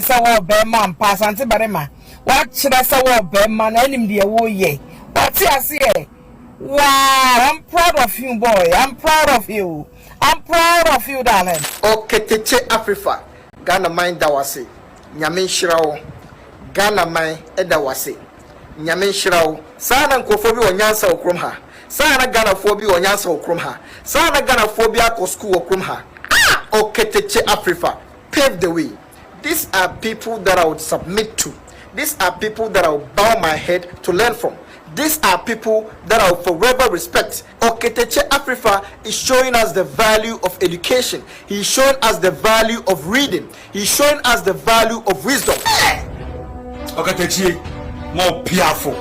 say wo be man pass Ashanti barema. What chira say wo be man enim de wo ye. What you say? Wow, I'm proud of you, boy. I'm proud of you. I'm proud of you, darling. Okatakyie Afrifa. Ghana mind that was it. Nyame nhyirawo. Ghana mind eda wase. Nyame nhyirawo. Sana nkofo bi onyansa okrom ha. Sana Ghana fo bi onyansa okrom ha. Sana Ghana fo bi akọ school okrom ha. Okatakyie Afrifa. Pave the way. These are people that I would submit to. These are people that I will bow my head to learn from. These are people that I will forever respect. Okatakyie Afrifa is showing us the value of education. He's showing us the value of reading. He's showing us the value of wisdom. Okatakyie, more piafo,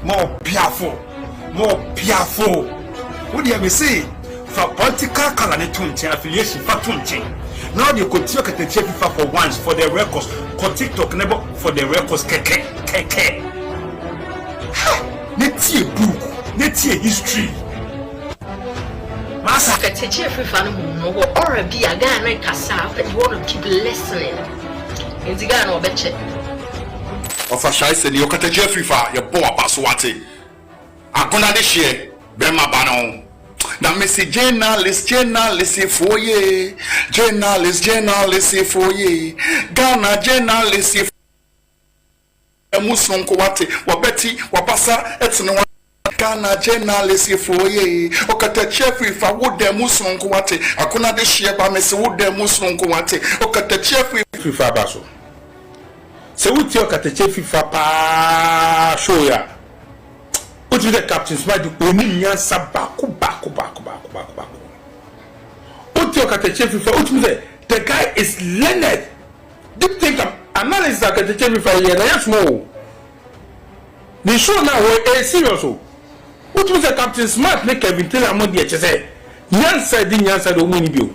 more piafo, more piafo. What do you say? For political calamity, affiliation, for 20. Now they continue Okatakyie Afrifa for once for their records. For TikTok, never for their records. Keke. Netie book, netie history. Master Okatakyie Afrifa no or be a guy like Kasa, but you want to keep listening. In the Ghana or betche. Of a shy said, Okatakyie Afrifa, your boy Paswati. I'm gonna this year, Bema Banon. Now, Missy journalist for ye, journalist for ye, Ghana journalist. Muslim Kowate, Wabeti, Wapasa, Etno, Ghana journalist for ye, Okatakyie Afrifa, would the Muslim Kowate, Akuna de Sheba, Messi, would the Muslim Kowate, Okatakyie Afrifa Basso. So, with your Okatakyie Afrifa pa show. What is the captain? Smart, Union Sabaku, Baku. What your Okatakyie Afrifa? What is the guy is learned. Deep think analysis Okatakyie Afrifa here. That's more. The show now is serious. What was the captain smart? Make Kevin tell him what he said. Nyansa di nyansa do muni bio.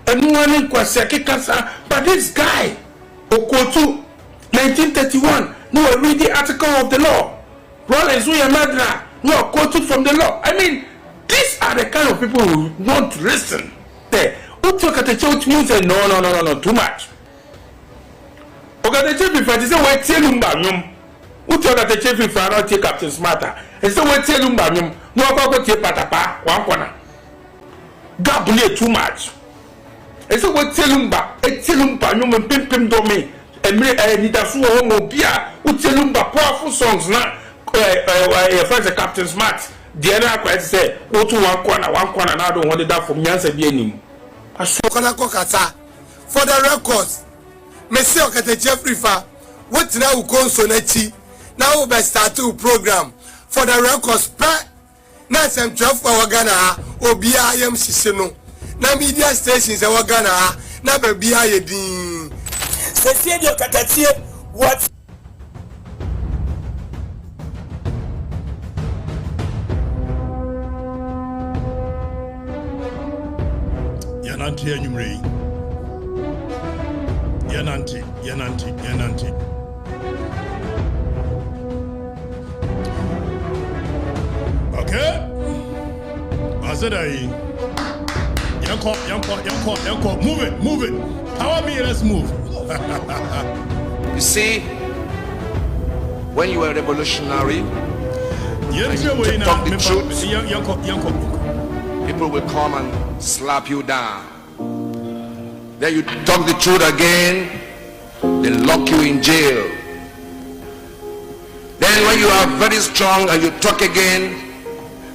And one kwasi kasa. But this guy, Okotu, 1931, no read the article of the law. Rollins Uya Madra, no quoted from the law. I mean, these are the kind of people who want to listen. There. What you Okatakyie means no, too much. Okatakyie Afrifa is a way telumba nyum. What you Okatakyie Afrifa not take Captain Smarter. It's a way telumba nyum. No go take patapa one corner. Gabule too much. It's a way telumba nyum and pim domain. And me nidasu homo bia. Utelumba powerful songs na. Friends the Captain Smart. The other quite say, go to one corner, now don't want that from Nyansa Bianim. For the records, Messi Okatakyie Afrifa, what now consoletti, now we start to program. For the records, now some 12 hour Ghana, or BIM Sisino. Now media stations our Ghana, now BIM. Messi Okatakyie, what? Yananti enyumre. Yananti. Okay. Azadai. Yanko. Move it. Power me, let's move. You see, when you are a revolutionary, you talk the truth, people will come and slap you down. Then you talk the truth again, they lock you in jail. Then when you are very strong and you talk again,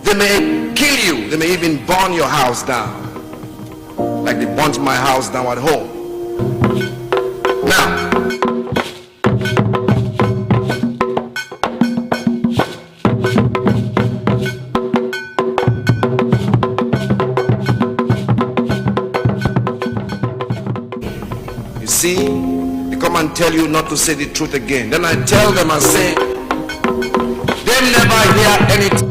they may kill you. They may even burn your house down, like they burnt my house down at home. Now, see, they come and tell you not to say the truth again. Then I tell them, I say, they never hear anything.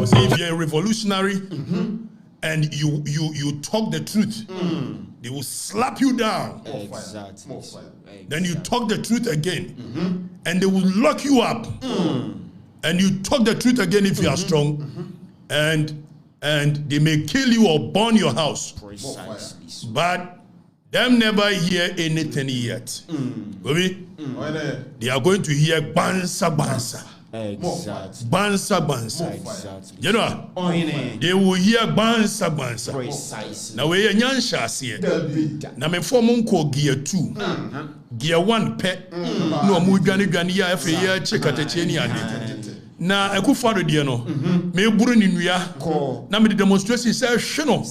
See, if you're a revolutionary, and you talk the truth, they will slap you down. Exactly. Then you talk the truth again, and they will lock you up. And you talk the truth again if you are strong, and they may kill you or burn your house. Precisely. But them never hear anything yet. Baby, they are going to hear bansa bansa. Exactly. Bansa. Exactly. You know, they will hear bansa. Precisely. Now we are nyansha. Now me form unko gear 2. Gear 1 pet. No mu dwane ya afi ya Chekatakyie ni ade. Na ekufado de no. Me buru ni nua. Na me demonstration say hwe no.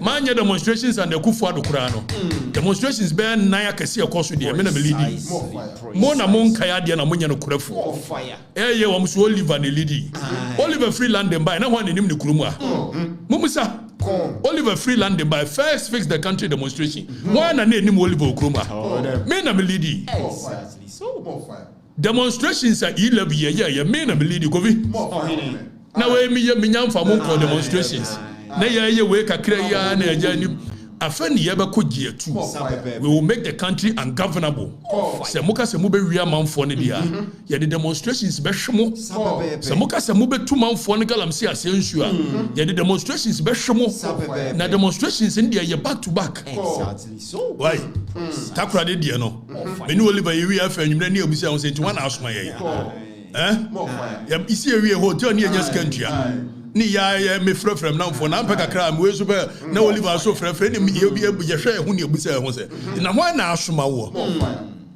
Manya demonstrations and ekufado kura no. Demonstrations be na ya kase ekoso de me na me lead. Mo na mon kaya de na monya no kurafo. Ye wo mso Oliver ne lead. Oliver Freeland dem by na ho anim ne kurumu a. Mumusa Oliver Freeland by first fix the country demonstration. Why na name Oliver Okroma? Me na me lead. Exactly. So Demonstrations are 11 year me na me lead go vi. Na we me nyamfa mo ko demonstrations. Na ye we kakra ya na agya ni afani ye be ko gie 2. We will make the country ungovernable. Se muka se mu be wi amanfo ne dia. Ye the demonstrations be hwemo. Se muka se mu be tu manfo ne galamsi asensu a. Ye the demonstrations be hwemo. Na demonstrations in dia ye back to back. exactly. So Why? Takura de dia no. Me ni Oliver ye wi afa nwumre ne obusi a won se nti wana asoma ye. Ya isi wi hotel ne just kantua. Ni ya me frefrem na mfo na mpeka kra me we so be na Oliver so frefre ni ye bi ye hwe hu ne obusi a ho se. Na ho na asoma wo.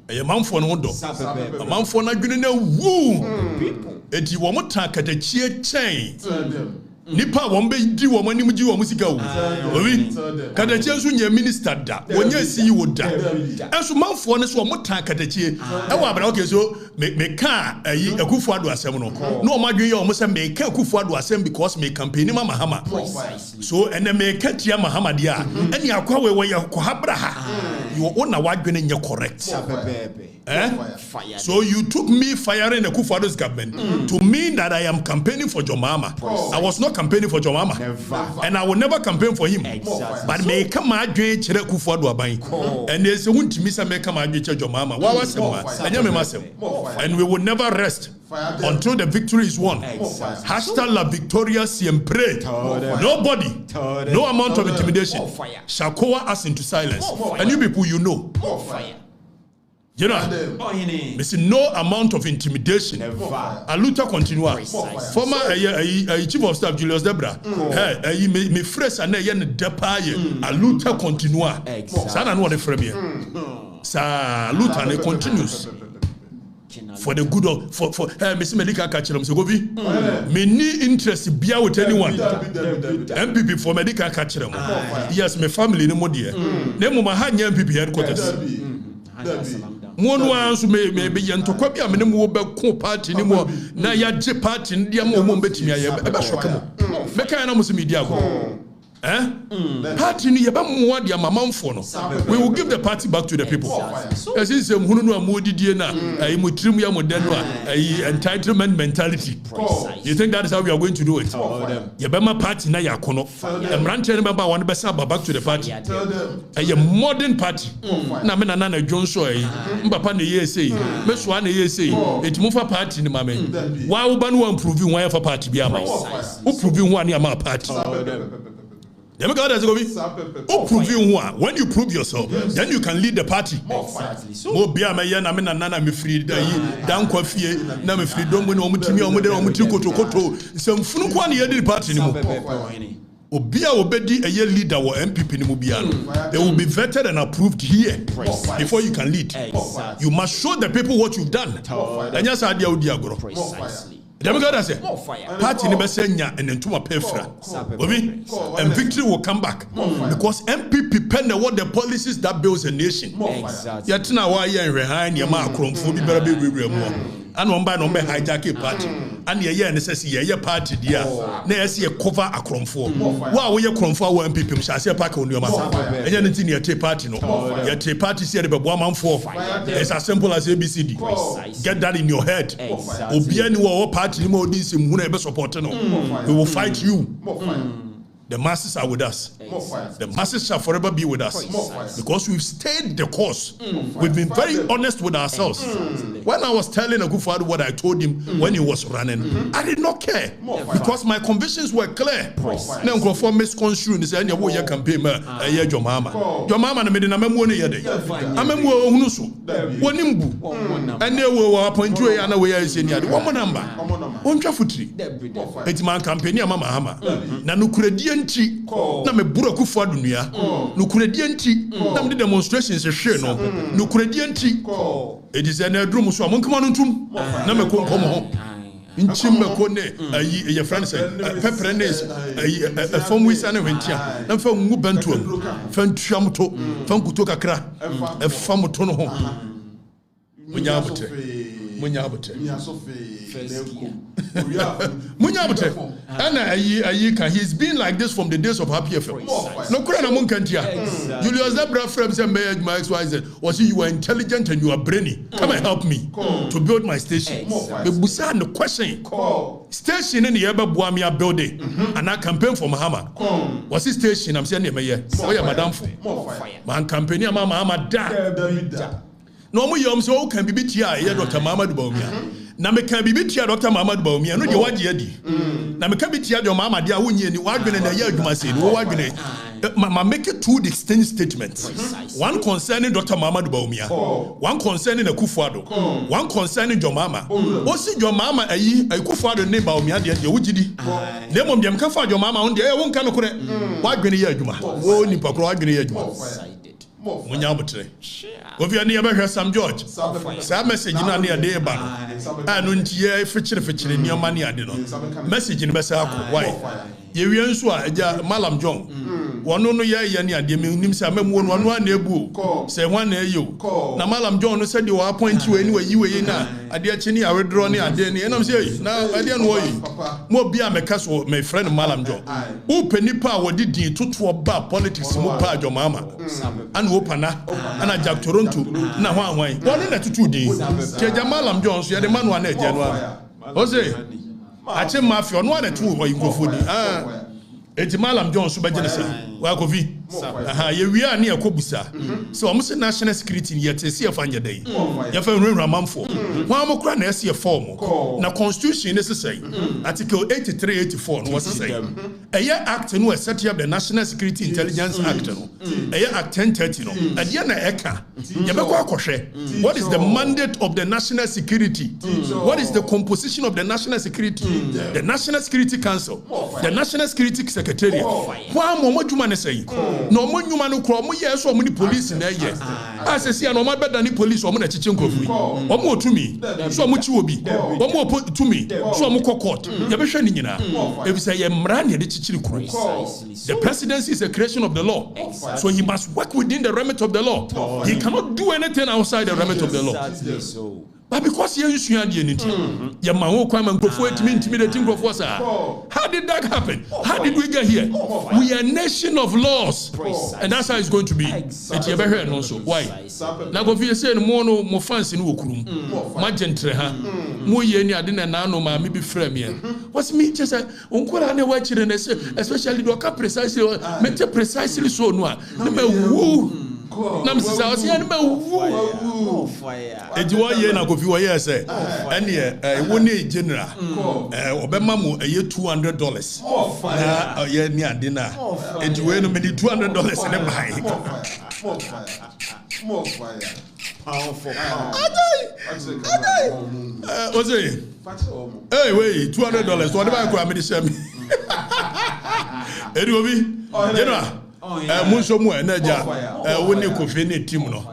Eye manfo no do. Manfo na dwene na wu. Enti wo mota Okatakyie chen. Nipa won be di wo manim gi wo musika wo. Obi Okatakyie so nya minister da. Wonya CEO da. Enso manfo ne so wo mota Okatakyie. E wo abra okay so me ka ayi Akufo-Addo asem no. No o madwen ye o mo se me ka Akufo-Addo asem because me campaign ma Mahama. So ene me ka tia Mahama dia. Ene akwa we ye ko habra ha. You ona wadwen nya correct. fire. So you took me firing the Akufo-Addo's government to mean that I am campaigning for Jomama. I was not campaigning for Jomama. And I will never campaign for him. But me come my dream chere Akufo-Addo aban. And they say won't me say me come my dream chere Jomama. What was and we will never rest until the victory is won. Hashtag la victoria siempre. Nobody, no amount of intimidation shall coer us into silence. And you people, you know. You know, no amount of intimidation. Aluta continua. Former Chief of Staff Julius Debra. Me fresh and Aluta continua. Sana no the frame. Sa Aluta ne continues. For the good of for Mr. Medical catcher so go be me need interest bia with anyone MPP for medical catcher yes my family no more there na mo ma ha nya MPP headquarters mo no anso me be yentokwa bia me ne mo be ko party ni mo na ya je party ndi am mo betimi aye be shock mo me kan na mo se media go party ni yeba mo dia mamamfo no we will give the party back to the people as is hunu no amodidie na ayi motrim ya modeno ayi entitlement mentality. You think that is how we are going to do it? Yeba ma party na yakono emrante ne baba won be say back to the party a modern party na me na Johnson ayi mbapa na ye say me so na ye say etimo fa party ni mame wa wo ba no improve one for party bia ma wo prove one ya ma party. When you prove yourself, then you can lead the party. Mo bia me ye na me nana me free dan kwafie na me free dom no mutimi omudiri kotokoto semfunu kwa na ye di party ni mo. Obia obedi a year leader or MPP ni mo bia no. They will be vetted and approved here before you can lead. You must show the people what you've done. And yes, idea odi agoro. Precisely. Party ni besenya and entuma pefra. And victory will come back because MPP pen what the policies that builds a nation. Yatina wa ye rehan ya ma akromfo bi bera be mo. And one by number hijack a party. And ye necessary ye party dia. Na ye see cover akromfo. Wa we ye kromfo wa MPP msha se pack on your masa. Enye nti ne ye party no. Ye te party see the bebo amanfo. It's as simple as ABCD. Get that in your head. Obi ani wo party ni mo di sim hu na be support no. We will fight you. The masses are with us. The masses shall forever be with us. Because we've stayed the course. We've been very honest with ourselves. When I was telling Akufo-Addo what I told him when he was running, I did not care. Because my convictions were clear. Now, for misconstruing, they said, "You campaign, your mama. Your mama, I made a memo yesterday. I'm a Munusu. One imbu. And they were appointed to a way I said, one number. One trafutri. It's my campaign, Mama Hama. Nanu na me bura Akufo-Addo nua no kuredianti na me demonstrations hwe no no kuredianti it is an adrum so amonkama no ntum na me konkom ho nchim me ko ne ayi ye friend say pepper ne ayi from we sana wentia na fa ngu bantuam fa ntuam to fa nkuto kakra fa moto no ho munyabote and he's been like this from the days of Happy FM. No Kurana Munkantia. Julius Zebra Frames and Mayor my XYZ was you were intelligent and you are brainy. Come and help me to build my station. The Busan the question station in the Eba Buamia building and I campaign for Mahama. Was his station? I'm saying Mayor. Oh yeah, Madam Man campaign Mama da. No more yum so can be BTI, Dr. Mamad Baumia. Na me can be BTI, Dr. Mamad Baumia, no, you want yedi. Na me can be tia your mama, dear, when you are going to hear you must say, no, I'm going to make it two distinct statements. One concerning Dr. Mamad Baumia, one concerning Akufo-Addo, one concerning your mama. What's your mama a Akufo-Addo name Baumia, dear, you would name of them can find your mama on the air, one kind of correct. Why going to hear you? Oh, Nipakro, I'm going to hear you. Munyabotre. If you are near Sam George, some message in a day ban. And when you feature in your money, I didn't message in Bessako. Why? You Malam John. One no yani de nim say mem one nebu say one you na Malam John said you appoint you anyway you na ade achini a withdraw ni ade ni enam say na ade no yi mo bia meka so my friend Malam John who penipa wodi din toto ba politics mo pa adwomama and wo pana ana jak Toronto na hwan one na tutu din ke Malam John so ya de manu na eje no o say ache mafia no na tu wo yinkofodi Eti Malam John so bagye say wa kofi ye wi ani ekobusa so omo se national security yet se afanya dai ya fa nrura manfo wa mo kra na se form na constitution is say article 83 84 no was say eye act no set up the national security intelligence act no eye act 1030 no ade na eka ye be kwa kohwe what is the mandate of the national security what is the composition of the national security the national security council the national security secretariat wa mo dwuma ne say no mo nyuma no kro mo ye so mo ni police na ye asesi na mo beda ni police o mo na chiche nkofu o mo otumi so mo chi obi o mo otumi so mo court ye be hwe ni nyina e bi say ye mra ne de chichiri kro the presidency is a creation of the law so he must work within the remit of the law he cannot do anything outside the remit of the law. But because you use your unity, your man come and go for it, intimidating go for us. How did that happen? How did we get here? We are a nation of laws, and that's how it's going to be. It's ever heard also. Why? Now, if you say more fancy no kurum, more gentle, more yeni adina nano ma maybe frame here. What's me just say? Uncle ane watching and especially do a precisely, make precisely so no. Woo. Nam sisa wasi ya nime wuu eti wa ye na kofi wa ye se ene woni general obema mu ye $200 na ye ni ade na eti we no me di $200 ne bai more fire powerful Oze hey wait $200 what about ko amedi shame edi obi general Munso mu na ja woni kofi ne team no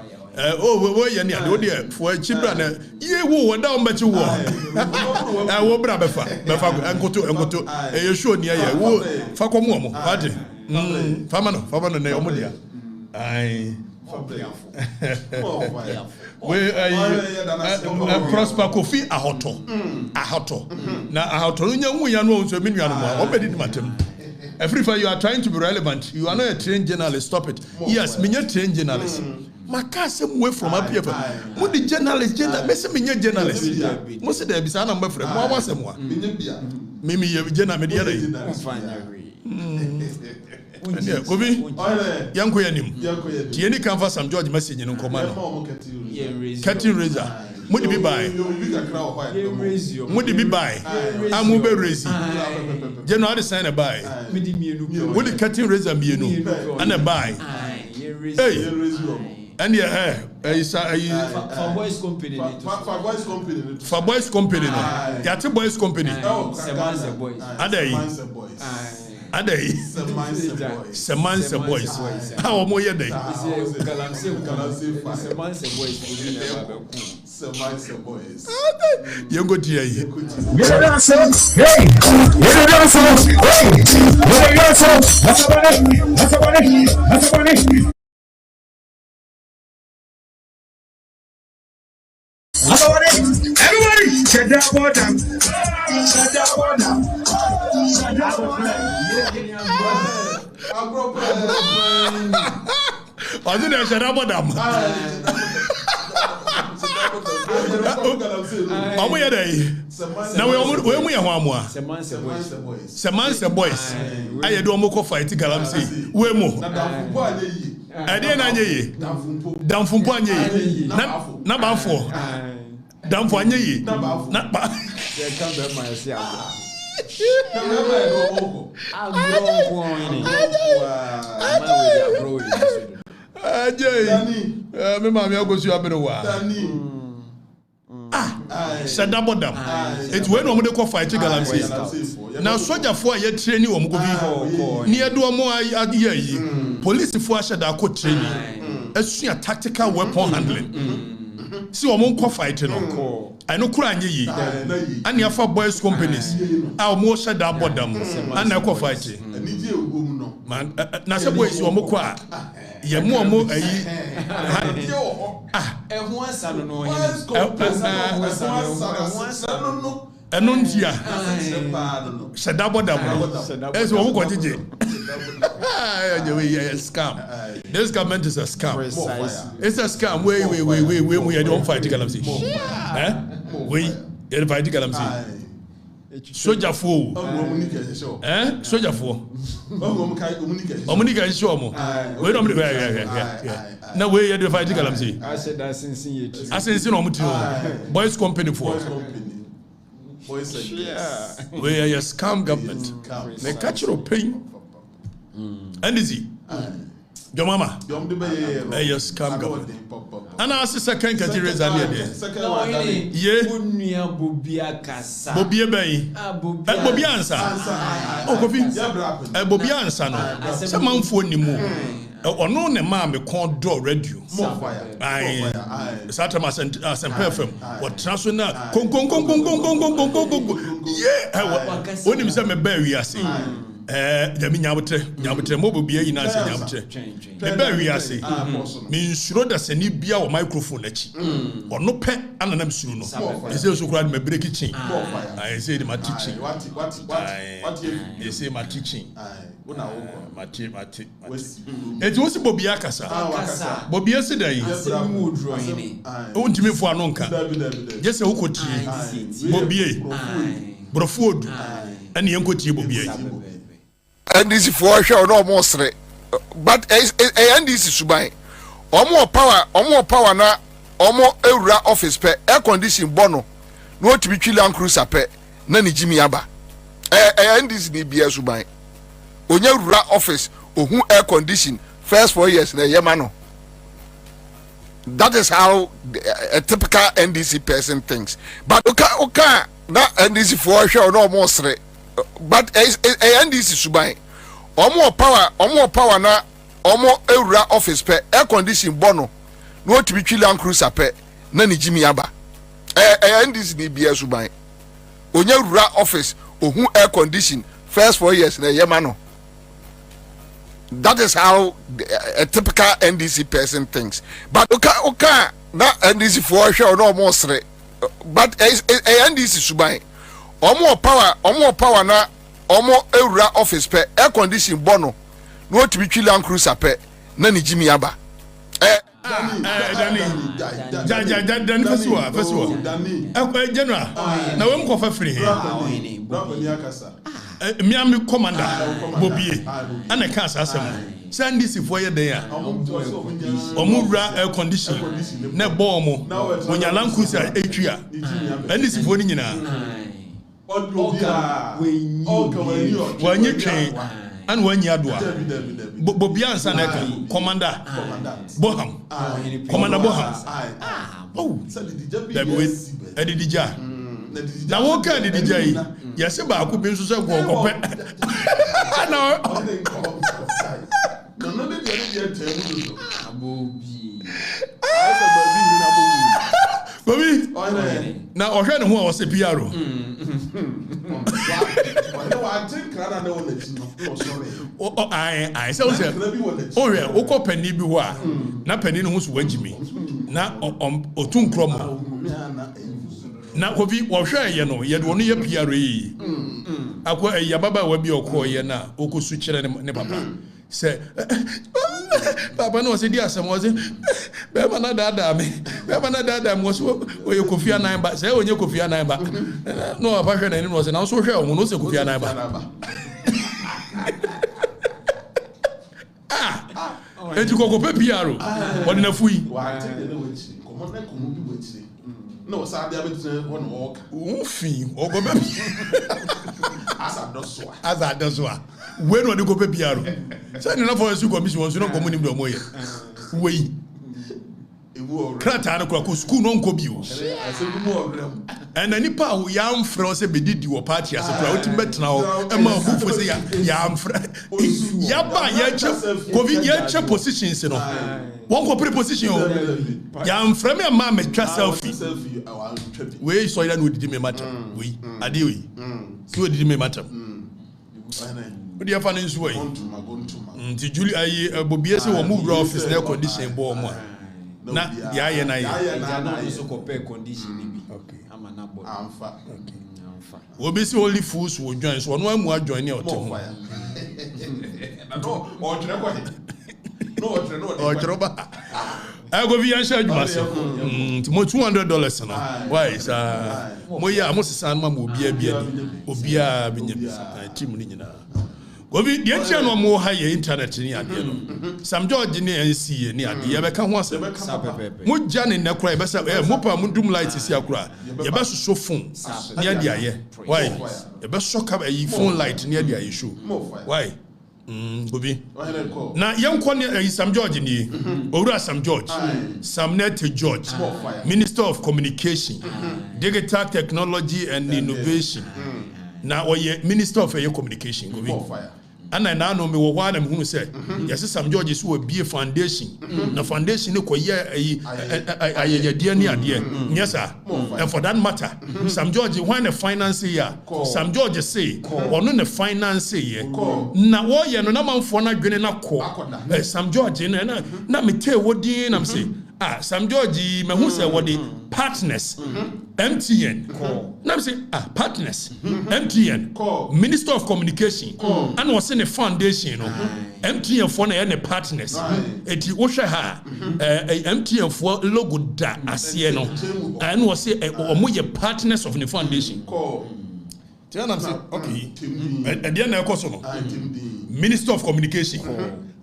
wo ye ne ade wo de fo chibra na ye wo da o mbachi wo wo bra befa enkoto ye show ne ye wo fa komo mo ade fama no na omo dia ai we prosper kofi ahoto na ahoto nya wu ya no so menua no mo obedi di matem Afrifa, you are trying to be relevant. You are not a trained journalist. Stop it. Yes, me a trained journalist. Makase mwe from up here. Mo the journalist, me me journalist. Mo se dey bisa na mbefre. Mo wa se mo. Me journalist me dey. Kobi yanko yanim ti any can for some George message in command cutting razor mudi be buy mudi be buy amu be raise January sign a buy mudi cutting razor mienu and a buy hey and yeah for boys company no yate boys company Adey Semanse boys how omo ye dey Semanse boys you go there hey everybody shut down border. I didn't shut up them. Omo ye dey. Na we mu ye ho amoa. Semanse boys. Aye do omo ko fight galamsey. We mu. Ade na nye damfumpo anye yi. Na banfo. Damfo anye yi. Na ba. They come back my see me mama agosu abenowa Sadabodam. It's when we go fight galamsey. Now soldier for ye training o mgo bi. Near do mo aye police for ashada ko training. Esua tactical weapon handling. See omo ko fight no. I know kura anye yi. And ya for boys companies. A omo shada bodam. And I ko fight. Man na se boys omo ko a ye mo omo ayi. Everyone said no. Enuntia. Shadabodam. Eso omo ko jeje. Scam. This government is a scam. It's a scam. We don't fight galamsey. We fight galamsey. Soldier fool. Soldier fool. Omunika is show mo. We don't no way you fight galamsey. I said that since you. I said no mutu. Boys company for. Boys we are a scam government. They catch your pain. NDC. Your mama. A scam government. And I see second category there. Yeah. Bobia Bay. Bobia answer. Oh, Bobia answer no. Some man phone ni mo. Or no ne ma me con door radio. Aye. Satama FM. What transfer yeah. When him say me bury ase. Jami nyabutre mo bobia yi na se nyabutre. Me bury ase. Me nsuro da se ni bia o microphone achi. Ono pe ananam suru no. E say so kura me break chin. I say my teaching. What you say my teaching. Mati. Eti wo si bobia kasa. Bobia se dai. O ntimi fo anonka. Je se wo kotie. Bobia. Brofood. Ani yenkotie bobia. NDC for sure no more straight. But NDC subai. Omo power na omo ewura office pe air condition bono. No to be Land Cruiser pe na ni Jimmy aba. NDC ni bia subai. Onye ewura office ohun air condition first 4 years na yemano. That is how a typical NDC person thinks. But okay na NDC for sure no more straight. But NDC subai. Omo power na omo ewura office pe air condition bono. No to be Land Cruiser pe na ni Jimmy aba. NDC ni bia subai. Onye ewura office ohun air condition first 4 years na yemano. That is how a typical NDC person thinks. But okay na NDC for sure no more straight. But NDC subai. Omo power na omo ewura office pe air condition bono. No to be Land Cruiser pe na ni Jimmy aba. Danny first one. General. Na we mko fa free here. Miami commander Bobie and a cancer NDC for your day Omura air condition ne bomo when your language are atria NDC for when you train and when you are Bobian Saneka commander Boham commander Boham oh that way Edidija now what kind of DJ yes about could be so go now or who was a PRO I so oh yeah oko penny bi ho a na penny no ho so wagimi na otun kromo na obi wo hwe ye no ye do no ye PRO yi akwa ya baba wa bi okọ ye na okosu kire ne papa say papa no say di asem wo say be ma na dada me wo so oye Kofi Annan ba say onye Kofi Annan ba no papa hwe na ni no say na so hwe o no say Kofi Annan ba enti koko pe PRO wodi na fuyi no sabe abetune won walk unfi ogobe asa doswa we no de go pe PRO say na for su commission so no community do moye we krata na ko school no nko bi o and any pa wo yam frɛ say bedidi wo party as pra utim betna o e ma bu fo say yam frɛ ya ba ya che covid ya che positions no one go preposition o yam frɛ me ma me twa selfie we so ira no didi me matter we ade we so didi me matter we dey fa nso we nti Julie ayi bobie say wo move office na condition bo mo na ya na so compare condition ni bi ama na bo amfa obi si only fools will join so no amu join ni otem no o tire kwa no o tire ba I go via share you must mo $200 no why sa mo ya mo sesa ma mo obi a binya team ni nyina obi de entia no mo ha ye internet ni ade no Sam George ni NC ni ade ye be ka ho asem mo ja ne na kura ye be sa mo pa mo dum light si akura ye be so phone ni ade aye why ye be so ka yi phone light ni ade aye show why Gobi na yankɔ ne Sam George ni owura Sam George Samnet George Minister of Communication Digital Technology and Innovation na oye Minister of Communication Gobi ana na no me wo hwa na me hunu say yes Sam George so be foundation na foundation ne koye ayeyede ni ade yes and for that matter Sam George when the finance here Sam George say ono ne finance here na wo ye no na manfo na dwene na ko Sam George na me tell wodi na me say Sam George me hu say wodi partners MTN na me say partners MTN Minister of Communication and was in a foundation no MTN for na partners eti wo hwe ha MTN for logo da ase no and was say omo ye partners of the foundation tell am say okay and then na ekoso no Minister of Communication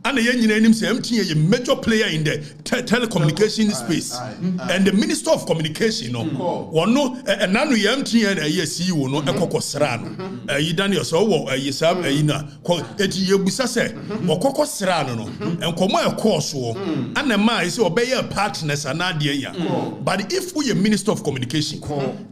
and the young name say MTN a major player in the telecommunication space and the Minister of Communication no one no and nanu MTN a CEO no ekokosra no yi Daniel so wo yi sab na eti yebusa se okokọ sra no enkomo ekọọso and ma say obey partners anade ya but if we a Minister of Communication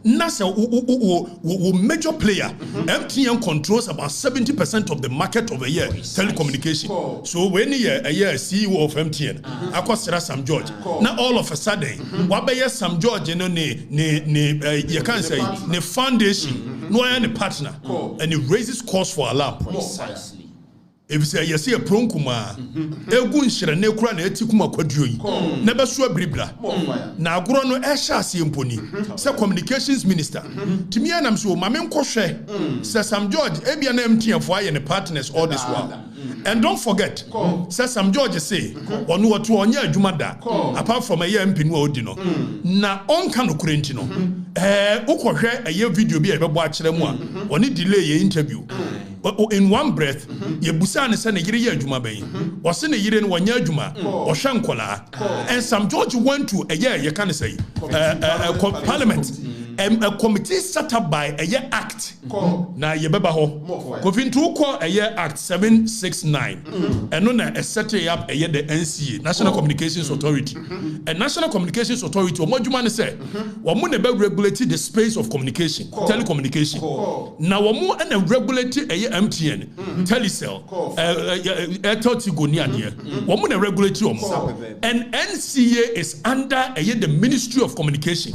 na say wo major player MTN controls about 70% of the market of a year telecommunication so when a year CEO of MTN akosra Sam George now all of a sudden what be Sam George no you can say the foundation no any partner and it raises cost for alarm precisely if say you see a pronkuma egu nhire na ekura na etikuma kwaduo yi na beso abribra na agoro no ehya ase emponi say communications minister timi anam so mame nkohwe say Sam George ebia na MTN for aye ne partners all this while and don't forget say Sam George say onu otu onye adwuma da apart from aye MP no odi no na onka no kurenti no ukohwe aye video bi e bebo a kire mu a oni delay ye interview in one breath ye busa ne se ne yire ye adwuma ban o se ne yire no wanya adwuma o hwe nkola and some judge went to ye can say parliament a committee set up by a year act na ye beba ho kofintu ko a year act 769 and no na set up a year the NCA National Communications Authority and National Communications Authority omodwuma ne say wo mo na be regulate the space of communication telecommunication na wo mo na regulate a year MTN Telecel Airtel Tigo ni ade wo mo na regulate wo and NCA is under a year the Ministry of Communication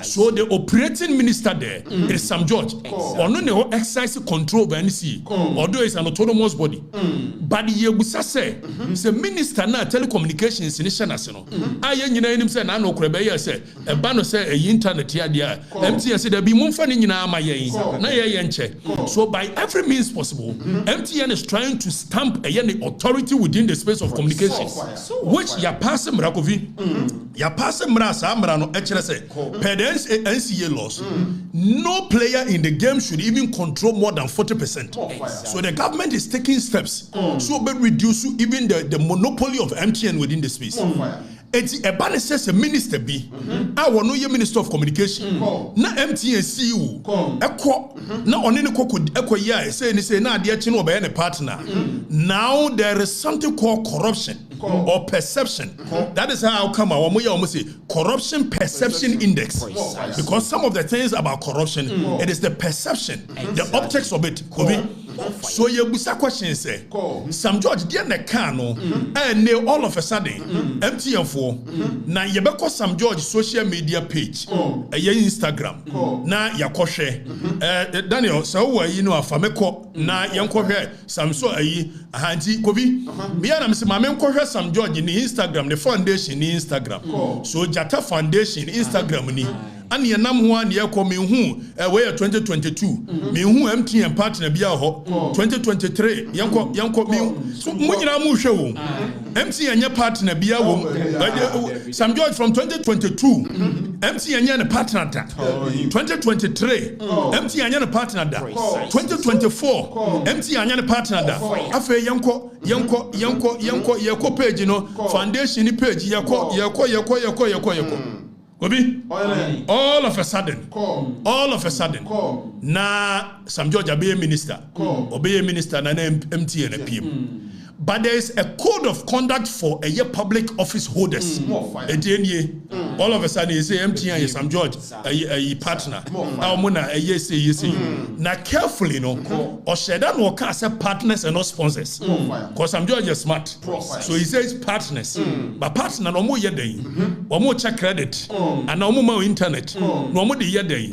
so the operating minister there is Sam George or no exercise control over NC although it's an autonomous body but the yebusa say the minister na telecommunications in national aye nyina enim say na no krebe ye say e ba no say e internet ya dia MTN say there be mumfa ni nyina ama ye na ye nche so by every means possible MTN is trying to stamp a any authority within the space of communication which ya pass mrakovi ya pass mra sa mra no e kire say per the NCA laws no player in the game should even control more than 40%. So the government is taking steps so be reduce even the monopoly of MTN within the space. Eti ebane says a minister be I no ye minister of communication na MTN CEO ekwo na onene koko ekwo ya say na ade achi no be any partner. Now there is something called corruption or perception. That is how come I say corruption perception index because some of the things about corruption it is the perception the optics of it. So you busa question say Sam George dey na can no and all of a sudden MTN for na ye be call Sam George social media page Instagram na yakohwe Daniel so yi no afameko na yenkohwe Sam so ayi ahanti kobi me na me se ma me nkohwe Sam George ni Instagram the foundation ni Instagram so Jata Foundation Instagram ni ani enam ho ani ekọ me hu we 2022 me hu MTN partner bia ho 2023 yanko me mo nyina mu hwe wo MTN nya partner bia wo Sam George from 2022 MTN nya ne partner da 2023 MTN nya ne partner da 2024 MTN nya ne partner da afa yanko page no foundation ni page yako Obi, all of a sudden, na Sam George be a minister, obey a minister na MTN a PM. But there is a code of conduct for a year public office holders. All of a sudden, you say MTN is Sam George, a partner. Now carefully, or Shedan will cast partners and not sponsors. Because Sam George is smart. So he says partners. But partner no more yet or more check credit, and no more internet, no more the year day.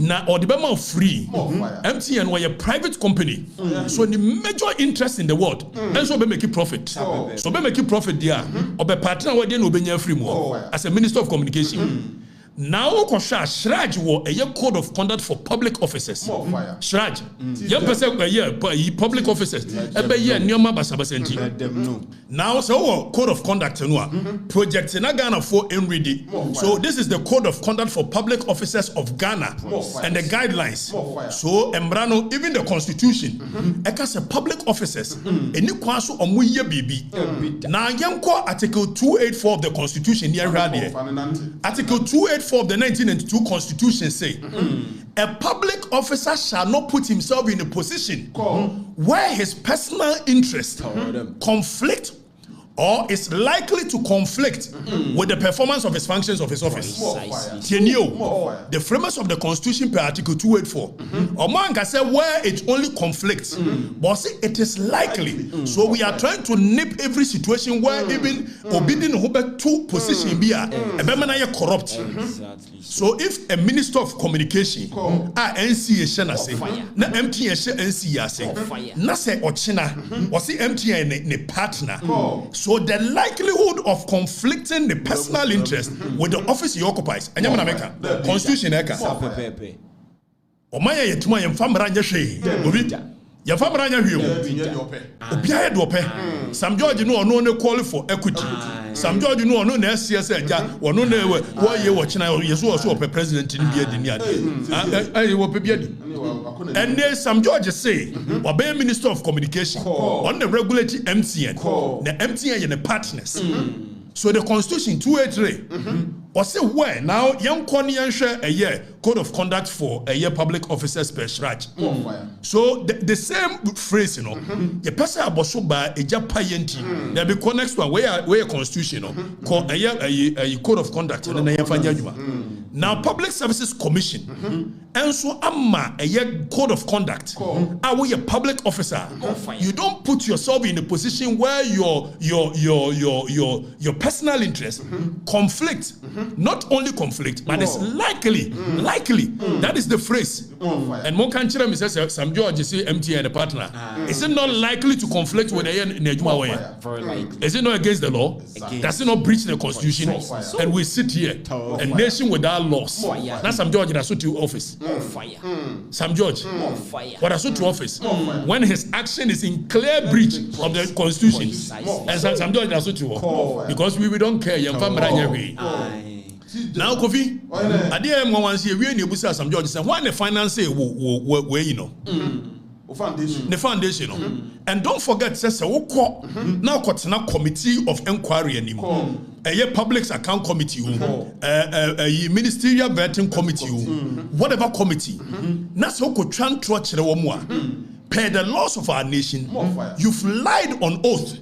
Now, or the Bema free. MTN were a private company. So the major interest in the world. And so make it profit. So be make it profit there. Or be partner with them be free more as a minister of communication. Now Okosha Shraj wo a code of conduct for public officers. Shraj. Young person public officers. Ebe ye nyoma basabasenti. Now so code of conduct no project in Ghana for ready. So this is the code of conduct for public officers of Ghana and the guidelines. So embrano even the constitution ekase public officers eni kwaso omuye bibi. Na yanko article 284 of the constitution here article 284 of the 1992 Constitution say, a public officer shall not put himself in a position where his personal interest conflict or is likely to conflict with the performance of his functions of his office. The framers of the Constitution per Article 284. Oman can say where it only conflicts, but see it is likely. So we are trying to nip every situation where even obedient Hubert two position be a corrupt. So if a minister of communication NCA shana say na MTN NCA say na say ochina was the MTN ne partner. So the likelihood of conflicting the personal interest with the office he occupies, and Constitution eka. Omaya yetuma yemfamra nyeshe. Your family anya hwem. Obia do ope. Sam George no no call for equity. Sam George no no na SCS agya, no na wo ye wo china yeso so ope president ni bia di ni ade. Ai wo pe bia di. And then Sam George say, obey Minister of Communication on the regulatory MTN. The MTN and the partners. So the Constitution 283 or say where now young Konian share a year code of conduct for a year public officers per shraj. So the same phrase, you know, the person aboso ba a japayenti. There be next one where Constitution, called a year a code of conduct and then now Public Services Commission and so amma a year code of conduct. Are we a public officer? You don't put yourself in a position where your personal interest conflict. Not only conflict, but it's likely. That is the phrase. And one country says Sam George is MTN a partner. Is it not likely to conflict with a Nejuma way? Is it not against the law? Does it not breach the Constitution? And we sit here, a nation without laws. Now Sam George has to office. Sam George, what has to office? When his action is in clear breach of the Constitution, and Sam George has to because we don't care. Now, Kofi, I didn't want to see we need to Sam George said, why the finance where you know? The foundation, and don't forget, says now committee of inquiry anymore. A public account committee, a ministerial vetting committee, whatever committee. That's how could transfer the per the laws of our nation, you've lied on oath,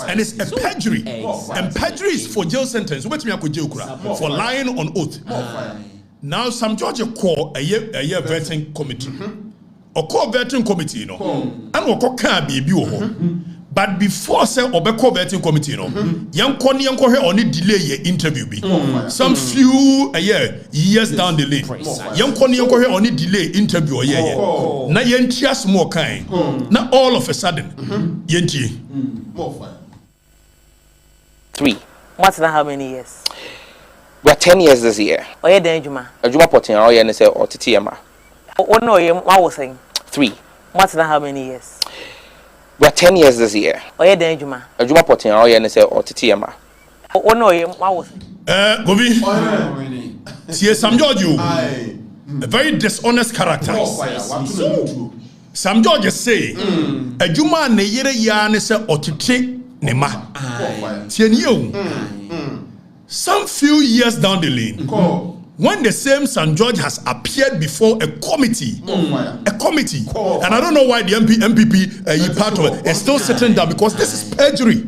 and it's a perjury. And perjury is for jail sentence. For lying on oath. Now, some judge call a year vetting committee. Or call vetting committee, you know, and we can't be but before say Obeko vetting committee, you know, young only delay your interview be. Some few years down the lane. Young only delay interview a year. Now yentia more kind. Now all of a sudden, yenti. 3. What's that? How many years? We're 10 years this year. Oh yeah, then Juma. Juma potin or yeah, say or TTMA. Oh no, I was saying 3. What's that? How many years? We're 10 years this year. Oh yeah, then Juma. Juma potin or yeah, say or TTMA. Oh no, I was. Govi. See, Sam George, a very dishonest character. Sam George say, a Juma ne yere ya ne se otite ne ma. Some few years down the lane, when the same St. George has appeared before a committee, and I don't know why the MPP part of it is still sitting down because this is perjury.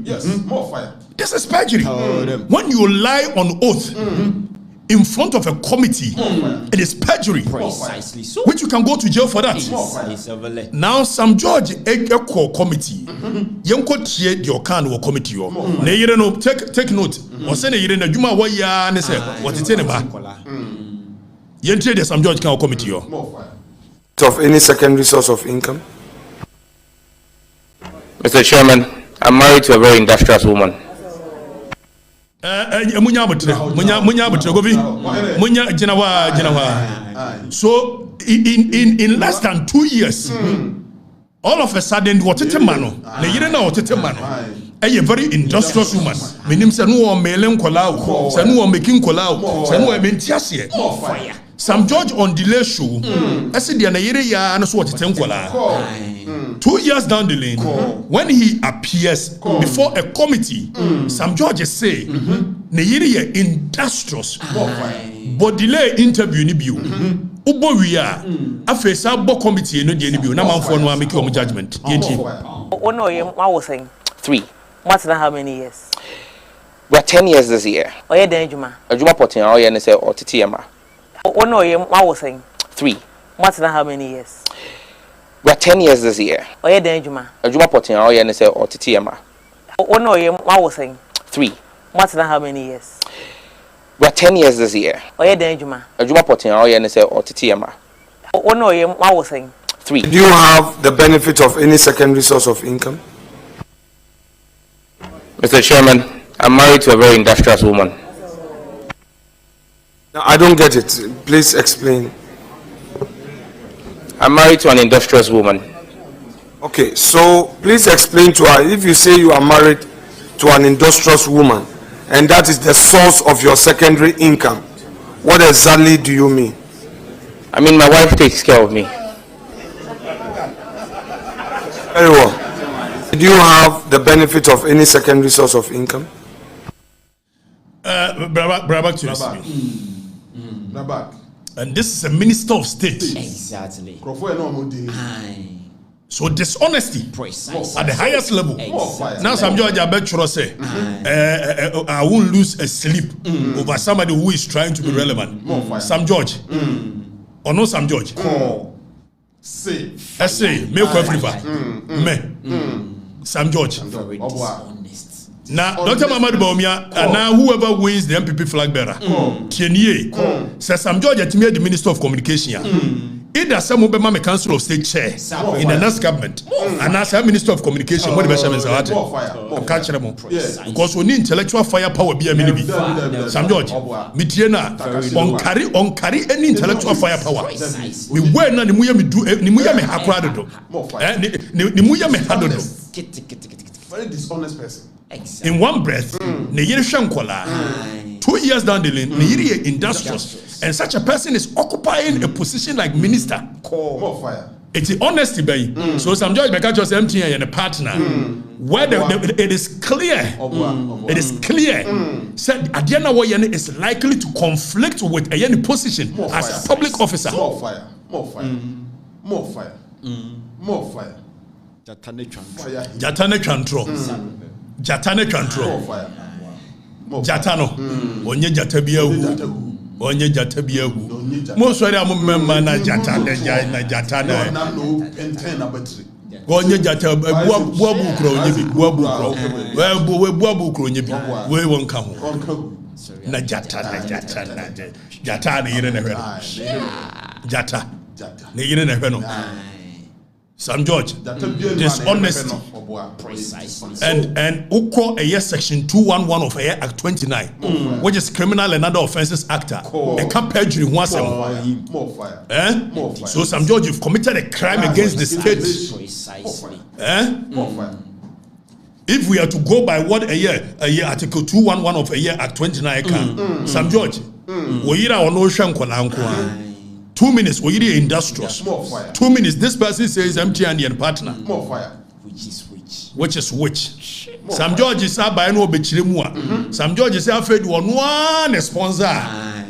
This is perjury. When you lie on oath in front of a committee, it is perjury. Precisely so. Which you can go to jail for that. Now, St. George a committee. Yanko tie your can or committee. Take note. Or send a na Juma waya ne say what it ba. Yentre the St. George can committee. Of any secondary source of income? Mr. Chairman, I'm married to a very industrious woman. So in less than 2 years, all of a sudden, what it mano? A very industrious woman. Meaning, Sanu mailing kolau, Sanu making kolau, Sanu mentiasie. Sam George on delay show. I said the ya and so what it 2 years down the lane, when he appears before a committee, Sam George say, Neyiri industrious, but delay interview ni biu. Ubo we are a face up committee no the biu. Na man for no make your judgment. Oh no, I was saying 3. What's that? How many years? We're 10 years this year. Oh yeah, then Juma. Juma potin or yeah, say or TTMA. Oh no, I was saying 3. What's that? How many years? We're 10 years this year. Oh yeah, then Juma. Juma potin or yeah, say or TTMA. Oh no, I was saying 3. What's that? How many years? We're 10 years this year. Oh yeah, then Juma. Juma potin or yeah, say or TTMA. Oh no, I was saying 3. Do you have the benefit of any secondary source of income? Mr. Chairman, I'm married to a very industrious woman. No, I don't get it. Please explain. I'm married to an industrious woman. Okay, so please explain to her, if you say you are married to an industrious woman and that is the source of your secondary income, what exactly do you mean? I mean, my wife takes care of me. Very well. Do you have the benefit of any secondary source of income? Back to and this is a minister of state. Exactly. So dishonesty Precisely. at the highest level. Exactly. Now some George I bet you say I won't lose a sleep over somebody who is trying to be relevant. Sam George. Or no Sam George. Say me Afrifa. Me. Sam George. Very dishonest. Now, Dr. Mamad Baumia, and now whoever wins the MPP flag bearer, Tienye, says Sam George at me the Minister of Communication. Either some of them Council of State chair in the next government, and as a Minister of Communication, what the best is out of catch them because we need intellectual firepower. Be a mini Sam George, Mitiena, on carry any intellectual firepower. We were not the Muya me do Nimuya me Hakrado, Nimuya me Hadodo. Very dishonest person. In one breath, Neyiri Shankwala, 2 years down the lane, Neyiri industrious, and such a person is occupying a position like minister. More fire. It's the honesty, bay. So some George Becca's MTA and a partner, where it is clear, it is clear, said Adiana Wayane is likely to conflict with a any position as a public officer. More fire. More fire. More fire. More fire. Jatane Chantro. Jatane Chantro. Jatano. Onye Jatabiahu. Onye Jatabiahu. Most of them member na Jatane. Onye Jata Buabu Crow, Buabu Crow, we won't come. Na Jatana. Jata. Jata. Sam George, dishonesty, and Uko a section 211 of Act 29, which is Criminal and Other Offences Act. A camp perjury once a so Sam George, you've committed a crime against the state. If we are to go by what a year Article 211 of Act 29 can, Sam George, we are on ocean Kolanko. 2 minutes, we are industrious. 2 minutes, this person says MTN and partner. More fire. Which is which? Sam George is up by no bechirimua. Sam George is afraid one sponsor.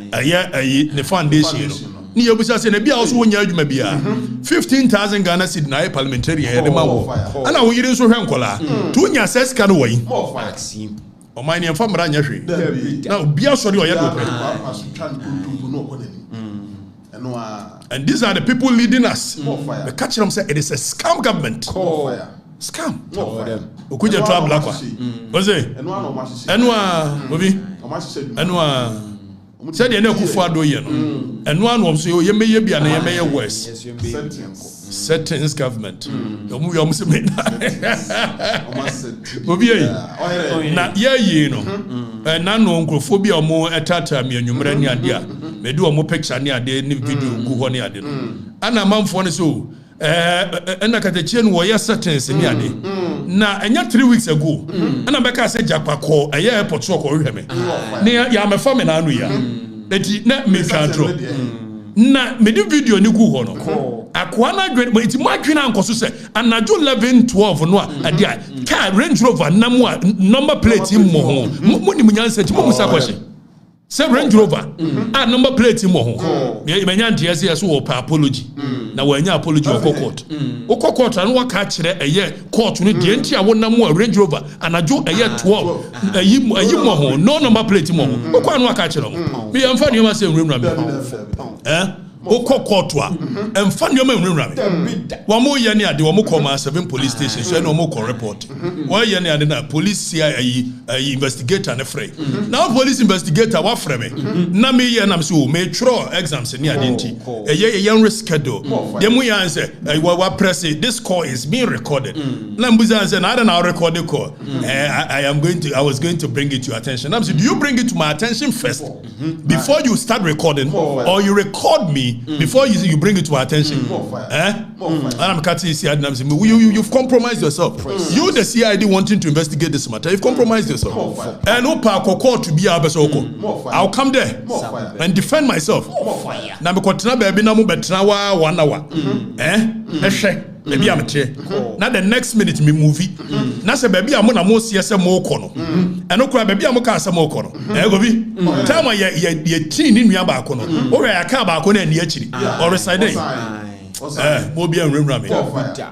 The foundation. Ni obusa se na bia also wonya adwuma bia 15,000 Ghana cedi na parliamentary e de ma wo ana wo yire so hwe nkola to nya access ka no wi o man ni emfa mra nya hwe na bia so de o ye do and these are the people leading us. The catch them say it is a scam government. Scam. Okuja trouble akwa. What's it? Enwa obi. Enwa said you know Kufuado ye no. Enwa no so ye meye bia na ye meye worse. Settings government. Yomu se me. Obi e. Na ye no. Na no nkrofobia omo etata me anwumra ni ade a. Me do omo picture ni ade ni video gu ho ni ade no. Ana manfo ne so na Okatakyie no wo settings ni ade. Na enya 3 weeks ago. Ana beka say jakpako eye airport so ko hwe me. Ne ya me fa me na anu ya. Eti na me twantro. Na me di video ni gu ho no. Akwa na dwen eti mo adwena ankoso se anajo 11:12 no ade a car Range Rover na mo number plate mo ho. Mo ni munyansa ti mo musa kwahye. Say Range Rover number plate mo ho. Me nyantia se so wo pa apology. Na wanya apology o court. O court na waka kire eye court no de ntia wo na mo Range Rover anajo eye 12 ayi mo ho no number plate mo ho. O kwa no waka kire mo. Me amfa ne ma se nwura me. Okokotwa emfa nneoma enwura me wo mo ye ne ade wo mo koma 7 police station so na wo mo report wo ye ne ade na police CI investigator ne free na police investigator wa free me na me ye na me so me throw exams ne ade nti ye reschedule dem we answer wa press this call is being recorded na mbuza answer na ade na record the call I was going to bring it to your attention. I'm saying, do you bring it to my attention first before you start recording, or you record me before you bring it to our attention. And I'm cutting CID. I'm saying, you've compromised yourself. You, the CID, wanting to investigate this matter, you've compromised yourself. And to be I'll come there and defend myself. Now, baby, now 1 hour. Maybe I'm now the next minute me movie. Now say baby I'm more CSM more kono. And no cry baby I'm ka more kono. Go be. Time ye teen in me ba kono. O ya ka ba kono na achiri. Or reside. Mo bi enwura me.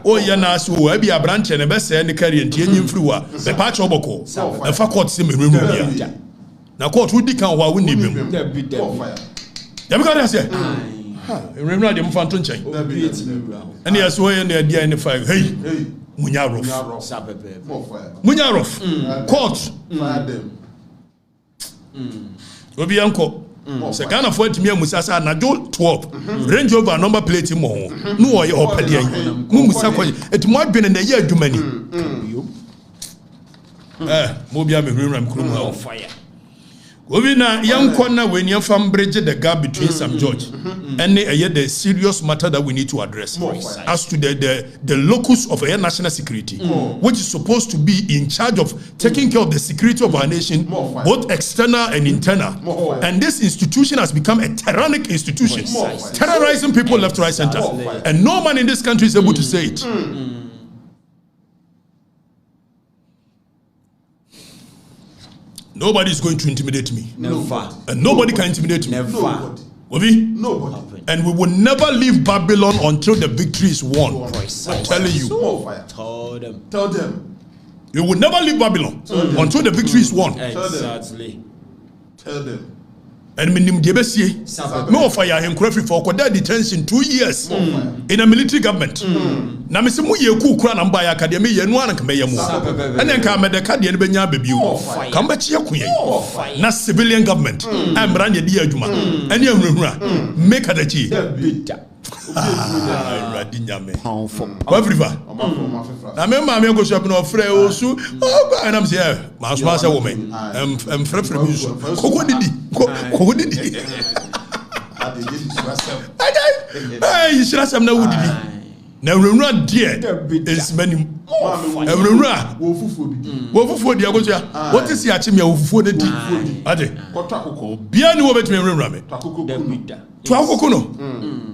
O ye na so o bi abranche ne be say ne carry ntie nyimfiri wa. Be pa cho boko. E fa court se me enwura bia. Na court wudi kan wa woni bim. Ya be ka say. Remember them phantom chain. And yes, way in the idea in the fire. Hey, Munyarof. Munyarof. Court. Obi uncle. Se Ghana for it me Musasa na do 12. Range over number plate mo. No oy opede yin. Mu Musa ko et mo adwene na ye adwumani. Mo bia me hwemram krum on fire. Govina young corner when you from bridge the gap between Sam George and the serious matter that we need to address as to the locus of air national security, which is supposed to be in charge of taking care of the security of our nation, both external and internal. And this institution has become a tyrannic institution, terrorizing people left, right, center. And no man in this country is able to say it. Nobody is going to intimidate me. Never. And nobody can intimidate me. Never. Nobody. And we will never leave Babylon until the victory is won. I'm telling you. Tell them. You will never leave Babylon until the victory is won. Exactly. Tell them. And minim debesie me offer him for detention 2 years in a military government. Na me se mu ye ku kura na mba ya akade me ye nu an ka me ye mu. Enen ka me de ka de be nya bebi wo. Ka mba chi akuye. Na civilian government am ran ye di adwuma. Ene ahurahura make adachi. Afrifa. Na me ma me go shop no frɛ osu. And I'm say ma so ma say woman. Frɛ me so. Koko didi. Hey, should I say na wudidi? Na rura dear is many. Rura. Wo fufu di agoja. What is ya chimia wo fufu di? Ade. Bia ni wo betime rura me. To akoko no.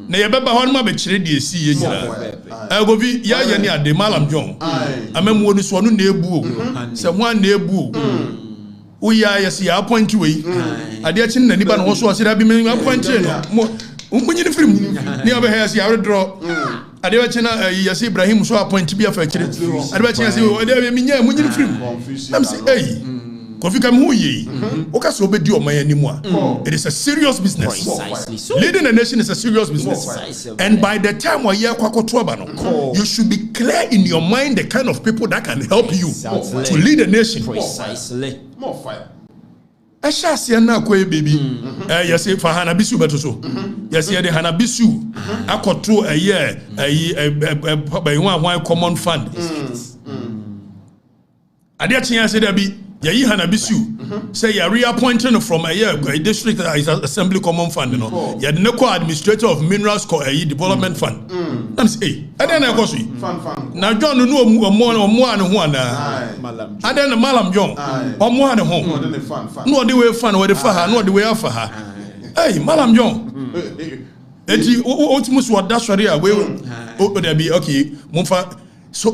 Na ye beba ho ma be kire di esi ye nyina. Go bi ya ye ni ade malam John. Amemu oni so no na ebu o. Se ho na ebu o. Uya yes ya appoint we ade achi na nipa no ho so asira bi me appoint no mo umunyi film ni obe has ya draw ade achi na yes Ibrahim so appoint bi afa kire ade achi yes ade me nya munyi film am say hey kofi kam hu yi o ka so obedi o man animu a it is a serious business. Leading a nation is a serious business. And by the time we hear kwakoto aba no you should be clear in your mind the kind of people that can help you to lead a nation. Precisely. More fire. Ashasia na kwa baby. Yes, for Hanabisu betoso. Yes, the Hanabisu. Akoto a year by one common fund. Adia chinya say there be ye Hanabisu. Say you reappointing from a year a district assembly common fund. No, you the co administrator of minerals co a development fund. I'm say, and then I go see. Now John no more and who na. And then the Malam John or more and home. No the way fun or the faha, no the way of her. Hey, Malam John. Eti ultimus what that's right away. There be okay, Mumfa. So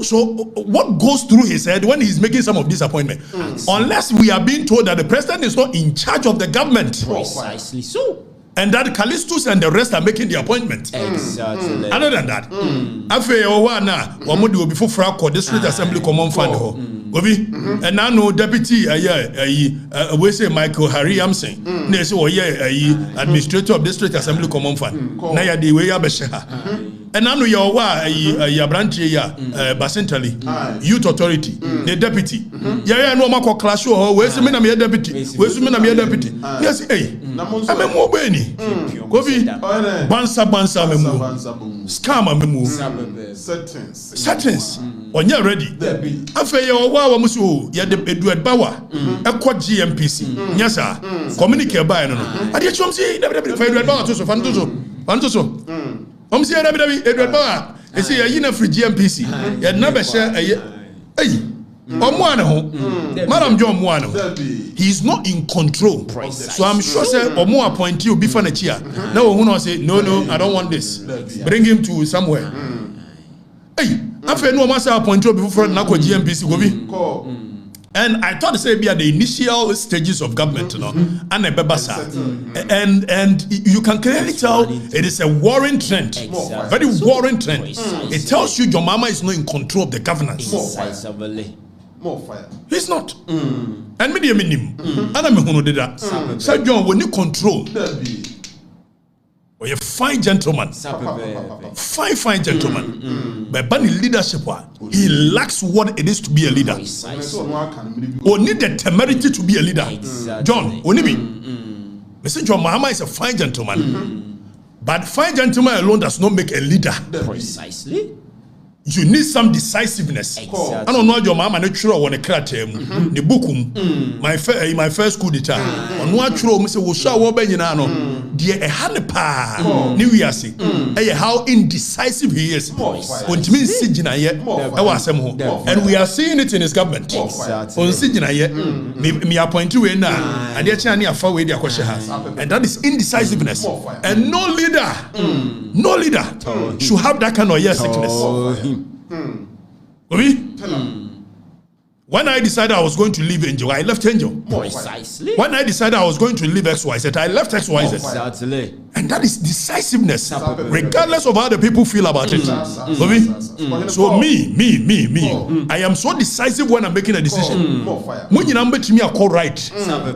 what goes through his head when he's making some of these appointments? Unless we are being told that the president is not in charge of the government. Precisely so. And that Callistus and the rest are making the appointment. Exactly. Other than that, after a while now, Wamudi will be for Frako, District Assembly Common Fund. And now no deputy, we say Michael Harry Amson, administrator of District Assembly Common Fund. Naya the way Abesha. and I know your branch here, Basentally, Youth Authority, the deputy. Yeah, no more clash or where's the man I'm deputy? Where's the man I'm deputy? Yes, I'm a more Benny. Gobi, Bansa, Scam, Settings. When you're ready, I feel your wow, Musu, you're the Edward Bauer, a quad GMPC. Yes, sir. Communicate by no. I did some say, Edward Bauer to Fantoso. I'm saying, Edward Bauer, I say, a unit free GMPC. You had never share a Madam John Mwano. He is not in control. So I'm sure say or more appointee will be for a chair. No one will say, no, I don't want this. Bring him to somewhere. Hey, after no master appointee before Nako GMPC go be. And I thought to say be at the initial stages of government, you know, and a bebasa. And you can clearly tell it is a warring trend. Very warring trend. It tells you your mama is not in control of the governance. More fire. He's not. And me the minimum. And I'm who did that. So John, when you control, or a fine gentleman, fine gentleman, but bunny leadership, he lacks what it is to be a leader. Or need the temerity to be a leader. John, only Mr. John Mahama is a fine gentleman, but fine gentleman alone does not make a leader. Precisely. You need some decisiveness. I don't know your mama natural when a kratem, the bookum, my first coup d'etat. On one true, Mr. Wusha Wobenano, dear a Hanipa, New Year, how indecisive he is. On to me, Sijina yet, and we are seeing it in his government. On Sijina yet, me appoint you in now, and yet Chani are far away their question has. And that is indecisiveness. And no leader should have that kind of sickness. When I decided I was going to leave Angel, I left Angel. Precisely. When I decided I was going to leave XYZ, I left XYZ. Exactly. And that is decisiveness, regardless of how the people feel about it. So me, I am so decisive when I'm making a decision. When you number to me, I call right.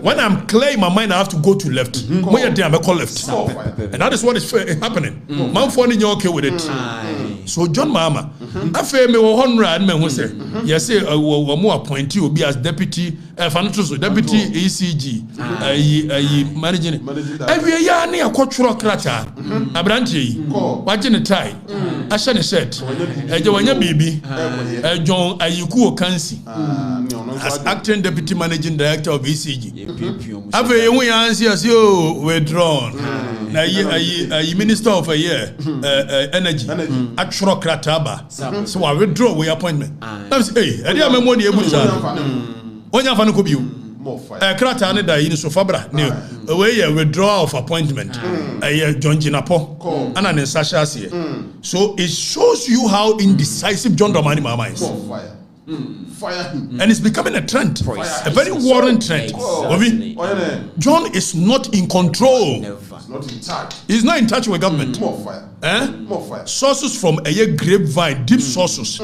When I'm clear in my mind, I have to go to left. When you're there, I call left. And that is what is happening. Man, finding you okay with it. So John Mahama, I feel me 100 men who say, yes, say more appointee will be as deputy, deputy ECG, managing it. Every year, near cultural crata, a branch, watching a tie, Ashanti said, a Joanna baby, a John Ayuku Kansi, as acting deputy managing director of ECG. After we answer as you withdrawn, a minister of a year, energy, actual crataba. So I withdraw with appointment. I say, I didn't remember the when you have a Kratane da in Sofabra, away a withdrawal of appointment, a John Jinapo, and an Sasha. So it shows you how indecisive John Dramani Mama is. Fire him. And it's becoming a trend, a very warring trend. John is not in control. Not in touch. He's not in touch with government. More fire. More fire. Sources from a grapevine, deep sources.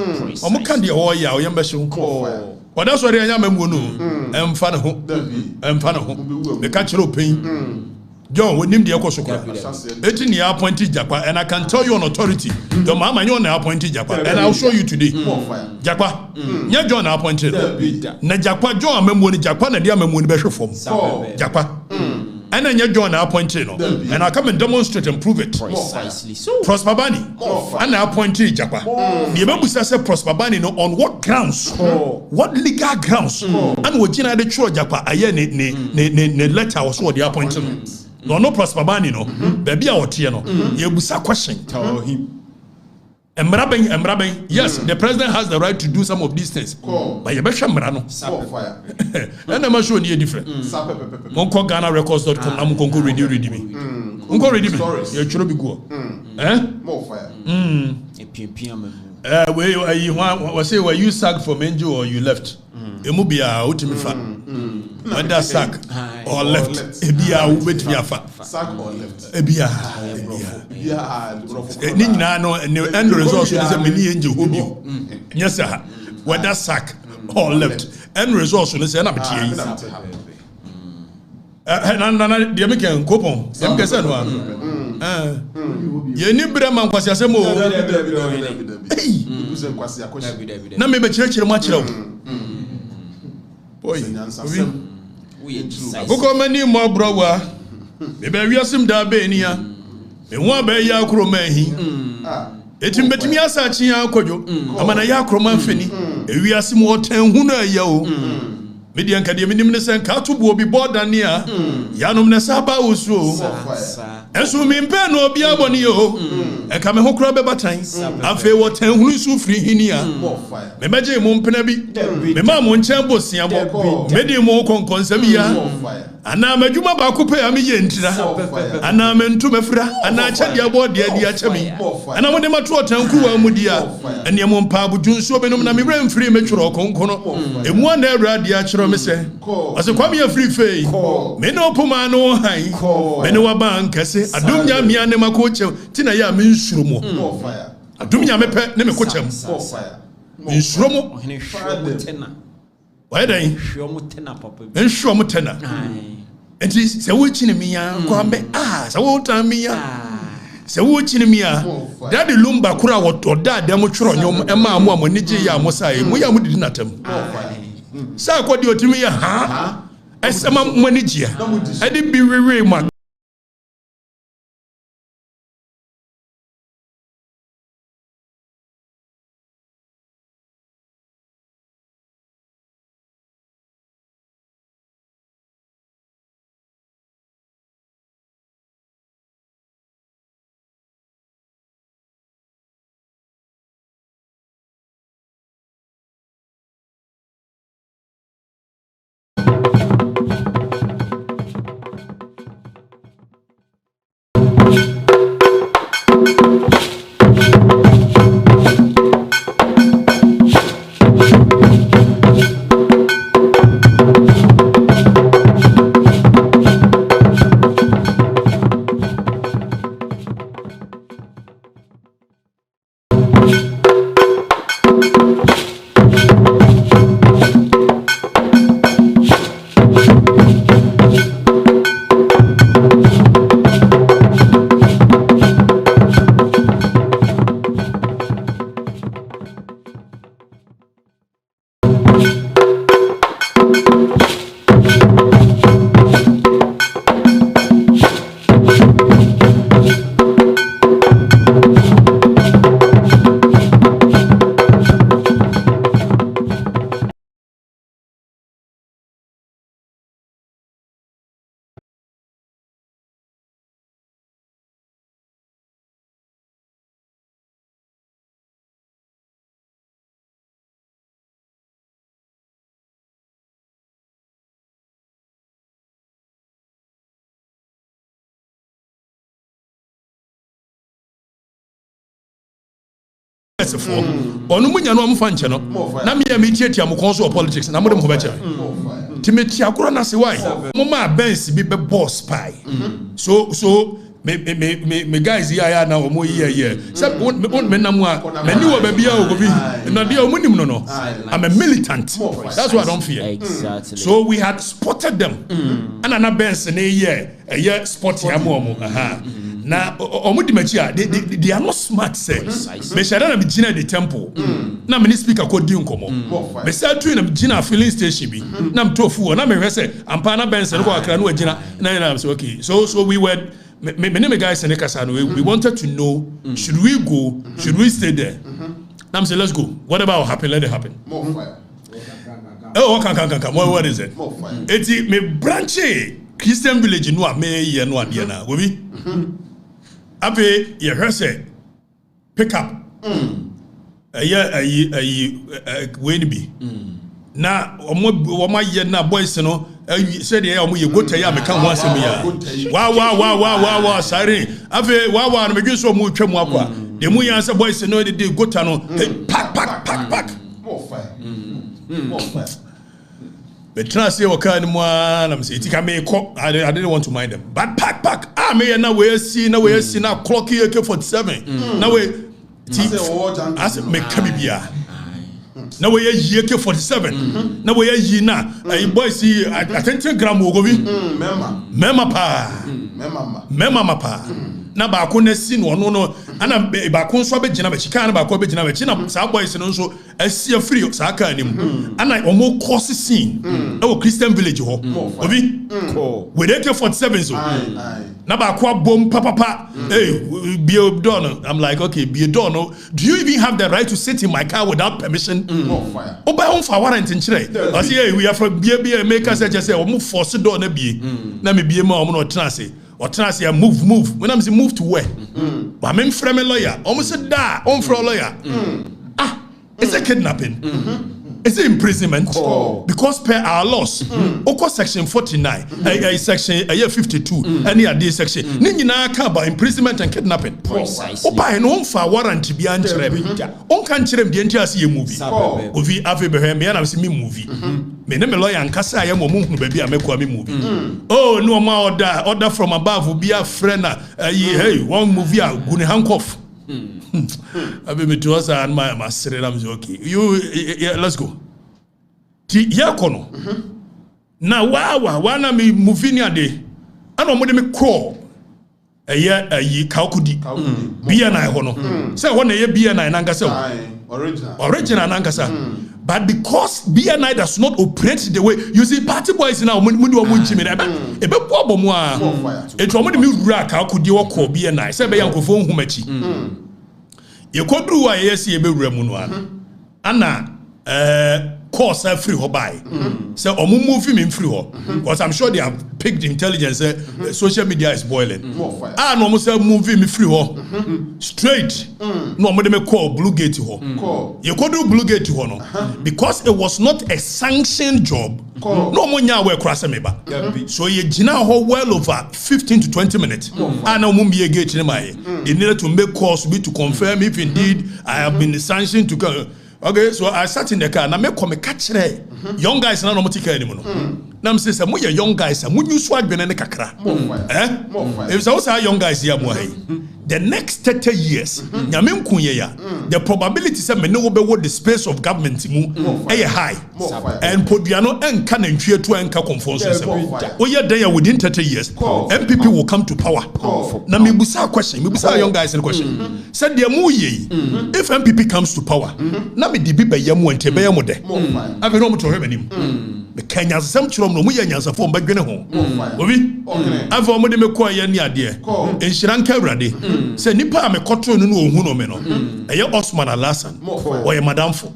But that's what I am. I'm fan of the catcher pain. John, we name the Okosokra. 18 year appointed Japa, and I can tell you on authority, the mama you are appointed Japa, and I'll show you today. Japa, yeah, John appointed. Na Japa, John, I'm going to Japan, and I'm going to be from Japa. And then you join our appointee, and I come and demonstrate and prove it. Precisely so. Prosper Bani, and I appointee Japa. The Bible says Prosper Bani on what grounds? What legal grounds? And what Gina the Chua Japa, I ne letter was what the appointee. No Prosper Bani, no, baby out here, no. You will say question. Tell him. Embrabbing, yes, the president has the right to do some of these things. But you better Mrano. And I'm sure you're different. Monko GhanaRecords.com, I'm going to read me. I'm going to read me. You're sure to be good. More fire. Were you sacked from Angel or you left? Emubia, Utimifa. Whether sack or left, Ebia, wait me a fat. Sack or left. Ebia. Nino and the end result is a mini angel who you. Yes, sir. Whether sack or left, end result is an Dear Mikan Copon, some can say no. You need Brahman was a semo. No, maybe church much. Boy, who come any more browa? Maybe we are some Darbania. And one by Yakromahi. It in Betimia Sachi Kojo, Amana Yakroman Fini, we are some more 10 Huna Yao. Median Cademinis and Katu will be bored than near Yanum Nasaba Usu. And so me no Biabonio, and come home crab about time. I feel what 10 Hulusu free in here. Memaj Mumpenabi, Memam Chambo Siamo, Mediamo Consavia, and now Majuma Bakupe Amientra, and now Mentumefra, and I chat your body, dear Chami, and I want them at Rotanku Mudia, and Yamon Pabu Jun Sobenum Nami free metro Concono, and one era diachro me say, as a quamia free fay, Meno Pomano high, Meno Bank, Adumya Miane Makocho, Tinaya Minshrumo, Adumya Mepe Nemekocham, Minshrumo, why they show Mutena. And she's a witch in me, Kwambe, so won't tell me. So witch in me, Daddy Lumba Kura or Dad Demotron, Emma Moniji Mosai, Muyamu did not him. So what do you to me, huh? I some Monija. I didn't be very much. Onumunya no amfanche no na me ya metiatia mo konso politics na modem ho beche timetia akoro na se why mama benz bi be boss spy so me guys here na omo here say on me namu a mani wo ba bia o bi na dia omunim no I'm a militant, that's what I don't fear. Exactly. So we had spotted them and na benz na here spot ya mo na omudimachia they are not smart say me shada na bigina the temple na me speaker ko di nkomo me say tu na bigina filling station bi na mtofu na me hwese ampa na benson ko akra na agina na say okay so we were me guys in Ekasa we wanted to know should we go, should we stay there. Now say let's go, whatever will happen, let it happen. More fire. Oh, can what is it? More fire. It's me branch Christian village no me ye no ade na go bi abe ye hwese pick up when be na omo ye na boys no said ye omo ye gota ya meka ho asem ya wa sorry abe wa no medwe so omo twam akwa de mu yan say boys no de gota no pack more fire more fire. But trust you can more I'm say it can make I didn't want to mind them. But pack me na we see na clock here AK47. Now we I said me kabibia. na we ye AK47 na we ye na boys attention gram ogobi mema pa na ba ko na si no no ana ba ko nso abegina ba chika na ba ko abegina ba chi na sa boys no nso asi afiri sa aka anim ana omo cross scene na o Christian village ho obi with AK47 so na ba ko bom papa hey be a don. I'm like, okay, be a don. Do you even have the right to sit in my car without permission? Oh by on for warrant in chire I say hey we are from be make us just say o mo force door na be na me be ma o mo no trance or trans here move. When I'm saying move to where? But I'm from a lawyer. Almost said da. I'm from a lawyer. It's a kidnapping. It's an imprisonment because per our laws. Oko section 49, section 52, any other section. Nina about imprisonment and kidnapping. Opa no for warrant to be ancherem. On can cherem the entire see a movie. Ovi Afrifa me and me movie. Me name lawyer and kasa I am baby I make movie. Oh no more order from above will be a friend. Hey, one movie guni handcuff. I be to us and my master. I'm okay. You let's go. Ti yakono. Na wana mi moving ade. Ano mo de me call. Ayi kaukudi. Bia na hono. Say one ye bia na nankasa. Original nankasa. But because BNI does not operate the way you see, party boys now, when you are munching me, a bit more. It's already me rack. How could you call BNI? Say, by Uncle Phone Humachi. You could do a yes, you be remunwan. Anna, course, I free her by. So, or move him in free her. Because I'm sure they have picked intelligence. Social media is boiling. I almost move him free her. Straight. No, I'm going to call Blue Gate to her. You could do Blue Gate to her. Because it was not a sanctioned job. No one now will cross me back. So you jina well over 15 to 20 minutes. I know Mumbi gate in my. They needed to make calls to confirm if indeed I have been sanctioned to come. Okay, so I sat in the car and I make come catch young guys na no motika anymore. Na me say mo ye young guys mo nyu swag be na ne kakra. If so say young guys here mo hey. The next 30 years, nyame nkunye ya. The probability say me no wo be wo the space of government mu high. And podiano enka na ntwe to enka confonso say. Oye dan ya within 30 years, MPP will come to power. Na me busa question, me busa young guys in question. Said the mu ye if MPP comes to power, na me dibi be yam won tebe yam de. Ave no mo to hwe nim. Me Kenya sem chiro no mo ye nyansa fo mbadwene ho. Obi ave mo de me ko ye ni ade. Enhira nka awrade. Say nipa me kotro no ohun no me no. Eye Osman Alasan. Oye madam fo.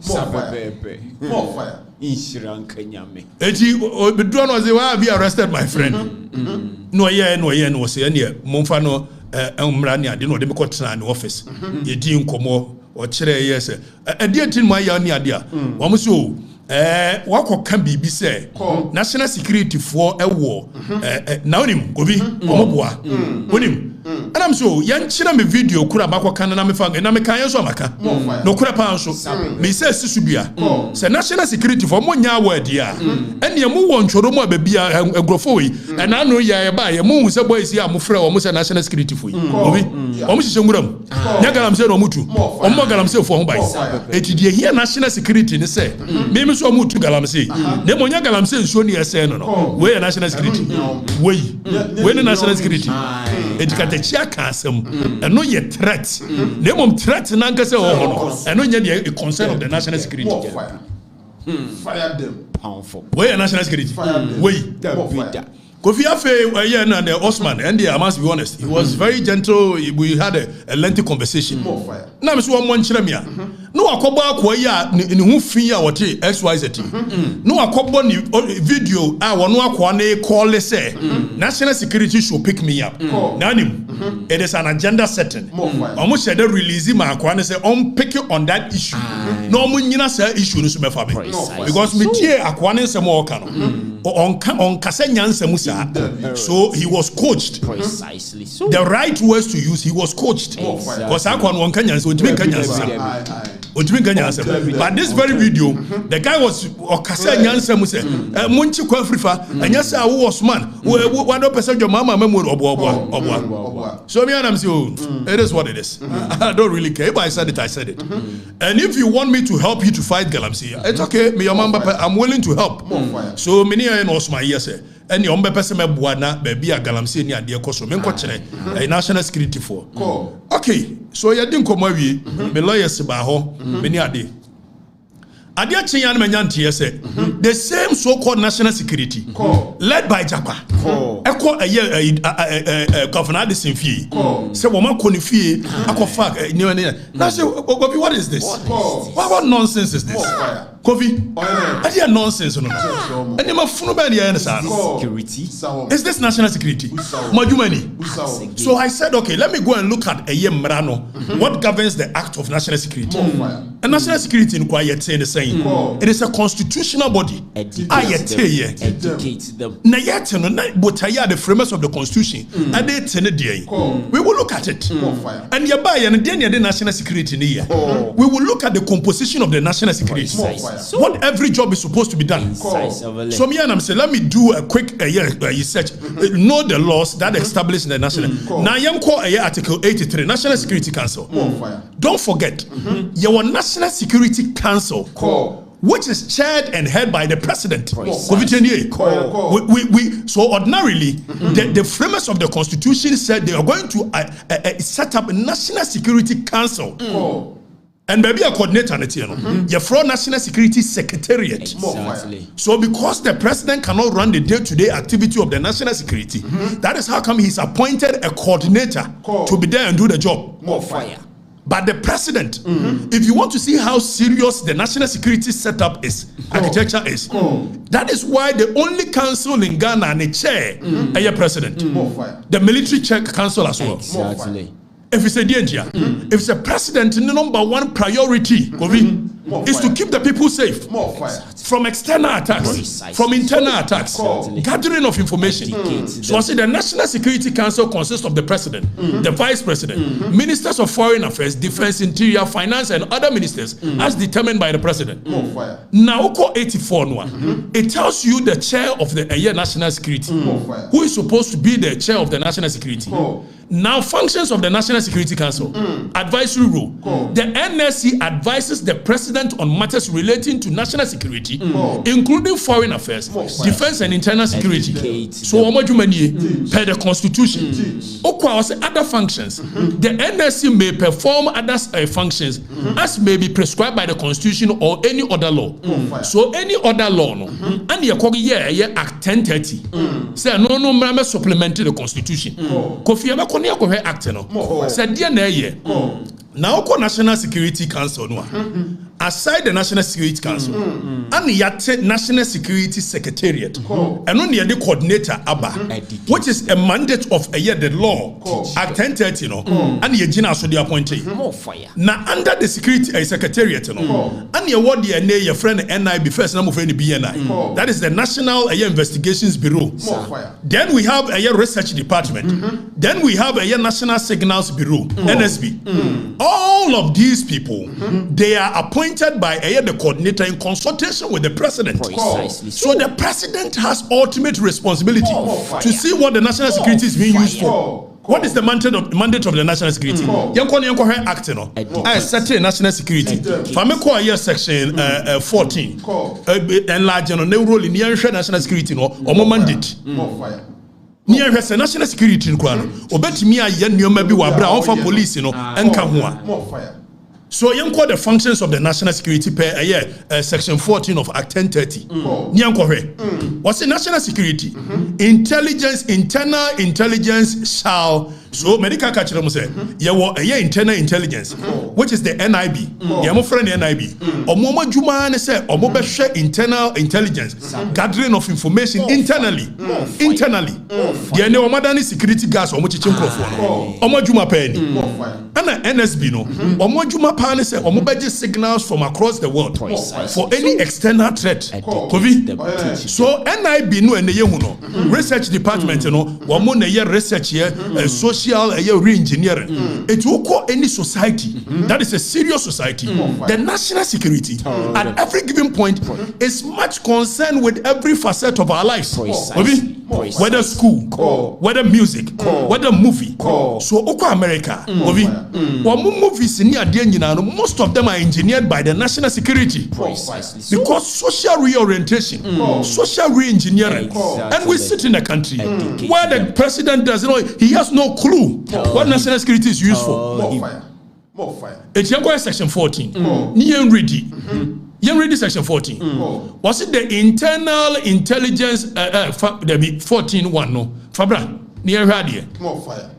More fire. Insurance Kenyame. Eti bedro no say why be arrested my friend. No say any momfa no mra ni ade no de me kotena ni office. Ye di nkomo o kire yes. Ade tin ma ya ni ade a. Wo mo so wako kan bibi say national security for ewo na onim obi omoboa onim and I'm so yan chira me video kura bako kan na me fa na me kan so amaka no kura pa so me say sisu bia say national security for mo nya word ya ene mo won tworo mo abia agrofo we and I know ya ba ya mo hu say boys ya mo frɛ wo mo say national security for obi o mo hihye nguram nya galam say no mutu o mo galam say for ho bai etidie here national security ne say me so mu tu galamse ne monya galamse nso ne yese no we national security we national security edikate chia kasem eno ye threat ne mom threat na nkase ho no eno nya the concern of the national security fire them powerful we national security we Kofi Afe and Osman, and I must be honest, he was very gentle. We had a lengthy conversation. Now, Mr. One Chiremia. No, I call back where in who fear what XYZ. No, I call video. I want to call say national security should pick me up. Nanim, it is an agenda setting. Almost said release my kwane say on pick on that issue. No, Munina say issue no because me tie akwane se mo kano. On Kasenyan Semusa. So he was coached. Precisely so. The right words to use, he was coached. Because I can't one Kenyan, so to be Kenyan. But this very video, the guy was Okasa Nyansa Muse, Munchi Afrifa, and yes, I was man, one percent your mama memory. So me and I'm saying, it is what it is. I don't really care. If I said it, I said it. And if you want me to help you to fight Galamsey, it's okay. Me, your mama, I'm willing to help. So many are in Osma, yes, and your person, Buana, baby, a Galamsey, near the Koso, Menkoche, a national security for. Okay, so you didn't come away, me lawyers, Baho, many are there. The same so-called national security led by Japa. Echo a year governor this in fee. Say woman koni fee. Ako fuck. Now say, what is this? What nonsense is this? Kofi, I hear nonsense. And you must security. Is this national security? Majumani. So I said, okay, let me go and look at a year Mrano. What governs the Act of National Security? And national security in quiet saying the same. It is a constitutional body. Educate them. The framers of the Constitution. We will look at it. And the national security. We will look at the composition of the national security. What every job is supposed to be done. So me and I'm saying, let me do a quick research. Know the laws that establish the national. Now I'm call Article 83, National Security Council. Don't forget, your National Security Council, which is chaired and held by the president. So ordinarily, the framers of the Constitution said they are going to set up a National Security Council. And maybe a coordinator on it, your from National Security Secretariat. Exactly. So because the president cannot run the day-to-day activity of the national security, that is how come he's appointed a coordinator to be there and do the job. More fire. But the president, if you want to see how serious the national security setup is, architecture is, that is why the only council in Ghana and a chair is a president. The military check council as well. Exactly. If it's a danger, if it's a president, the number one priority is to keep the people safe from external attacks, from internal attacks, gathering of information. So I say the National Security Council consists of the president, the vice president, ministers of foreign affairs, defense, interior, finance, and other ministers as determined by the president. Now, 84 it tells you the chair of the national security, who is supposed to be the chair of the national security. Now, functions of the National Security Council, advisory role. The NSC advises the president on matters relating to national security, including foreign affairs, defense and internal security. So, per the Constitution, other functions. The NSC may perform other functions as may be prescribed by the Constitution or any other law. So, any other law, and you Act 1030, say no supplemented the Constitution. Kofi Act said now National Security Council aside the National Security Council and the National Security Secretariat and only the coordinator which is a mandate of the law Act 1030 and the Gina so the appointee now under the Security Secretariat and the what your friend NIB first name of any BNI that is the National Investigations Bureau. Then we have a research department. Then we have a National Signals Bureau NSB. All of these people they are appointed by the coordinator in consultation with the president. So the president has ultimate responsibility to see what the national security is being used for. What is the mandate of the national security? Act I certain national security. Fameko year section 14. Enlarge on role in the national security or mandate. Near her national security in Kwano, Obetimi aye nneoma bi wa bra on for police enka ho a. So you call the functions of the national security per section 14 of Act 1030. What's the national security? Intelligence, internal intelligence shall. So medical catcher say, internal intelligence, which is the NIB. My friend the NIB. Omo Juma say omo share internal intelligence, gathering of information internally. The Omadani security gas omo chichin crofo. Omo Juma pen. And NSB no. Omo Juma pan say omobaji signals from across the world for any external threat. So NIB no ene yehu no research department no wamo na ye research here social re-engineering. It will call any society that is a serious society. The national security at every given point is much concerned with every facet of our lives. Whether school, whether music, whether movie. So Oko America, movies in most of them are engineered by the national security. Because social reorientation, social re-engineering, and we sit in a country where the president doesn't know, he has no clue what national security is used for. More fire. It's section 14. You read section 14. Was it the internal intelligence? The 14:1 no. Fabra, near radio. More fire.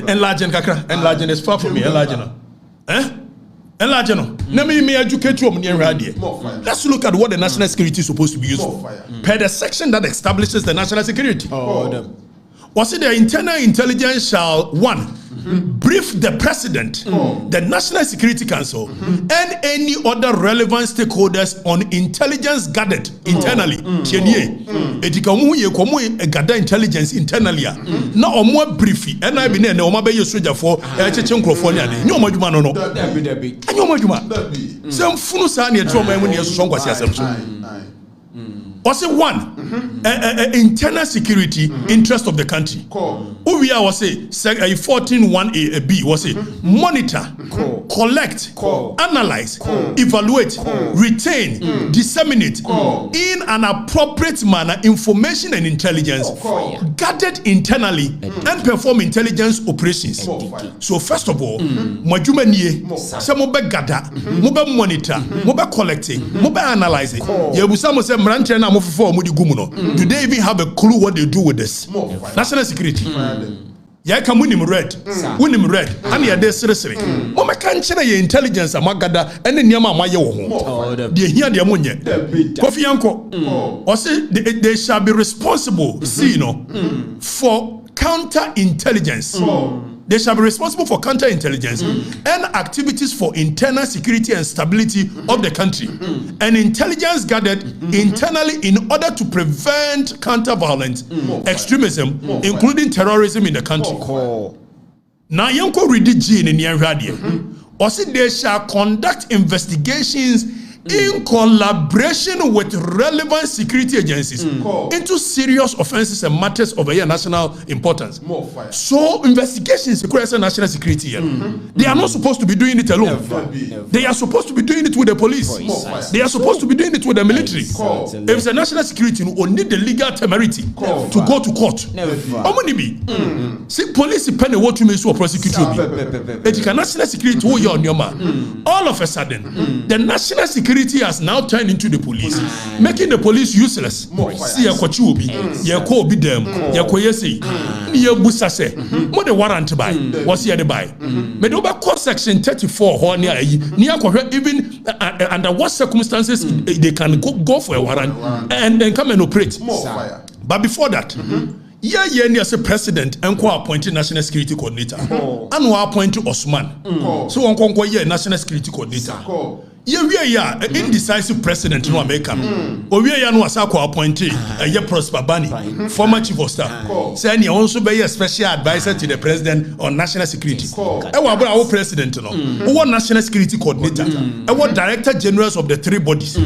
Enlarging kakra. Enlarging is far from me. Enlarging. Enlarging. Let me educate you near radio. Let's look at what the national security is supposed to be used for. Per the section that establishes the national security. Was it the internal intelligence shall brief the president, the National Security Council, and any other relevant stakeholders on intelligence gathered internally. Gather intelligence internally. Now, or more briefly, and I've been in the soldier for California. No more no. Some Funusani trauma when you're strong was was it internal security interest of the country? We are was a 14:1A was it monitor, collect, analyze, evaluate, retain, disseminate in an appropriate manner information and intelligence gathered internally and perform intelligence operations. So first of all, majuma nie se mo be gather, mo be monitor, mo be collecting, mo be analyzing. Ye busa mo se mranche na mo fofo mo di gumu no. Do they even have a clue what they do with this? National security. Ya ka munim red and ya dey sere mo me kan kire ye intelligence amagada ene niam amaye wo ho de hia de monye Kofi Yanko o say they shall be responsible for counter-intelligence. They shall be responsible for counter-intelligence and activities for internal security and stability of the country and intelligence gathered internally in order to prevent counter-violence, extremism, including terrorism in the country. Now, Yanko read G in the radio. Also, they shall conduct investigations in collaboration with relevant security agencies into serious offenses and matters of a national importance. So investigations require national security. They are not supposed to be doing it alone. They are supposed to be doing it with the police. They are supposed to be doing it with the military. If it's a national security, we need the legal temerity to go to court. How many be? See, police penny what to me so prosecute you. It's a national security who you on your man. All of a sudden, the national security has now turned into the police, making the police useless. See a kwachubi, ya ko bi dem, ya ko yesi, ni ya busa se. Mo the warrant buy, was here the buy. Me do ba court section 34 ho ni ayi. Ni akwa even under what circumstances they can go for a warrant and come and operate. But before that, ni as a president and appointed national security coordinator. And appointed Osman. So on national security coordinator. Indecisive president no American. Owie no asako appointed Prosper Bani, former chief of staff. Say he also be a special advisor to the president on national security. Our president no. Who national security coordinator. Our director generals of the three bodies.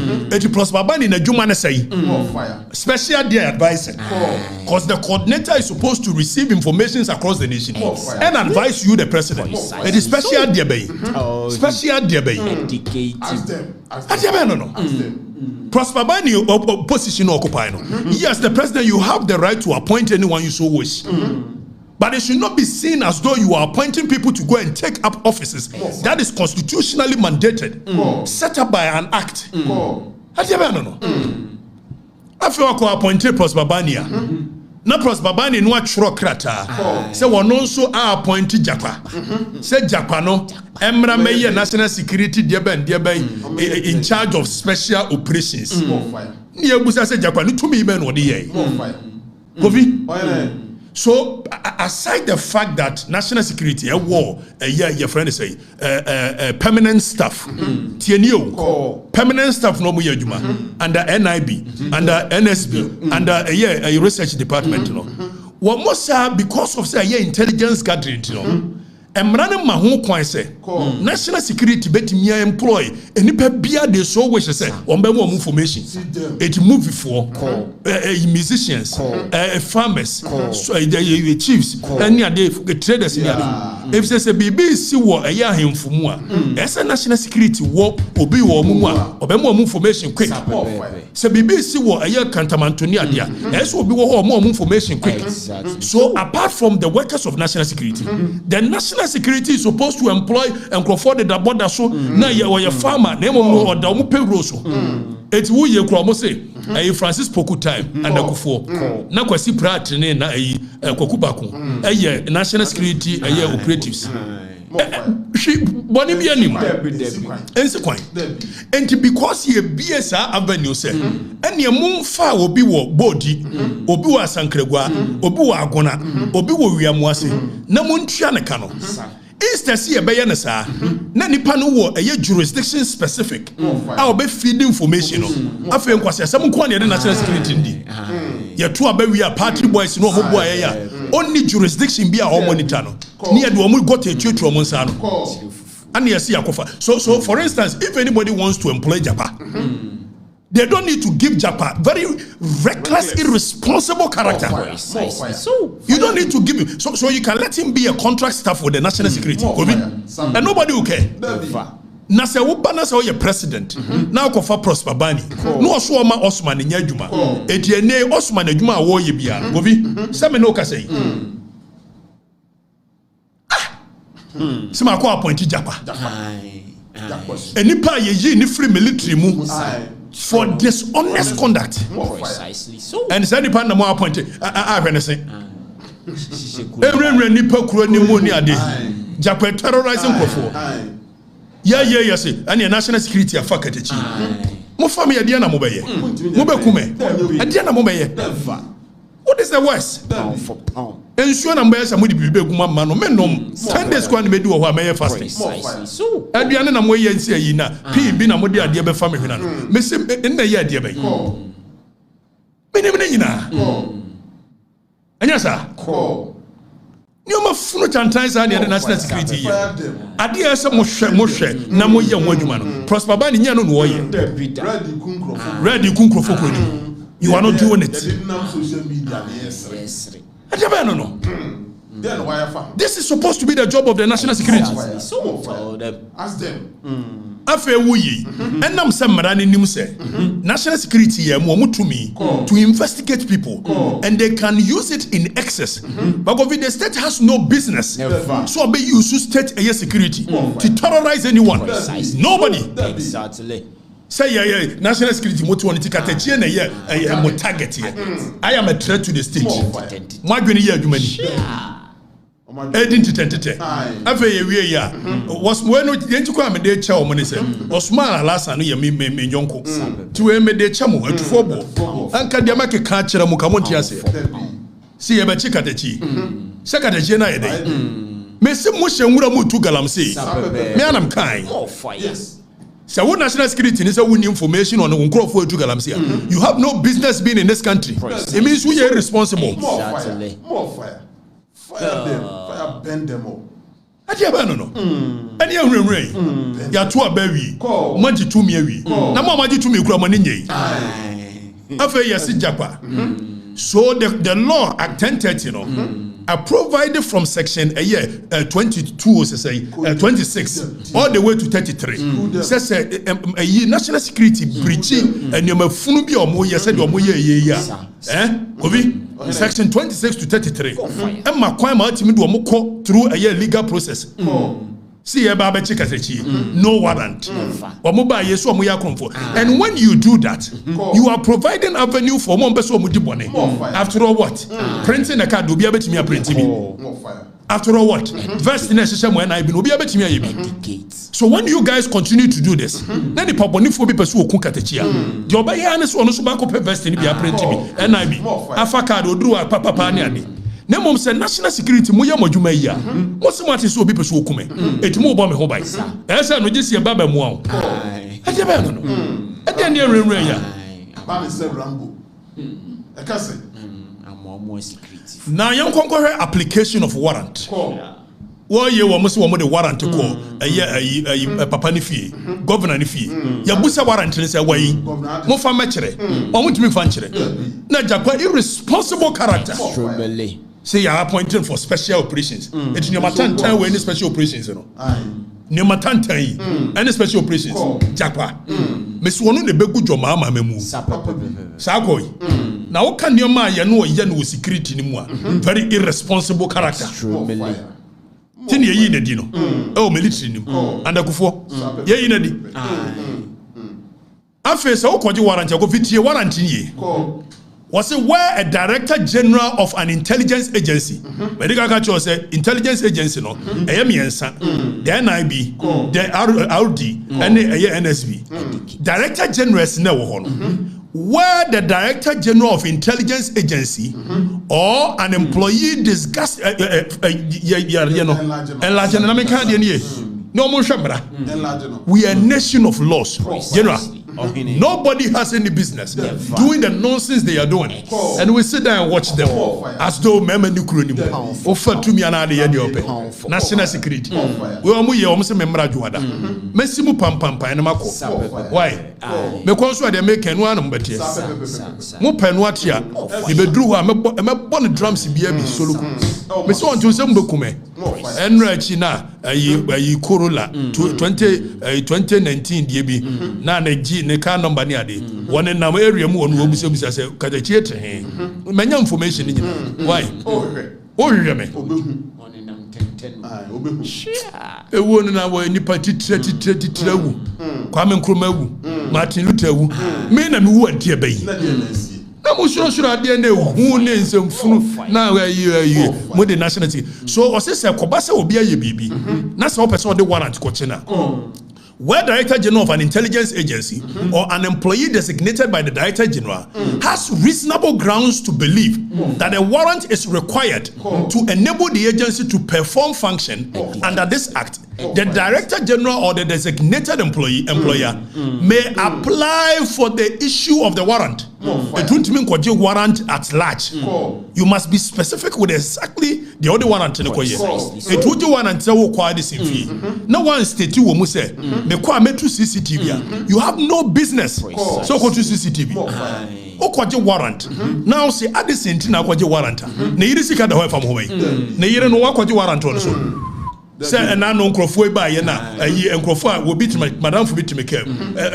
Prosper Bani na juma na say. Special dear advisor. Because the coordinator is supposed to receive information across the nation and advise you the president. It is special dear bay. Special dear bay. Ask them. Prosper Bani position occupy. Yes, the president, you have the right to appoint anyone you so wish. But it should not be seen as though you are appointing people to go and take up offices. That is constitutionally mandated, set up by an act. I feel like appointed Prosper Bani. Na Prosper Bani no atworo krata say wono so appointed Japa say Japa no emra meye national security de ben in charge of special operations ni ebusa say Japa no tumi ben wo de ye Kofi So aside the fact that national security a war your friend say permanent staff tienio permanent staff no mo yadwuma under NIB under NSB under a research department no what most because of say intelligence gathering Emrane ma ho kwan say national security betimi employ enipa bia de so wish say on be more information it movie for musicians farmers chiefs any the traders if say BBC wo eya ahemfumu a esa national security wo obi wo mu a obe more information quick say BBC wo eya kantamantoni ade a esa obi wo more information quick. So apart from the workers of national security the national security is supposed to employ and crowd the border so na your farmer na mo or da mo payroll so it wo ye kro mo say Francis Poku time and Akufo na kwasi prat ne na Kwaku Bako national security operatives she boni bi anim ense kwan enti because ye BSA avenue say ene mumfa obi wo bodi obi wo asankregwa obi wo agona obi wo wiamuase na montua ne ka no instead see ebe na saa na nipa no wo jurisdiction specific a obe feed information no afa nkwase asem ko na national security ndi ye to abawi a party boys no omo boy ya only jurisdiction bi a o monitor no ni e do omo got a tutu omo nsa no and you see akofa so for instance if anybody wants to employ Japa they don't need to give Japa very reckless, irresponsible character. So you don't need to give him. So you can let him be a contract staff with the national security. And nobody will care. Nasa ubana sa oye president. Now kofa Prosper Bani. No oswama Osman nyajuma. Etiene Osman nyajuma awoye biya. Govi. Same no kasei. Sima kwa appointed Japa. Enipa yeji ni free military mu. For dishonest conduct. Precisely so. And said the partner more appointed. When I say, every nipa kuro ni mo ni ade. Japan terrorizing before. Yeah. Say, and your national security afa katechi. Mo family ade na mo beye. Mo be kume. Ade na mo beye. What is the worst? Pound for pound. Ensure number some would be big man, men 10 days when we do a mayor fasting. So, Adriana, I'm way and say, Yina, P. Bina Modia, dear family. Miss him in the year, dear baby. Benina. And yes, sir. You must not antize any national security. Adia some Moshe, Namo young woman. Prosper Bani, no warrior. Ready Kunkro. You are not doing it. Yes. No. This is supposed to be the job of the national security. Ask them. Afe wuyi. Enam se marani nim se. National security ye mo mutumi to investigate people and they can use it in excess. But the state has no business. So be use state security to terrorize anyone. Nobody. Exactly. Say national security motu woni Okatakyie na mo target here. I am a threat to the state. Mo adwene ye adwumani. Identity. Afa ye wie ya. Was when yentuko am de cha o mo ne se. Osman alasa no ye me nyonko. Ti we me de cha mo atufo bo. Anka de make ka kire mo ka mo ntiase. Si ye be Okatakyie. Se Okatakyie na ye dey. Me se mo hyenwura mo tu galamsey. Me anam kan. Yes. So what national security is a winning information on the crop for Galamsia. You have no business being in this country. It means we are irresponsible. More fire. Fire them. Fire bend them up. No. And you ya to a berry. Maji to me. Nama maji to me Gramanine. After yes, Japa. So the law at 1030, I provided from section 22 say 26 all the way to 33 says a national security breaching and you funu bi omo ye said omo ye obi section 26 to 33 and ma kwan ma timi do omo ko through a legal process. See about Okatakyie, no warrant. And when you do that, you are providing avenue for more person. After all, what? Printing a card will be able to me printing. After all, what? First necessary when I will be able to me. So when you guys continue to do this, then the public for people who cook Okatakyie. The obey honest one so back up vest in be printing me. And I be Afa card will do a papa. na mom say national security mo ya modwuma yi a mo se mate so obi peso okume etimo bo me ho bai e say no gisi e baba mu a e de ba no e de ne renren ya ba me say rambo e ka say more security na yan konkohwe application of warrant wo ye wo mo se wo mo de warrant ko eye papa ni fie governor ni fie ya busa warrant ni say wayi mo fa mekere o mo timi fa nkere na jakwa irresponsible character say you are appointed for special operations it no matter time we any special operations no no matter time any special operations jakwa me so no de begu joma ama memu sakoy na wo kan nioma ye no ye no security ni mu a very irresponsible character tini ye na di no e military ni andakufo ye na di afa so ko ji warrant ko fitie warrant ni was it where a director general of an intelligence agency medical culture say intelligence agency no miensa the NIB the RD and the NSB director generals na wo no where the director general of intelligence agency or an employee discuss enlarging na me kan de ne no mo hwebra we are a nation of laws general. Nobody has any business doing the nonsense they are doing, and we sit there and watch them as though member nuclear offer to me another year national security. We are more almost a member Juada. Messimu pam and Mako. Why? Because they make one but yes. Mopenwatia, the bedroom, I'm a bonnet drums BB solo. Miss one to some bokume, and Rachina, a Corolla 2019 DB, Nana G. Ne car number ni ade one na area mu onu obuso bisa say Okatakyie te he manya information ni why o hwe me one nam 10 obehu e wo na wo nipa titire wu Kwame Nkrumah wu Martin Luther wu me na me wu ade bayi na mo suro ade na hu ne nsemfunu na ayi mo de nationality so o se koba se obi aye bibi na se o person de warrant ko china where Director General of an intelligence agency or an employee designated by the Director General has reasonable grounds to believe that a warrant is required to enable the agency to perform function under this act, the Director General or the designated employer may apply for the issue of the warrant. It won't mean warrant at large. You must be specific with exactly the other warrant. It would warrant say require this in fee. No one state you will say me kwa metu CCTV. You have no business. So go to CCTV. O kwaje warrant. Now say at the same time kwaje warrant. Ne yiri sika da ho fam ho mai. Ne yiri no kwaje warrant on so. Say and no nkrofo ba ye na ayi nkrofo a wo bit madam fo bit me kam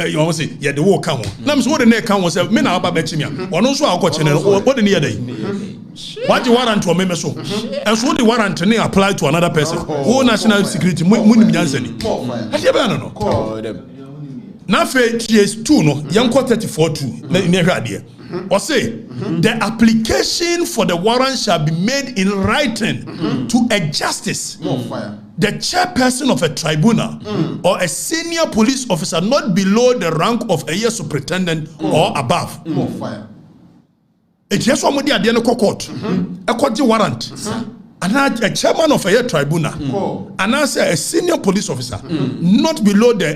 you want say ye de wo ka ho na me so wo de na ka ho say me na aba ba chimia ono so akoche ne wo de ne ye dai what the warrant o me so and so the warrant ne apply to another person who national security munim nyansa ni ade ba no na fe TS2 no yanko 34 na ne hwade or say the application for the warrant shall be made in writing to a justice, the chairperson of a tribunal, or a senior police officer not below the rank of a year superintendent or above. It's just one day at the end of court, a court warrant. And a chairman of a year tribunal, and I say a senior police officer not below the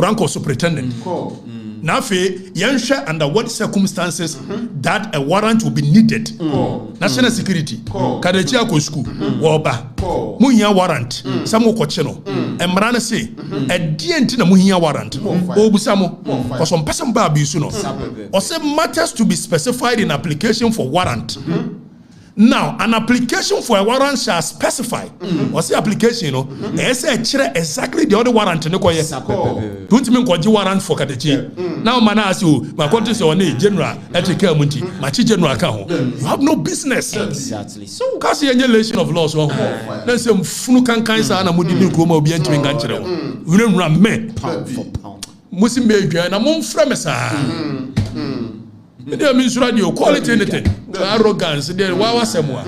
rank of superintendent. Now, yensha under what circumstances that a warrant will be needed. National security. Kadechia ko school. Woba. Muhiya warrant. Samo ko cheno. Emrana say a DNT na muhiya warrant. Obusamo. For some person ba abisu no. Or say matters to be specified in application for warrant. Now, an application for a warrant shall specify. What's the application? Exactly the other warrant. Don't mean what you warrant for Okatakyie. Now, man, ask you, my country is on a general, my chief general account. You have no business. Exactly. So, because the annihilation of laws. Let's say, Funukan Kansa and a Mudinu Kuma be entering Ganchero. We don't run men. Pound for pound. Muslim baby and a mom fremesa. There means radio quality anything. Arrogance, there was somewhere.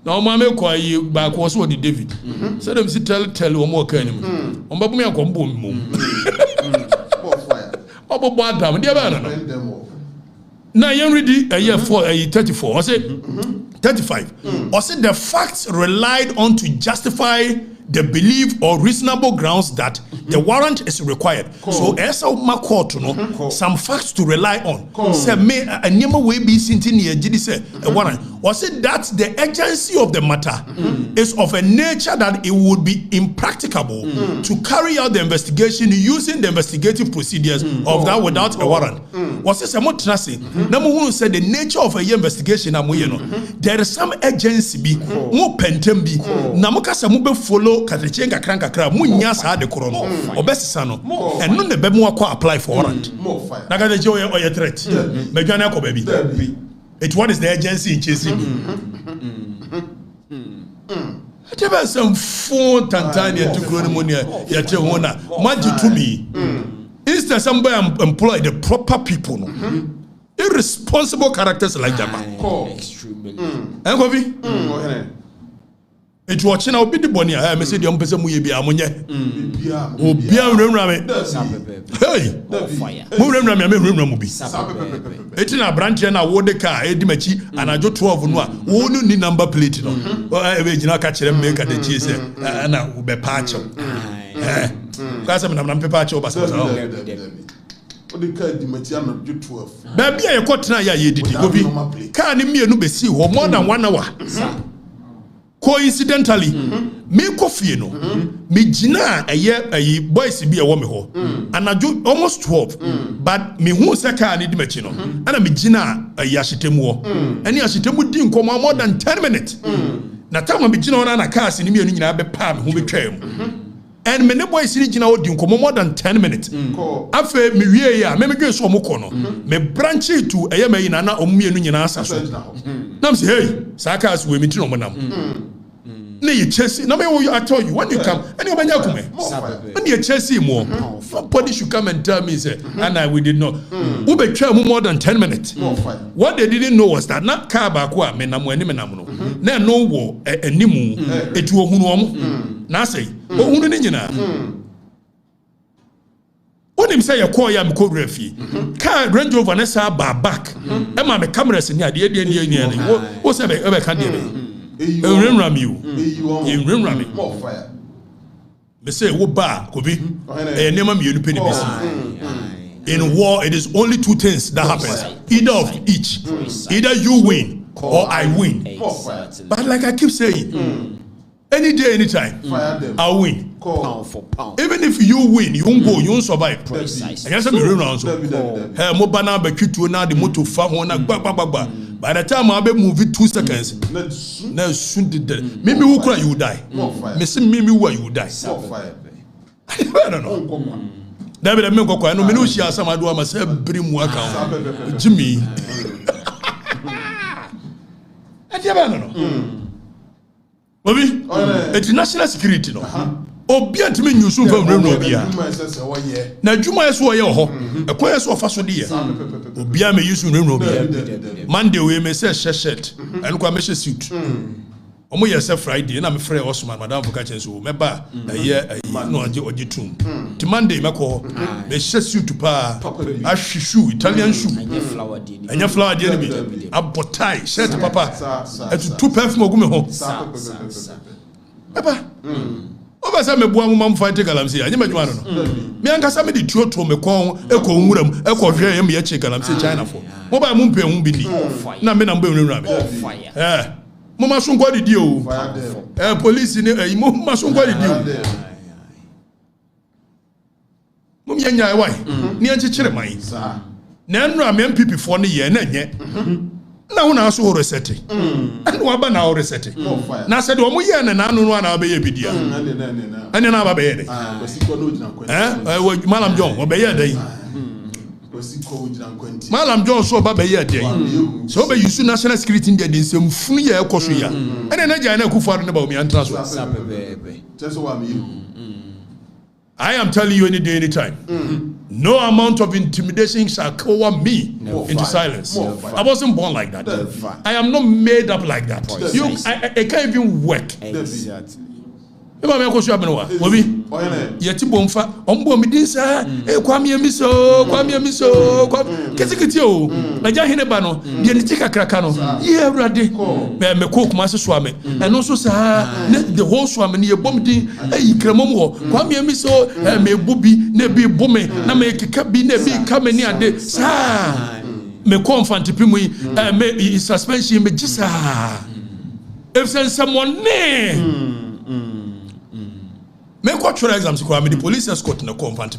Now, Mamma call you back was what the David. So them sit tell you more can him. On Babu Mia come boom. Bobo Badam, dear Banana. Now, you ready a year for a 34. I say, 35. Or said the facts relied on to justify the belief or reasonable grounds that the warrant is required. So as a court, some facts to rely on. Say me a name way be sinti near GD say a warrant. Or said that the agency of the matter is of a nature that it would be impracticable to carry out the investigation using the investigative procedures of that without a warrant. Was this a more tracing? Number one said the nature of a investigation. There is some agency be more pentem be namuka samube follow Katachenga Kranka Munya sa de Corono or best sano and none the bemu apply for warrant. Naga the joy or your threat. Meganako baby. It's what is the agency in chasing there was some phone Tantania to Chronomonia Yatewona. Maji to me. Instead, somebody employ the proper people. Irresponsible characters like that. Extremely. It's watching out the bonny. I may say the umpire will be ammonia. Oh, be a room. Hey, room be. It's in a branch and I wore the car, Edimachi, and I do 12 and 1. Won't need number plate. I will catch them make at the cheese and I will be patch. Because I'm not patch over. Baby, I caught now. You did it. Can't me no be see more than 1 hour. Coincidentally, me coffee no, me jina a boys be a woman ho, and I do almost 12, but me who saka need mechino, and I me jina a yashitemu, and yashitemu didn't come more than 10 minutes. Na time me jina on a car in me and I be pam who be came. And many boys in jina didn't come more than 10 minutes. After me ya, me go so mukono, me branch to a yama in ana omu and nasa so. Nam say hey, sakas we meet no manam. Ne you chase no me I told you when you come and you come when you chase more nobody should come and tell me say and we did not who be try more than 10 minutes. What they didn't know was that not car back wa me nam ani me nam no na no wo animu etu ohunu omo na say ohunu ni nyina onim say your call ya me code refi car Range Rover na say back e ma me cameras ni ade ni wo say be can dey Ram you. In Ram more fire. They say, wo ba, Kobi, a name of you penny. In war, it is only two things that happens. Either of each. Either you win or I win. But like I keep saying, any day, anytime, I'll win. Pound for pound. Even if you win, you won't go, you won't survive. I guess I'm around. Hey, Mobana Bekitu na the motor farm on a by the time I'll be moving 2 seconds, now soon did that. Maybe who cry you die. Missing maybe where you die. I don't know. David, I'm going to know she has some idea myself. Bring work out. Jimmy. I don't know. Bobby, it's national security. No. Obiant me nyusu from Reno Bia. Na Juma is why your home. A choir so fast with Obia me use Reno Bia. Monday we may say shirt and come a suit. Omo yourself Friday, and I'm afraid Osman, Madame for catching so. Meba a year no oji tomb. To Monday, Mako, they suit to pa, ash shoe, Italian shoe, and your flower dear me. A botai, shirt papa, and 2 perfume of home. Papa. Over some woman fighting Galamsi, I never know. Me and Cassami the truth to me call Echo Muram, Echo Jam Yachi Galamsi China for. Mobile Mumpe Mumbini. Now, men and Bone Rabbit. Eh, Mama soon got the deal. Police in a Mama soon got the deal. Mumia, why? Near Chichiremai. Nanra men people for the year, yet. Now, now, so resetting. And what now resetting? Now said, "Omo ye na nanu no na be bidia." And na ba be dey. Malam John, what be dey? Malam John so ba be dey. So be use national security in dey nsem funu ye ekoso ya. And na ja na kufu ne ba o mi antra so. I am telling you any day, anytime. No amount of intimidation shall cover me into silence. I wasn't born like that. I am not made up like that. I can't even work. Exactly. Eba me ko so abenoa. Obi. Yeti bomfa. Ombo mi din sa kwame amiso ketikiti o. Aja hene ba no. De ni tika kraka no. Ye awurade. Me ko kuma so ame. Eno so sa the whole so ame ne bom din ayi kramom ho. Kwame amiso me bubi na bi bome na me keka bi na bi kamani ade sa me ko mfanti pimu me suspension me gisa. If someone me go through exams ko the police escort na come front.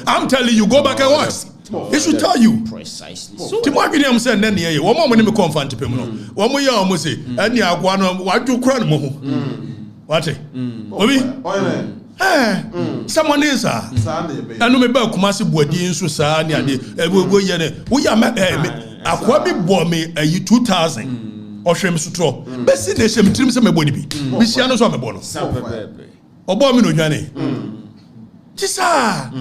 I'm telling you, go back and watch. They should tell you precisely. Timo William said then here, one more me come front pem no. One more year almost say, any agwa no wadu kra no ho. What? Obi? Someone is I know me ba Kumasi Boadi nso sa ne ade. Wo ye ne. Wo ya akwa bi bo me 2000. Ohwem sutro. Besi na hwem tirim se meboni bi. Bisia no so mebo no. Obo mi no dwane. Tisa.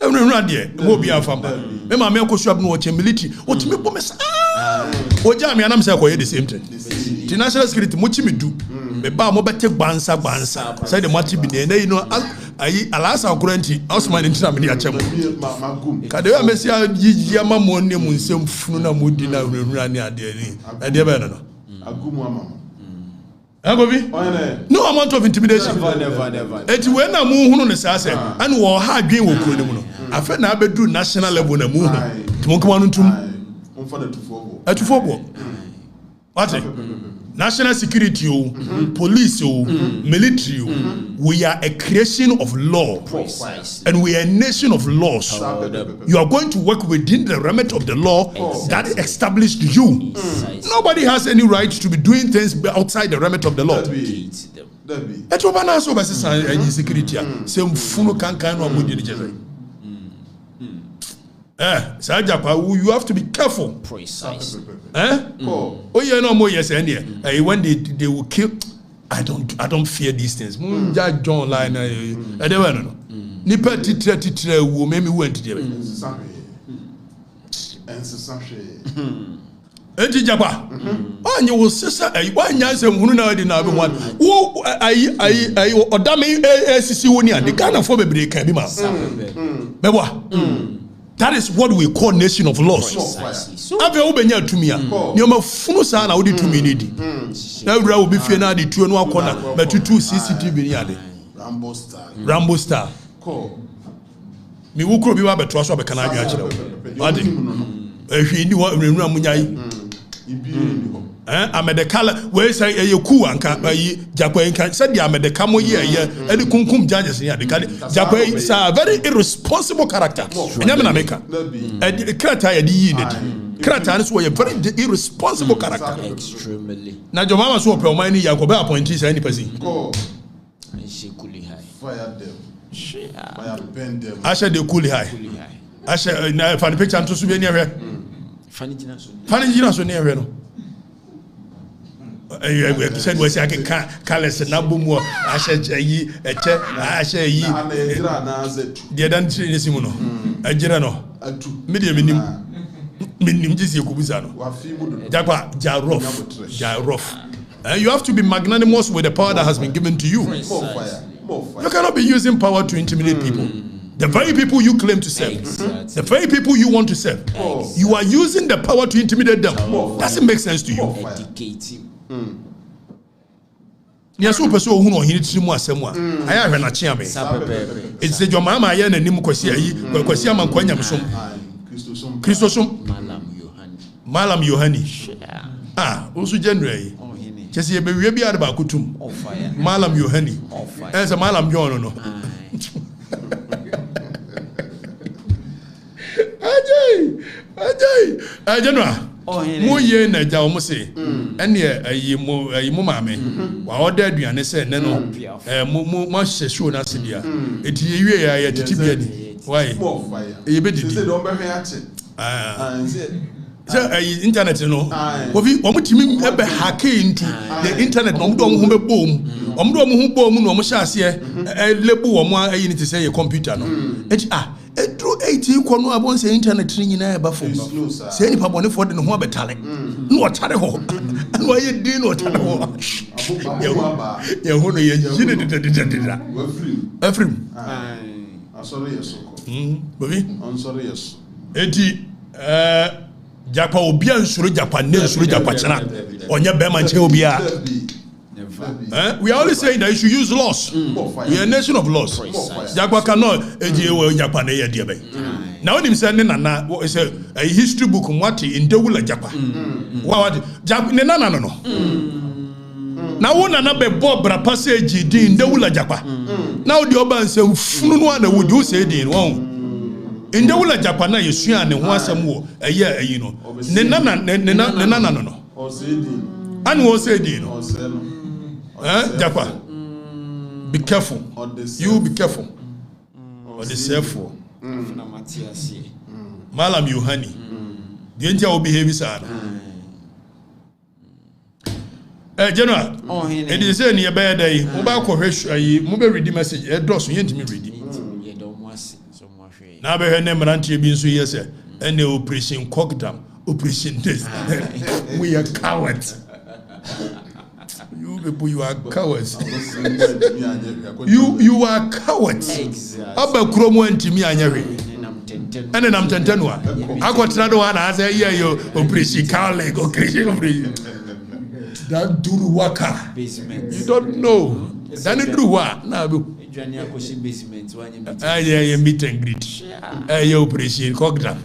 Enu ade mo bi afamba. Me ma me akosu no wo military. O timi bo me sa. O ja me anam se akoye the same thing. The national security mo chimi du. Me ba mo bete gbansa. Say the mati bi na you know ayi alasa okuranti Osman ntina me ya chem. Kade we mesia yiyi ama mo ne mu nsem funu na modi na nwura ne ade ni. Ade be no. Agumu ama. Agobi? No amount of intimidation. Never. Eti we na mu hunu ne sa se ane wo ha adwen wo kuro ne mu no. Afa na abedu national level na mu hu. Timo kuma no ntum. Onfa da tufo. What? National security, police, military, we are a creation of law. And we are a nation of laws. You are going to work within the remit of the law that established you. Nobody has any right to be doing things outside the remit of the law. You have to be careful. Precisely. Oh yeah, no more yes and yeah. When they will kill, I don't fear these things. John line I don't know. Nipa titra wo me went there. Enti japa. Onye wo sesa wanya asem hunu na de na be wan. Wo ayi odame asisi woni ade Ghana for bebre kan bi ma. Bebo. That is what we call nation of laws. Ave obenya tumia. Ni o mafunu sa na odi tumi ni di. Na wura obi fie na de tuo no akona matutu CCTV ni ade. Rambo star. Mi wukro bi wa beto aso be kana adwa kire wo. Ade. Ehwi ni wo nwura munyai. Amedekala we say eyeku anka ayi jakwa nka said the amedeka mo ye edi kunkum judges ni adekale jakwa is a very irresponsible character enyame na meka krata ye di yi ne krata ne so ye very irresponsible character extremely na jomama so pe o man ni yakobe appointee say any person fire them asha de cool high asha na fan picture to so be ni ehwe fani jina so ni ehwe no said was I can callous and nabumo asha yi eche asha yi de dan tree simono ajira no medium minim jisi ekubuza no jakwa jarof you have to be magnanimous with the power that has been given to you. You cannot be using power to intimidate people. The very people you claim to serve, the very people you want to serve, you are using the power to intimidate them. Doesn't make sense to you. Yes, so person who no hini trimu asemu a aya hwe na chia me it's your mama aya na nim kwasi ama nkwanya msom Christosom Malam Yohani osu January chese ye be wie bia de ba kutum Malam Yohani esa Malam John no ajay January mo ye na ja o mo se ene ayi mo maame wa oda aduane se ne no mo hye show na se bia eti ye wie ya titi bia ni why e be didi se do be hwe ache say internet no obi o mo timi e be hack into the internet no mo do mo be bom o mo do mo hu bom no mo hye ase lebu o mo ayi ni te say ye computer no eti through 80 kono abon say internet nyina e ba fo say ni pa bone for de no ho betale no o tare ho no ye din no ta no ye ho no ye jine de Afrim sorry yes baby I'm sorry yes eti japa obi ansuro japa ne nsuro japa chena onye be man che obi a we are always saying that you should use laws. We are a nation of laws. Japa cannot japa ne ye dia be now him say nana is a history book mwati in Dewula japa what japa ne nana no now one nana be bob bra passage di in Dewula japa now the oba say funu no na would you say din won in Dewula japa na yesua ne ho asem wo eye ayi no ne nana no o say din and wo say din no japa be careful you be careful or the self Malam Yohani the entire will behave sana general it is say near bad day oba ko hwe mo be read message e do so yentimi read na be hwe ne mrantie bi nso yese ene operation cockdam operation this we are cowards. You people, you are cowards. you are cowards. Aba kromo ntimi anyare. Ene nam tentenwa. Akotna do wana ase ye yo operation Carleg operation. That duru waka. You don't know. That duru wa na bu. Yeah, meet and greet. Your operation Cogdam.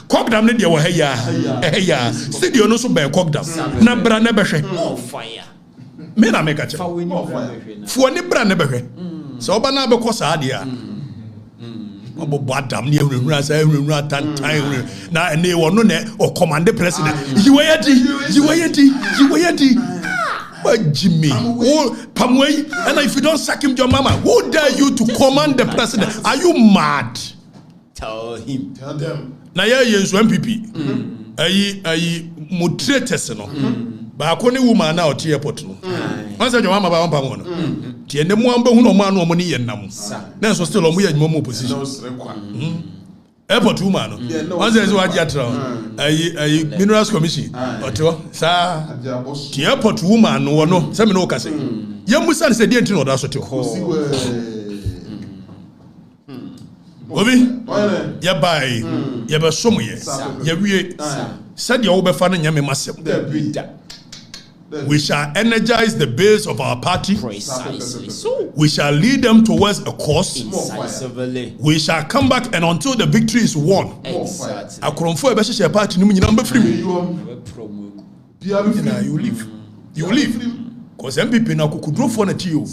Cogdam ne dia wo heya studio no so be Cogdam na bra ne behwe fire me na make a check fo ni bra ne behwe so oba na be ko sa dia obo badam ne ewura sa ewura tantan na ne wo no ne o command president jiwayeti Jimmy, Pamway, and if you don't sack him, your mama, who dare you to command the president? Are you mad? Tell them. Na ya yensu MPP. Ayi moderators no. Ba ko ne woman na o tie airport no. Once your mama ba won pa no. Tie ne mu amba hu no ma no mo ne yenam. Na so still o mu yanyimo mo opposition. Airport woman no. Once is what you try. Ayi Minerals Commission. Oto sa tie airport woman no no. Se me no ka se. Yamusa se die ntino da so te. Obi ya bai ya be somo ye ya wie said you be fa na nyame masem we shall energize the base of our party precisely so we shall lead them towards a cause decisively we shall come back and until the victory is won exactly akromfo e be hye party nim nyina mba free you leave cause MPP na kokudrofo na ti o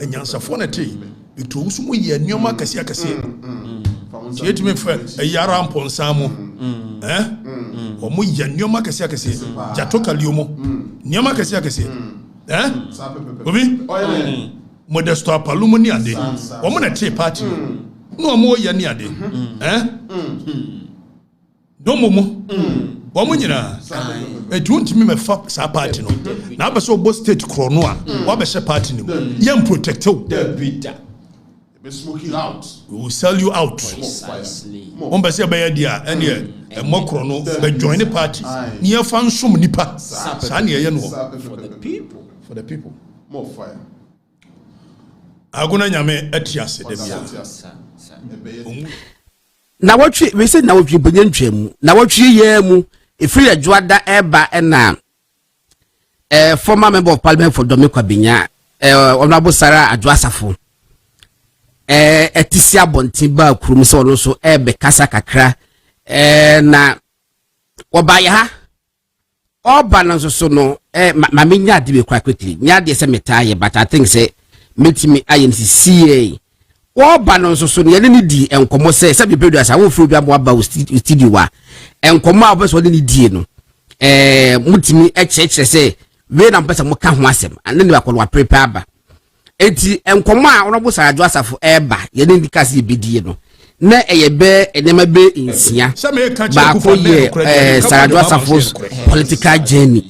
enyansafo na ti eto usu mu ye nioma kase yet me fa yara mponsamo omo ye nioma kase jatoka liomo nioma kase obi modesto apalumo ni ade omo na ti party no omo ye ni ade domomo omo nyina etu ntimi me fa sa party no na abeso obo state krono a wa be she party ni yem protect you be smoking out we will sell you out precisely on be say be dia ene e mokro no be join the party ni e fa nsom nipa sa ne ye no for the people more fire aguna nyame atiase de bia na watwe we say na watwe bonyantwam na watwe ye mu efiri adwoada eba na former member of parliament for Domekwa Binya honorable Sarah Adwasafo etisi abontin ba kurum so no so ebe kasa kakra na obaya ha oba na so no ma menya de be kwa quickly nya de se metaye but I think say metimi INCCA oba na so no ye ne di enkomo se be bedu asa wo furu bia mo aba studio wa enkomo a obeso de ne die no mutimi echeche se we na mpesa mo ka ho asem ane ne akolo prepare ba enti enkomo a onobo Sarah Asafo eba ye ne ndikase bedie no na eyebe enema be insia ba ko ye Sarah Asafo political journey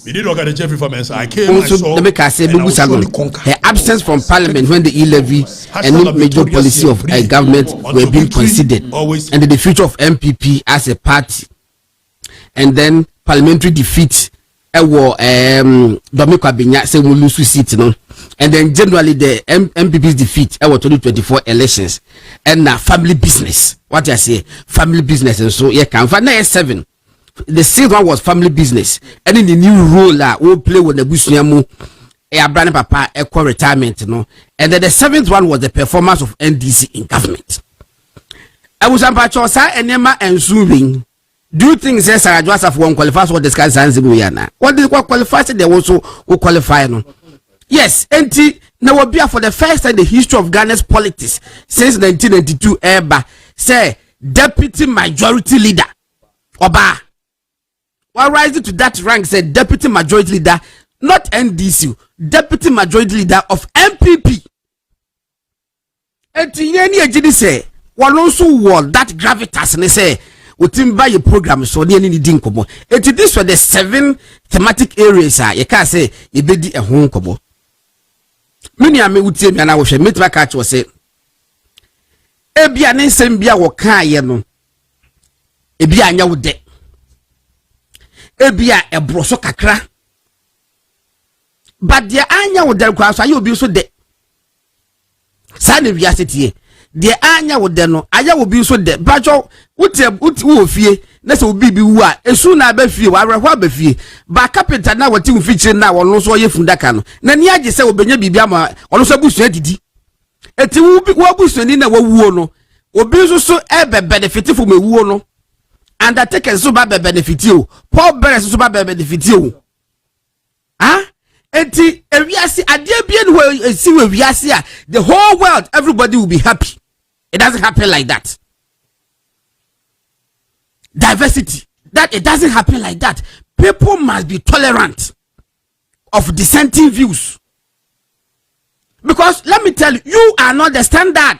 we did Okatakyie Afrifa mensa I came also the make say her absence from parliament when the e-levy and major policy of a government were being considered and the future of MPP as a party and then parliamentary defeat Dominic Abinya say we lose seat no, and then generally the MPP's defeat 2024 elections and now family business. What I say, family business, and so yeah, can find 7. The 6th one was family business, and in the new role we play with the Busuamu, brand papa retirement, no, and then the 7th one was the performance of NDC in government. I was Ampachosa and Emma and Suring. Do you think Sarah Joseph won't qualify for the sky science? What did what qualifies? They also will qualify. No? Yes, NT now will be for the first time in the history of Ghana's politics since 1992. Eba say deputy majority leader Oba. While rising to that rank, said deputy majority leader, not NDC, deputy majority leader of MPP. And Tinyani Ejidi say, one also won that gravitas and they say, we team buy a program so near any dinkobo. And this were the 7 thematic areas. You can't say, you be a home kobo. Many a me would say, and I wish a meet my catch was say, Ebia Nensembia or Kayano, Ebia Nyaw de. Ebia a broso kakra, but the anya would there cross. Are you be so de? San of Yasity, the anya would then know. I will be so de. But you fear, that's will be who as soon as I be few, I will be few. But carpenter now what you feature now on also ye from Dakano. Nanya just say, Obenya Bibiama, on also bush entity. It will be what bush and in a wono, or be so ever benefit from a wono. And that take a super benefit you. Paul Beres super benefit you. Ah? Enti ewiase ade bia no see we wiase a the whole world everybody will be happy. It doesn't happen like that. Diversity. That it doesn't happen like that. People must be tolerant of dissenting views. Because let me tell you, you are not the standard.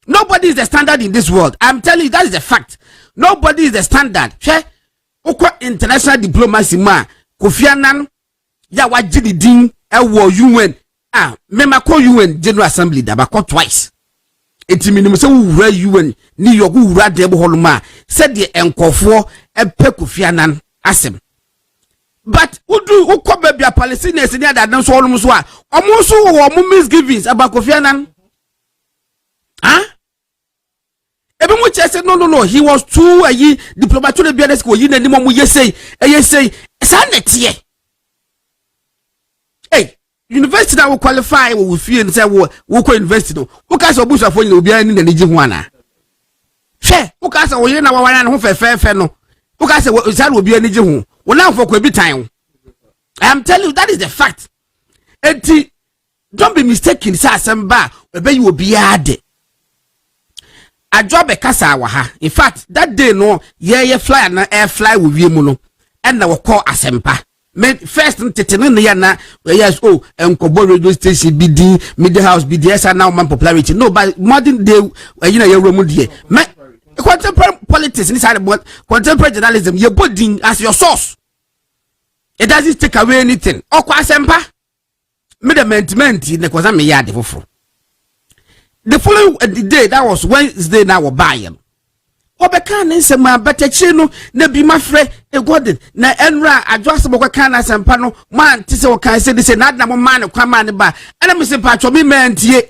Nobody is the standard in this world. I'm telling you, that is a fact. Nobody is the standard. International diplomacy ma Kofi Annan ya wajidi din ewo UN mema ko UN General Assembly da ba ko twice. Eti minimum se wura UN New York wura de bo holma said the enkofo epe Kofi Annan asem. But udu ukobe bia Palestinians ni adadan so holum so a omo so wo misgivings about Kofi Annan. Even which I said no, he was too diplomatic be honest ko yi na nimo mu yesay sanity. Hey, university that will qualify we feel and say we ko university no. Who ka so busa for ni obi ani na niji ho ana. Hwe, who ka so we na wa wana ho fefe no. Who ka say we say obi ani ji ho. We na for ko bi time. I am telling you that is the fact. Enti don't be mistaken say asamba ebe you obi ade. A job a casa waha. In fact, that day no, ye fly and air fly with you no, and I will call asempa. First tetenin yana yes and Kobo radio station BD media house BDS are now man popularity. No, but modern day you know your room dear. Contemporary politics inside contemporary journalism, you're putting as your source. It doesn't take away anything. Okwa asempa. Medament in the Kwazami yard for. The following day, that was Wednesday, now we're buying. Obekan is a man, but a chino, ne be my friend, a golden, na enra, adjustable canas and pano, man, Tiso can say this, and not number man of command by, and I'm Mr. Patcho, me mantie,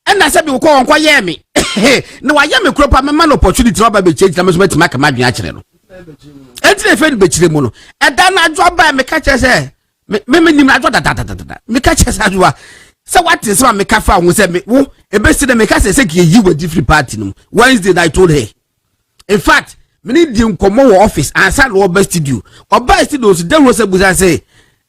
and I said, you call on Kwayami. No, I am a crop, I'm a man opportunity to be changed, I must make a man natural. And the friend betray mono, and then I drop by me catch us. Me catch as you are. So what is one me kafa who said me who a best in the make us say you were different party. Wednesday I told her. In fact, me need you come over office and send what best to do. Or best to those there was a say,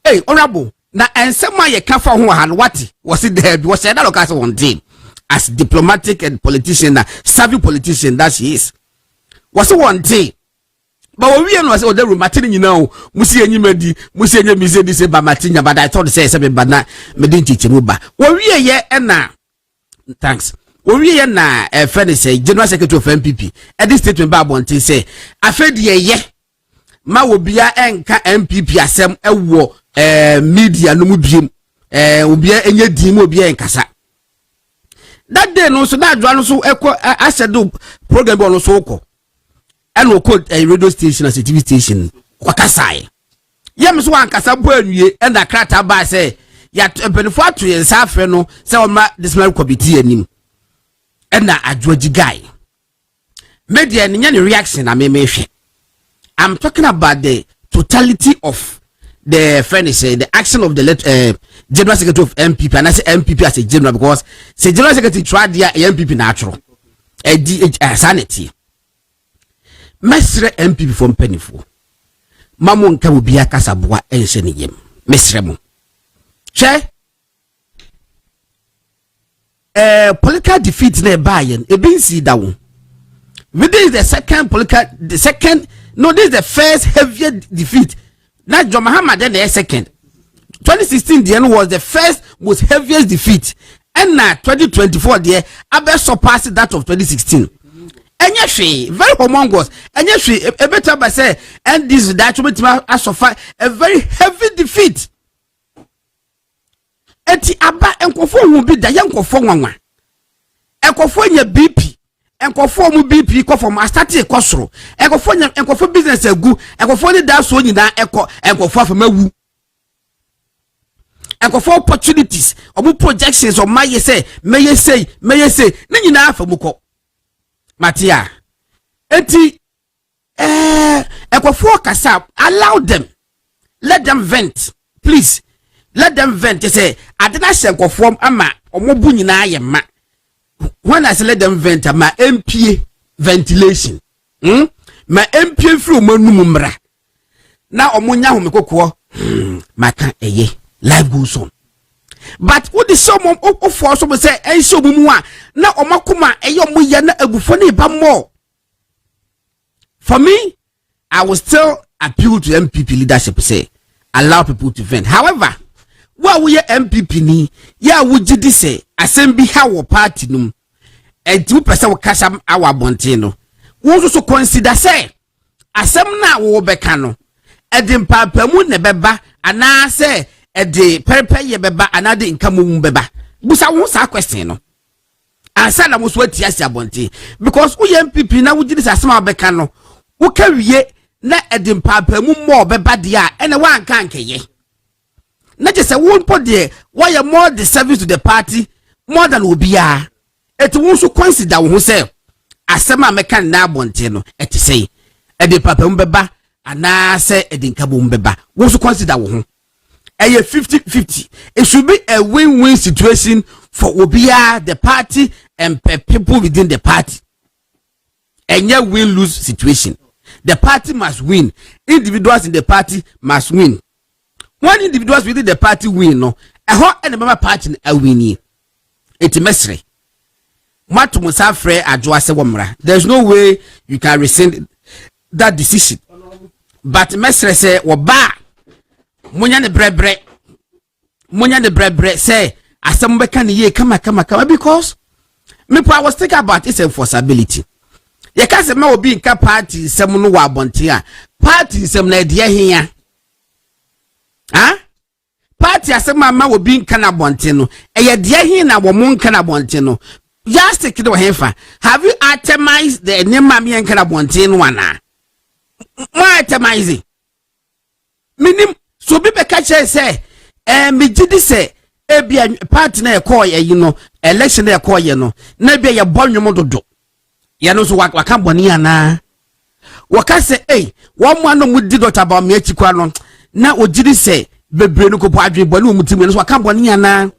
hey, honorable, now and someone ye kafa who had what was it there was said that one day as diplomatic and politician, savvy politician that she is. Was one day. But we know say the Martin you know musi enyi medi musi enyi mi say this about Martin but I thought say but na me din teach mu ba we ye na thanks we ye na friend say General Secretary of MPP at this statement ba bontin say afedi ye ma wo bia enka MPP asem ewo media no mu biem obi enye din mu obi enkasa that day no so that dwa no so eko ashedo program no so ko and we call a radio station as a TV station. Wakasai. Yam so one Casabu and the crata by say, Yat Benefatu and Safreno, so this man could be tea and a Georgie guy. Media and any reaction I may make. I'm talking about the totality of the furniture, the action of the General Secretary of MPP, and I say MPP as a general because say General Secretary tried the MPP natural, sanity. Mesre MPP from Pennyful. Mamon can be a Casabua and Senigim. Mesremo. Che political defeat nearby and a being see down. This is the second this is the first heavier defeat. Not John Muhammad then the second. 2016 the end was the first most heaviest defeat. And now 2024 the Abe surpassed that of 2016. And yes, very humongous. And yes, a better by say, and this that has suffered a very heavy defeat. Eti aba enkofo will be the young of one. Enkofo nye BP. Enkofo mu BP ko from Ashanti Ekosoro. Enkofo business egu. Enkofo ni da so nyina enkofo afamawu. Enkofo opportunities, omu projections or may say. Ni nyina afamuko. Matia. Eti enkofo kasa, allow them. Let them vent. Please. Let them vent. They say, I did not say conform ama omobu nyina ayema. When I say let them vent, my MPA ventilation. My MPA through manumra. Now omunya humekoko. Maka eye. Life goes on. But what the some of for some say and so mumwa. Now omakuma eyo muyana ebufoni ba more. For me, I will still appeal to MPP leadership say allow people to vent. However, what we MPP ni ya wujidi say assembly how party num and 2% will cash our bontino. We also consider say asem na wo beka no edim papa mu ne beba ana say edi pepe ye beba ana de income mu beba. Busa wo sa question no. Ansa na mo so atiasi abonti because we MPP na wujidi say asem abeka no wo ka wiye na edim papa mu mo beba dia ene wa anka nkeye. Not just a one pot there, why are more the service to the party more than Ubia. It won't so consider who say, as some American now bontino, et say, a de papa umbeba, and now say a dinkabumbeba, won't so consider who. A 50-50. It should be a win-win situation for Ubia, the party, and people within the party. And yet win-lose situation. The party must win. Individuals in the party must win. One individuals within the party win, no. A hot and a member party a winning. It's a mystery. What must have free adjoase womra. There's no way you can rescind that decision. But mystery say, Waba Munya the brebre say, as some can ye come because me I was thinking about its enforceability. You can't say more being a party, some no wabontia. Party some idea here. Party asema ma wo bi nka na bonte no eye de ahin na wo mo nka na bonte no just take it hefa. Have you itemized the name me nka na bonte no ana ma itemize minim so bi be ka che say me gidi say e bia party na e call ye you know election na e call ye no na bia ye bonwom dodo ye no so waka boni ana waka say wo mo no mu di dot about me achikwa no na ogidi say bebre no ko adwe boni omutimi no so aka boni ana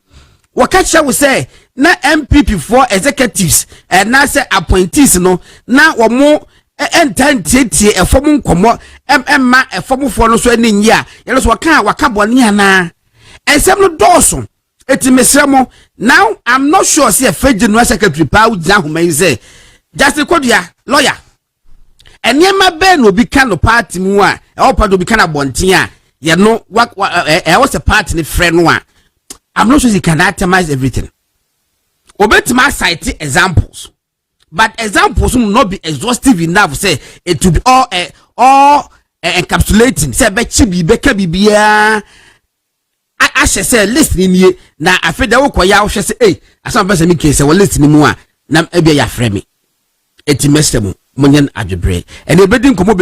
waka che we say na MPP for executives and na say appointees no na wo mo entantie efom nkomo emma efom fo no so ani nyia ye no so waka boni ana ensem no doso etimesemo. Now I'm not sure say a general secretary pa ujina human say just kodua lawyer enema be no bi kan no party mu a e opa do bi kan abonten a ye no was a party ni friend no a I'm not sure he can itemize everything. Obetima cite examples, but examples will not be exhaustive enough say it to be all encapsulating say be chibi be ka bibia I say listening ye na afeda wo koya wo hwe say asam person me case wo listening mu a na e bia ya frɛ me etimestem munyen adwebre and ebedi nkomo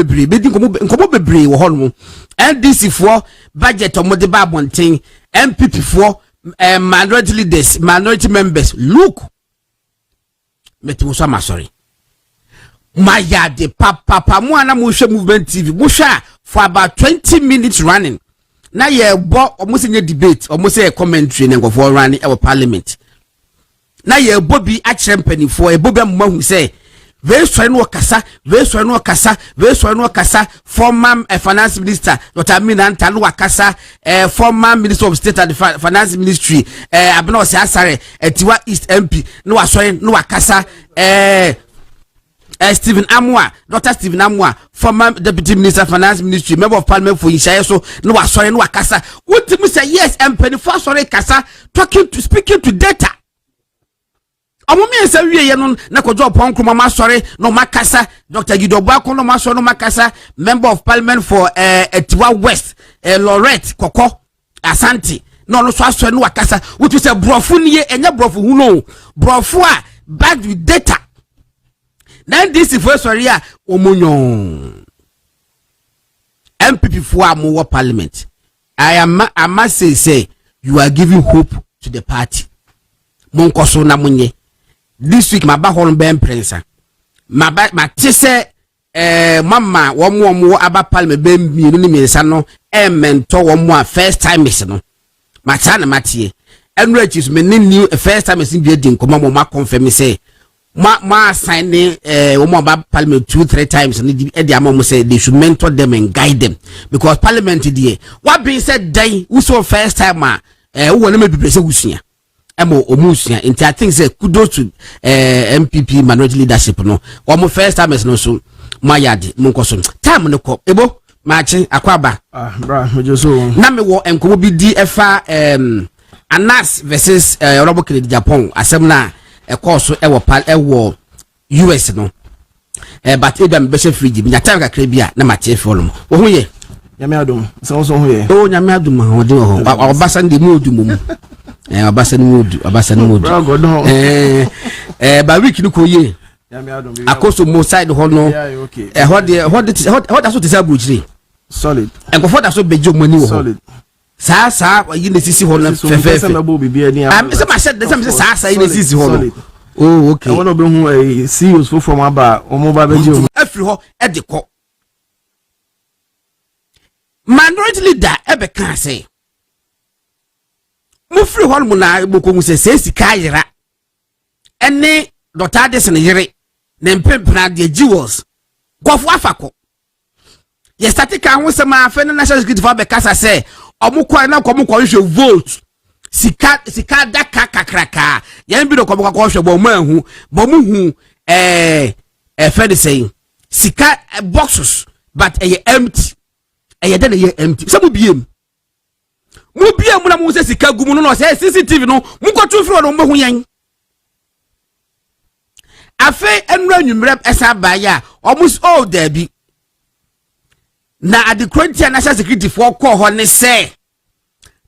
bebre wo hono NDC for budget omode ba bonten MPP for minority leaders minority members look meti muso ma sorry maya de papa mu ana mu hwe movement TV mu hwa for about 20 minutes running na ye bo almost in debate almost a commentary ne for running our parliament na ye bo bi a champagne for e bo be mahu say we so no kasa former finance minister Dr. Amina Ntalu wakasa former minister of state and finance ministry abena o se asare etiwa East MP no waso no wakasa Stephen Amwa, Dr. Stephen Amwa, former deputy minister of finance ministry, member of parliament for Ishayeso, no wasore no wakasa. What me say yes, MP for sorry kasa speaking to data. Amumi say we ye no na kojo pon kroma ma sorry no makasa. Dr. Gidobwa ko no ma sorry no makasa, member of parliament for Etiwa West, Lorette Koko Ashanti. No so asore no wakasa. What you say brofu niye enye brofu hu no. Brofu a backed with data. Then this is first sorry omonyo MPP for more parliament. I must say you are giving hope to the party. Monkoso na munye. This week my back on Ben Prince. My tese mama womo aba parliament be mi no ni no mentor womo first time is no. Matana matie. Enrich is me new first time is be din komo ma confirm say ma sign woman about parliament 2-3 times and the among say they should mentor them and guide them because parliament there what being said day who saw first time who want to be usia emo omusia and I think say kudos to MPP minority leadership no one first time is no so my yadi munkoso time no ko ebo machi akwaba bra mejoso na me wo enkomo bi di efa Anas versus Robert Kennedy Japan asem na a course ewo US no but edam be free bi nyata ka krabia na matie follow wo hu ye nyame adom so hu ye o nyame adom ho de ho obasa ndi mu odum obasa ni mu ba week ni ko ye nyame adom akoso mo side ho no ho da so te sabuchiri solid en ko foda so bejo mani wo solid sa yi ne sisi ho na fefe se ma shed de se sa yi ne sisi ho no oh okay I want to be who CEOs from aba o mo ba bejo afri ho e de ko minority leader e be kan say mo free ho mo na mo ko mu se sika yira ene Dr. Addison yire na mpempna de jewels kwofo afako ye static an wo se ma fe na national security for be kasa say omukwa na komukwa hwe vote sika daka kakraka yan bi do komukwa hwe bo mahu bo muhu fed saying sika boxes but empty dey empty some biem na mu se sika gumu no say CCTV no mukotu firi no mahu yan afi enra nwumrem esa ba ya almost all there be na at the Quintia National Security for call ho ne say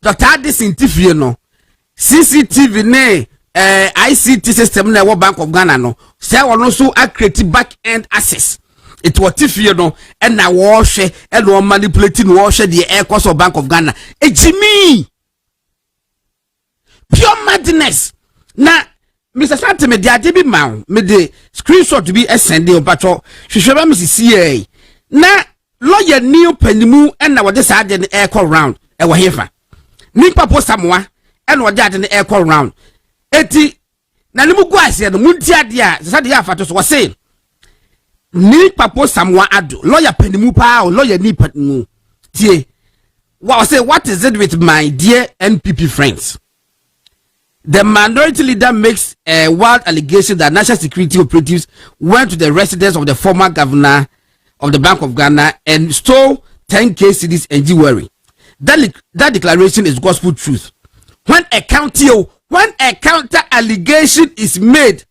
Dr. Addison Tifie no CCTV ne ICT system na Bank of Ghana no say wono so create back end access it was Tifie no and na wo hwe and no manipulating wo hwe the air cost of Bank of Ghana ejimi pure madness na Mr. Sante me dia bi ma me de screenshot to be send on patro hwehwe ba Mrs. CA na lawyer new penimu and na this side the air call round e wo hefa nipa po samoa and wo jade the air call round eti na nimu gu ase no munti ade a sade ya fato so wo say nipa po samoa ado lawyer penimu pa o lawyer ni penimu tie wo say what is it with my dear NPP friends? The minority leader makes a wild allegation that national security operatives went to the residence of the former governor of the Bank of Ghana and stole 10K cedis and jewelry. That declaration is gospel truth. When a counter allegation is made,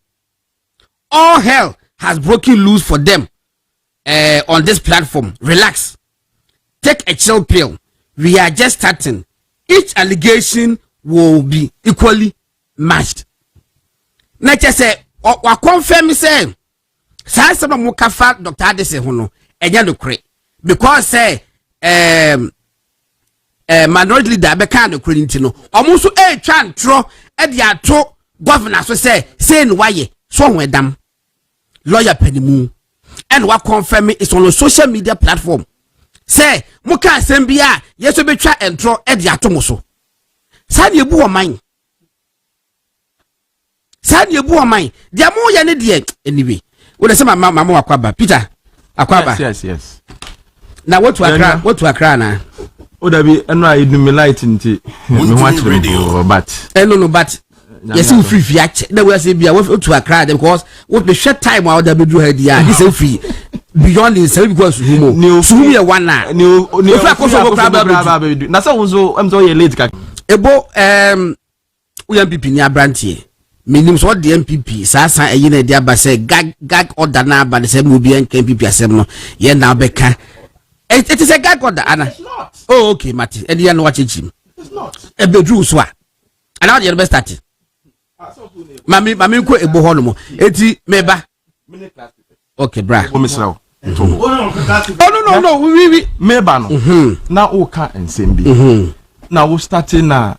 all hell has broken loose for them on this platform. Relax. Take a chill pill. We are just starting. Each allegation will be equally matched. Nature say, or confirm say, Sa se no mo kafa Dr. Adese ho no enya no kre because say minority leader be kan no kre nti no omo so twa ntro e de ato governor so say no waye so ho edam lawyer panimu and what confirm is on a social media platform say mo ka asem bia yeso betwa entro e de ato mo so sa ne ebu o man dia mo ya ne de anyway we say mama akwaba Peter akwaba yes na what to akra na o da bi eno a edumi light nti me ho akere but no but yes we free fiache na we say bia we to akra because we be short time out da be do head ya this free beyond the cell because humo sumu ye one na ni na say wo so am so ye late ka ebo we MPP ni abrantie minim so the MPP sa eyi na dia ba say gag order na ba say mo bi MPP asem no ye na beka it is a gag order ana oh okay mati e dia no wa chechim it's not e be dru so a ana the best start mami ko ebo ho no mo eti meba okay bra o misra o no we meba no na o ka ensem bi na we starting na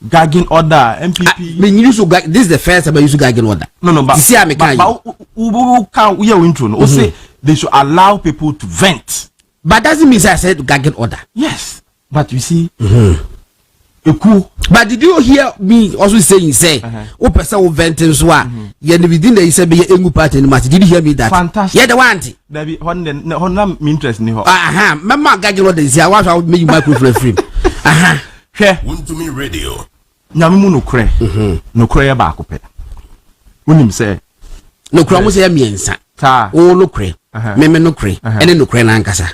gagging order MPP me use to gag this is the first time I use gagging order no but see am can you can we are intro no say they should allow people to vent but doesn't mean I said gagging order yes but you see but did you hear me also saying say o person who venting so you within the say be engu party no matter did you hear me that fantastic yeah the one there be hon me interest ni ho mama gagging order is here why I make microphone frame hwe want to me radio nyame mu no kre ya ba akopɛ wonim sɛ no kre mo sɛ miensa ta o no kre me no kre ene no kre na ankasa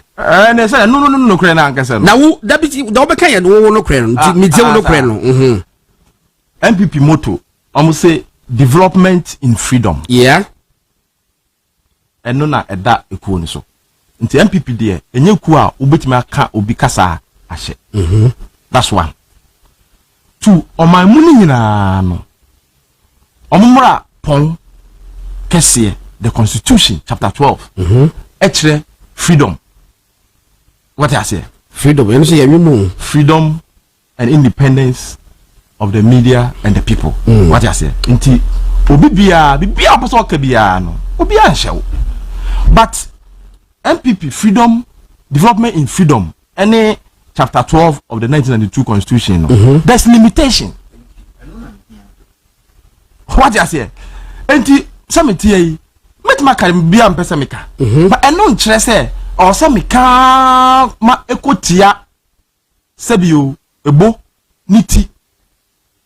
ne sɛ no kre na ankasa na wo da bi da obeka ye no kre no mi tie no kre no MPP motto ɔmo say development in freedom yeah ɛno na ɛda ekuo ni so nti MPP de enye ku a obetimi aka obi kasa ahye that's one two oman mu ni nyina no omumra pon kese the Constitution chapter 12 ekre freedom what I say freedom you say you freedom and independence of the media and the people what I say nti obi bia person ka bia no obi anhyew but MPP freedom development in freedom any chapter 12 of the 1992 Constitution there's limitation what I say enti samiti yi metima kan bia mpesa meka but eno nkyere se o se meka ma ekotia sebio ebo niti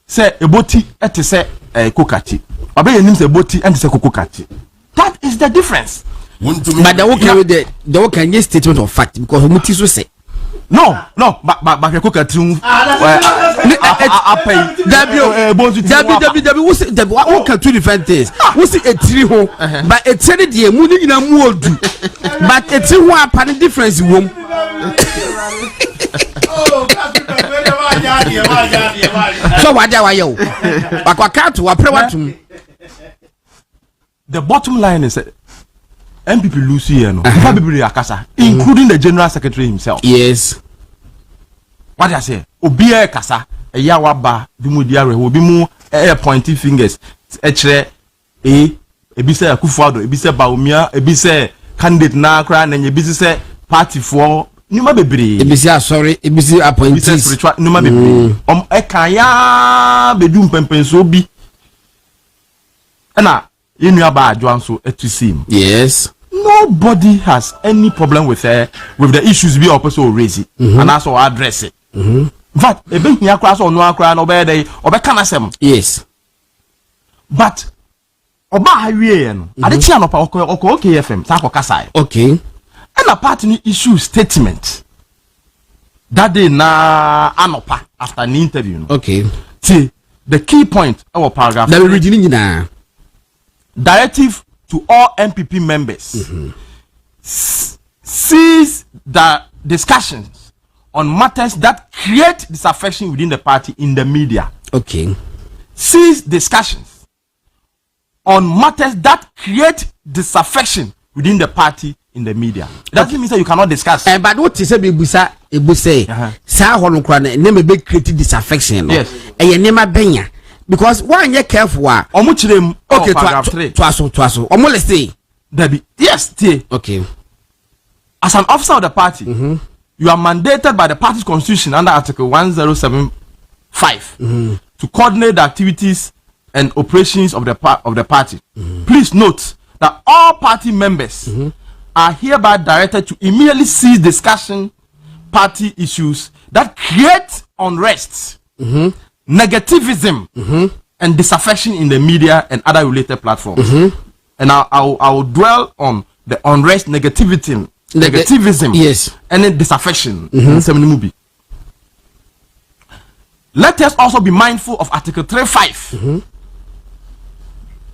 se eboti ete se kokati abe yenim se eboti ente se kokati that is the difference but the work can get statement of fact because muti so say no but kokati Dabi we say what can two different things we see a three home but a three dey mu ni na mu odu but a three one apart difference wom so what dey why o akwaka to waprewatum the bottom line is MPP lose here no people akasa including the general secretary himself yes what I say obi e kasa eya waba bi mu di are obi mu pointing fingers ekire ebi say Akufo-Addo ebi say Bawumia ebi say candidate na kra na ebi say party for numa bebre ebi say sorry ebi say appointees spiritual numa bebre kan ya bedu mpempen so bi na yenu aba adwan so etusim yes nobody has any problem with the issues be opposite raise it and also address it in fact ebe hia kra so no akra no be dey obeka na sem yes but oba hawie no ade chia no pa okay FM sa akokasa okay and a part ni issue statement that day na anopa after an interview no okay see the key point our paragraph that we reading na directive to all MPP members cease the discussions on matters that create disaffection within the party in the media. Okay. Cease discussions on matters that create disaffection within the party in the media. It doesn't mean that you cannot discuss. But what is a busa ebuse sa ho no kra na name be create disaffection no. Yes. E name benya because one you careful omo chirem okay paragraph 3 to aso omo let's say Debbie. Yes, tie. Okay. As an officer of the party, you are mandated by the party's constitution under Article 1075 to coordinate the activities and operations of the party. Please note that all party members are hereby directed to immediately cease discussion party issues that create unrest, negativism, and disaffection in the media and other related platforms. And I will dwell on the unrest, negativism, yes, and then disaffection. Let us also be mindful of Article 3.5.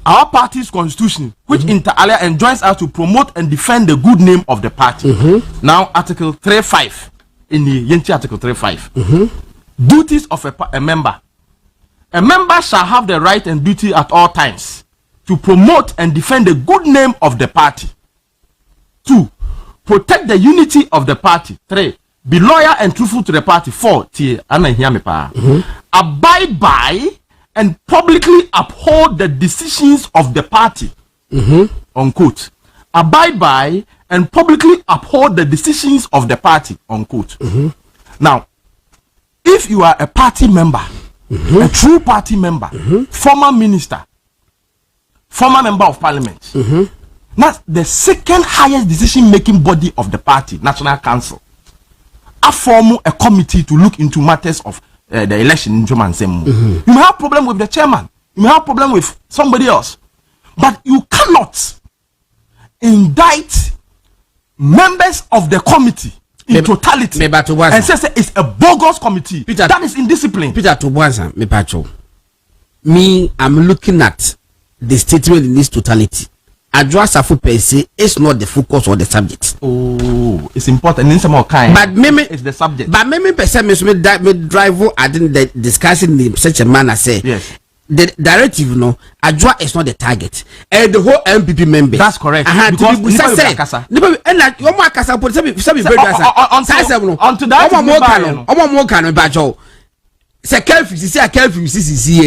Our party's constitution, which inter alia enjoins us to promote and defend the good name of the party. Now, Article 3.5 in the Yenti Article 3.5. Duties of a member. A member shall have the right and duty at all times to promote and defend the good name of the party. 2. Protect the unity of the party. 3. Be loyal and truthful to the party. 4. Abide by and publicly uphold the decisions of the party. Unquote. Abide by and publicly uphold the decisions of the party. Unquote. Now, if you are a party member, a true party member, former minister, former member of parliament, that's the second highest decision-making body of the party, National Council, I form a committee to look into matters of the election in German. You may have problem with the chairman, you may have problem with somebody else, but you cannot indict members of the committee in totality and say it's a bogus committee. Peter, that is indiscipline. Peter Tobuanza, me, I'm looking at the statement in this totality. Address of per se is not the focus or the subject. Oh, it's important in some more kind. But maybe it's the subject. But maybe person me drive I didn't discussing in such a manner say yes. The directive no address is not the target. And the whole MPP member. That's correct. Because on to that se kelfi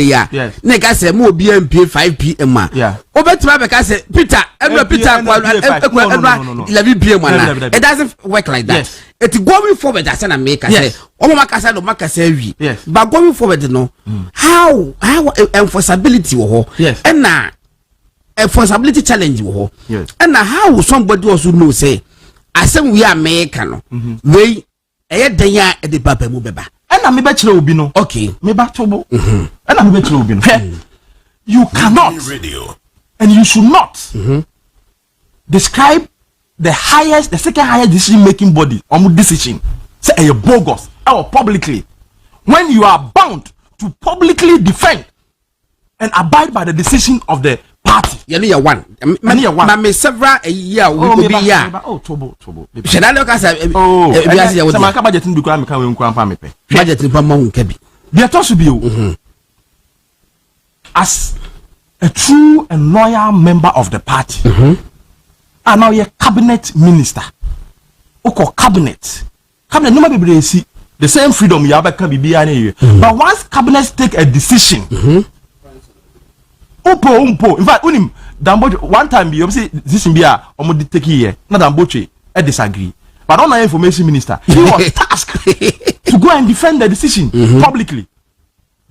ya na ka se mo bi MP 5 pm yeah obetima be ka se Peter every Peter 11 pm na it doesn't work like that. Yes. It going forward as na make say omo makasa do makasa wi but going forward no how enforceability wo ho and na enforceability challenge wo ho and na how somebody also know say asem we are make no we e den ya e de papa mu beba and I'm be chire obi no okay me ba tobo and I'm be chire obi no you cannot and you should not describe the second highest decision making body on decision say a bogus or publicly when you are bound to publicly defend and abide by the decision of the party. You one. Me several a year we be ya. Oh, tobo. Should I look as a some budget in Bukwam can we come me pay. Budget in Pamon Kebi. There to be as a true and loyal member of the party. And now you're cabinet minister. Oko cabinet. Cabinet no be see the same freedom you have can be but once cabinets take a decision Umpo. In fact, Damboche one time you see this in Bia almost take here. Not Damboche, I disagree. But on our information minister, he was tasked to go and defend the decision publicly.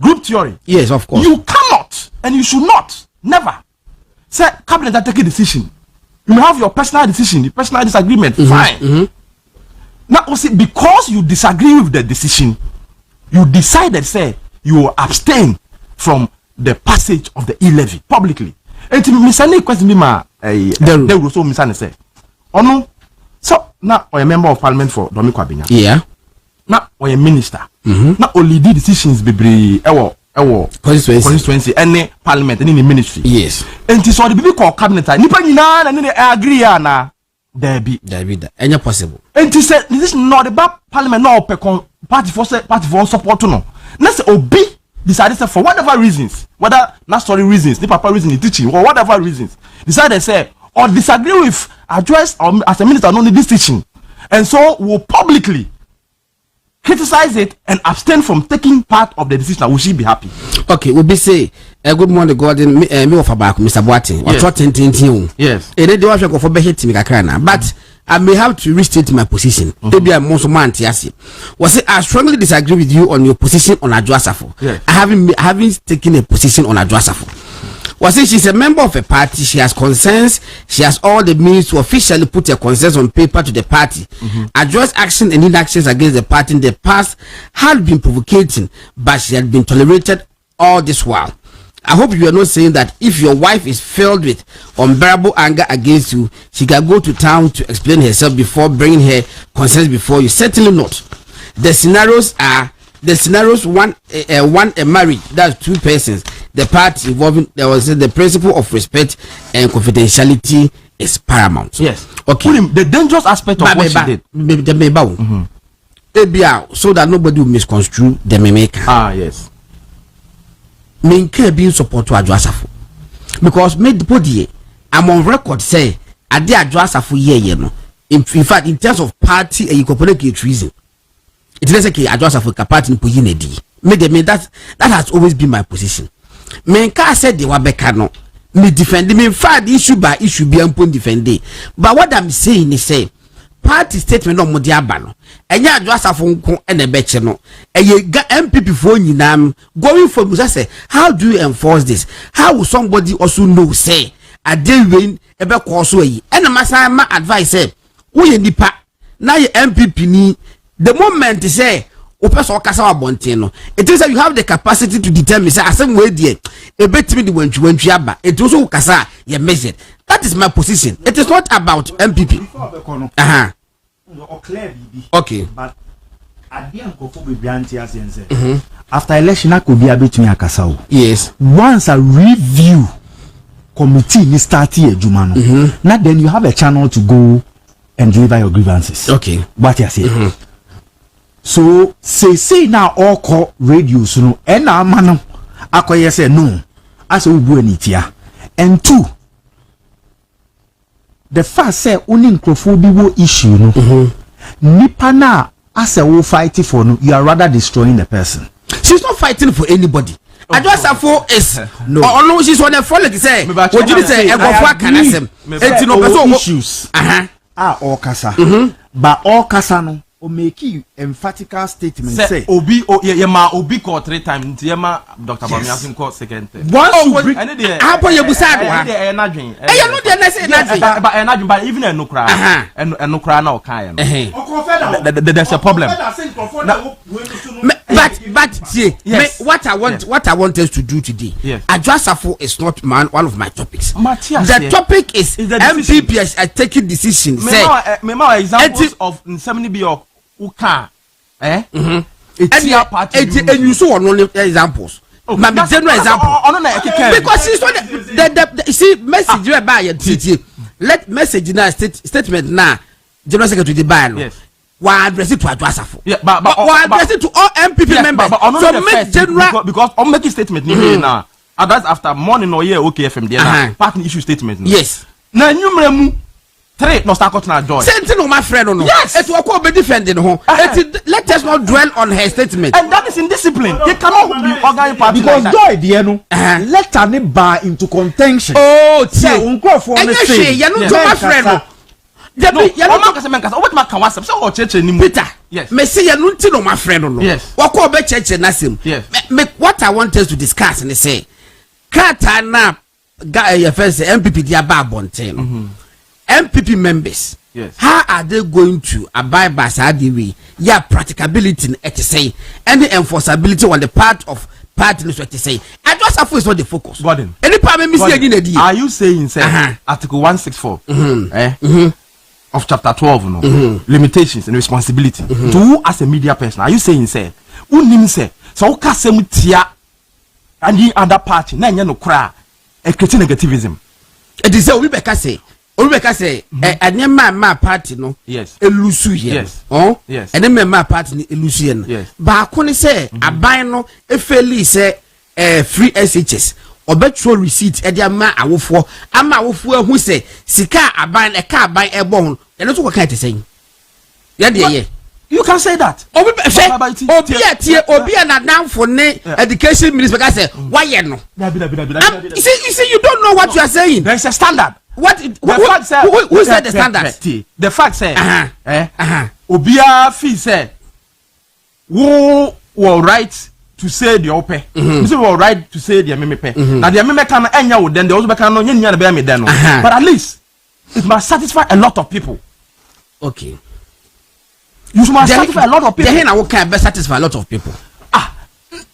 Group theory. Yes, of course. You cannot and you should not never say cabinet that take a decision. You may have your personal decision, the personal disagreement. Fine. Now, see, because you disagree with the decision, you decided say you will abstain from the passage of the e-levy publicly. And to me, question me ma there will so misane say. Oh no, so now or a member of parliament for Domi Kwabinya. Yeah. Now or a minister. Now only the decisions be ewo constituency any parliament any ministry. Yes. And so the people call cabinet nipa nyina na ne agree na there be any possible. And to say this is not about parliament no party for support no. Na say obi decided say for whatever reasons, whether not story reasons, the papa reason, the teaching, or whatever reasons, decided say or disagree with address or as a minister not this teaching, and so will publicly criticize it and abstain from taking part of the decision. Will she be happy? Okay, we'll be say good morning, Gordon. Me of about Mr. Boating or trotting. Yes, it is the one for hit me but I may have to restate my position. Maybe I'm most man was it I strongly disagree with you on your position on Adwasafo. Yes. I haven't taken a position on Adwasafo. Was it she's a member of a party, she has concerns, she has all the means to officially put her concerns on paper to the party. Address action and inactions against the party in the past had been provocating, but she had been tolerated all this while. I hope you are not saying that if your wife is filled with unbearable anger against you, she can go to town to explain herself before bringing her concerns before you. Certainly not. The scenarios one a marriage, that's two persons. The part involving there was the principle of respect and confidentiality is paramount. Yes. Okay. The dangerous aspect of what she did. So that nobody will misconstrue the memeka. Ah, yes. Me can't be in support to Adwasafo because made the body I'm on record say I did Adwasafo ye no. In fact, in terms of party and corporate reason, it is like Adwasafo party in Puyinedi. Me that has always been my position. Me can't say the wabeka no. Me defend me in fact issue by issue be upon defend. But what I'm saying is say party statement no modi abano. Enya Adwasafo nko ene beche no. Eye MPP for nyinam going for you say how do you enforce this? How will somebody also know say a day when ebe ko so yi? Ena masa ma advice say we nipa na ye MPP ni the moment say opesa okasa wabonten no it is that you have the capacity to determine say asem we dey ebetimi di wantwi aba it also okasa ye measured. That is my position. It is not about MPP. Okay. But after election, I could be able to akasa. Yes. Once a review committee ni start here, Jumano. Now then you have a channel to go and deliver your grievances. Okay. What you say? So say now all call radio so no and now man akoye say no as we go anitia. And two, the fact say only nkrofo issue no nipa na as a wo fight for no, you are rather destroying the person. She's not fighting for anybody. Adwasafo is no. Oh, she's on the phone like say what you say e go for kanasem enti no person issues all kasa but all kasa no o make you emphatical statement say obi obi call 3 times yema Dr. Bamiasin call second time once you bring happen you busad wa e na dwen you know the next but e na dwen but even enokra enokra na o kan no there's a problem but see yes. What I want us to do today Adwasafo is not one of my topics. The topic is MPP is taking decisions say me examples of 70 be uka and you saw only examples. My general example because she's not the see message you buy it let message now statement now general secretary buy no why address it to Adwasafo but why address it to all MPP members so make general because I'm making statement now that's after morning or year OKFM there party issue statement yes na nyumremu 3 no start na joy same no my friend no yes it will be defending ho let us not dwell on her statement and that is indiscipline. You cannot be organizing party because joy there no let her buy into contention tie unko for me say you know my friend no you know what ma kan wasem so o cheche ni mu Peter yes me say you know nti no my friend no yes wako be cheche na sem what I want us to discuss and say krata na guy first MPP dia ba bonten MPP members, yes. How are they going to abide by Sadiwi? Yeah, practicability et say any enforceability on the part of parties what say. Adwasafo is not the focus. Gordon. Any parliament say are you saying say Article 164 of chapter 12 no limitations and responsibility to who as a media person? Are you saying say unim say so ka sem tia and the other party na nya no kra e create negativism? It is we be say Obeka say enema ma party no yes elusu here yes yes enema ma party ni elusu here yes ba ko ni say aban no efeli say free SHS obetro receipt e dia ma awofo ama awofo ahu say sika aban e ka aban e bo ho eno so ko kan tesan ya de ye. You can say that. Obi na downfo ne education minister ka say why no. You see you don't know what you are saying. There is a standard. Who said the standard? The fact say obia fee say who will right to say the ope. You say will right to say the memepe. Now the meme can enya wo then they also can no nya be me then. But at least it must satisfy a lot of people. Okay. You must satisfy a lot of people. The hen can best satisfy a lot of people.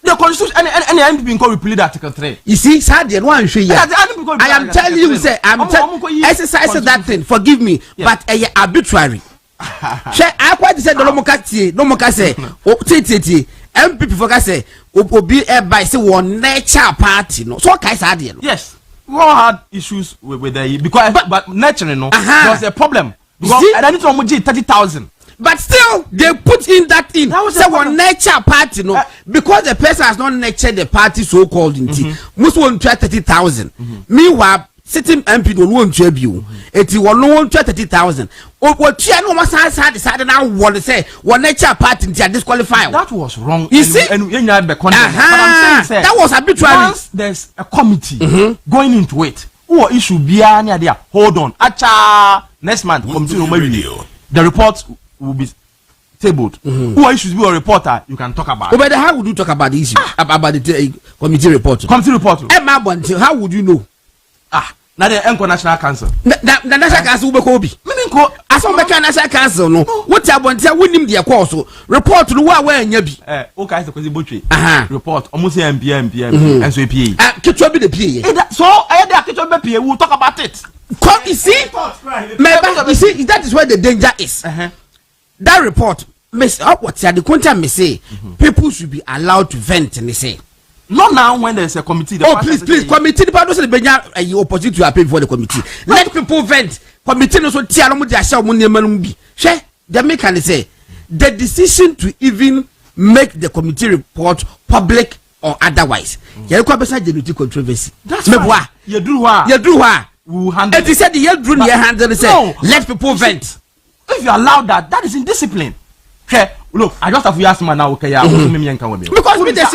The constitution any MPP can repeal Article 3. You see, Sadian one show I am telling you, say exercise that thing. Forgive me, but arbitrary. I quite said the Lomocati say MPP for say be by say one nature party. No, so I Sadian. Yes, we all had issues with the because but naturally no there was a problem because I need to 30,000. But still, they put in that in. Say one nature party, no, because the person has not nurtured the party so called in most want 30,000. Meanwhile, sitting MP don't want to you. It will no want 30,000. What you know, must have decided now want to say one nature party they are disqualified. That was wrong. You see, and that was arbitrary. Once there's a committee going into it, who issue be near there. Hold on, acha next month the report will be tabled. Who issues be a reporter you can talk about. But how would you talk about the issue about the committee report? Committee report. How would you know? Now the National Council. The National Council will be Kobe. As on the National Council, no. What I want to win him the course report to the way and yabi. Okay, so because report almost MPM and so PA. Kitchen be the PA. So I had the PA. We'll talk about it. Come, you see, you see, that is where the danger is. That report, Miss, what the content may say, people should be allowed to vent and they say. Not now when there's a committee. Please, committee. The part doesn't be you opposite to appeal for the committee. Let people vent. Committee no so tia no mo dia sha mo neman bi. She, they make and say the decision to even make the committee report public or otherwise. You go beside the controversy. That's why. You do what? We handle it. It said you do your handle say let people vent. If you allow that, that is indiscipline. Okay, look, I just have to ask man now. Okay, yeah, because we just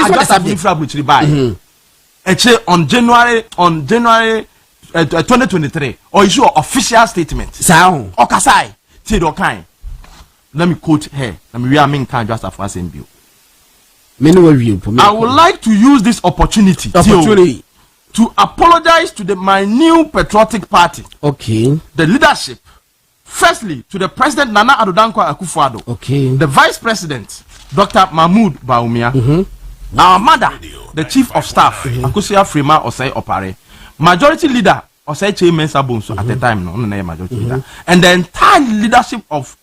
on January 2023 or issue an official statement. Sound. Okasai, Tidokai. Let me quote her. Let me read can just have first view. I would like to use this opportunity to apologize to my new patriotic party. Okay. The leadership. Firstly, to the President Nana Addo Dankwa Akufo-Addo, okay, the Vice President Dr. Mahmoud Bawumia, our mother, the Chief of Staff Akosua Frema Osei Opare, Majority Leader Osei Che Mensah Bonsu at the time, no Majority Leader, and the entire leadership of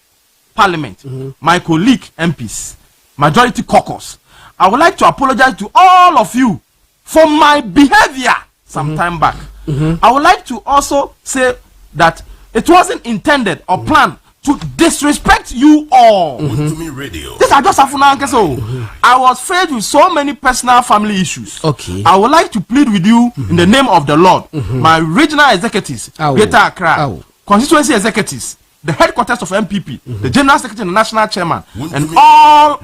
Parliament, my colleague MPs, Majority Caucus. I would like to apologize to all of you for my behavior some time back. I would like to also say that it wasn't intended or planned to disrespect you all. This I just have to so I was faced with so many personal family issues. Okay. I would like to plead with you in the name of the Lord, my regional executives, Greater Accra, constituency executives, the headquarters of MPP, the general secretary and the national chairman, and all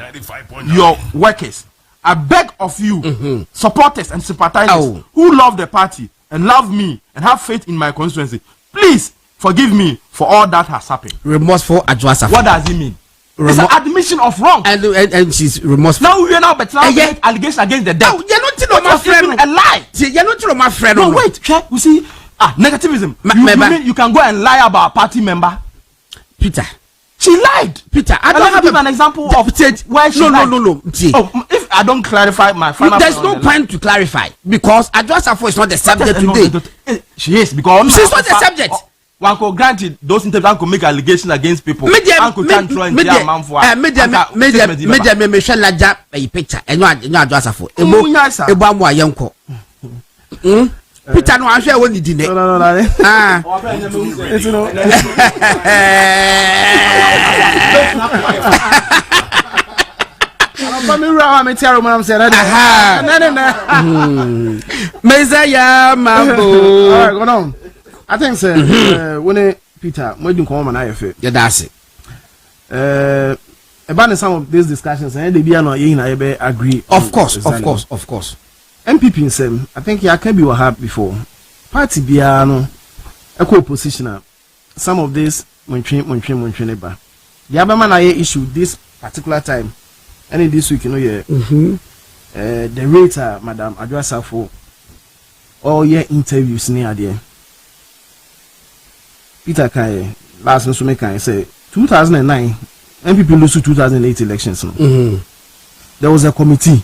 your workers. I beg of you, supporters and sympathizers who love the party and love me and have faith in my constituency, please forgive me for all that has happened. Remorseful Adjoa. What does it mean? It's an admission of wrong. And she's remorseful. Now we are now but allegations against the dead. You're not my friend. A lie. You're not my friend. No, wait. You see, negativism. You can go and lie about a party member. Peter. She lied. Peter, I don't have an example of where she lied. No. If I don't clarify my final there's no point to clarify because Adjoa is not the subject today. She is because she's not the subject. One could grant those interviews could make allegations against people. Media Peter no ahwe woni di ne. No. Ah. It's no. Messiah Mambo. All right, go on. I think say when Peter, when you come on I fe. Yeah, that's it. About some of these discussions and they be no you agree. Of course. MPP in sem, I think you can be what have before. Party bia no a co-oppositioner. Some of this when train ba. The other man I issue this particular time. And this week, the rate Madam Adwasa for all your interviews near there. Peter Kai last no make I say 2009 MPP lose to 2008 elections. There was a committee,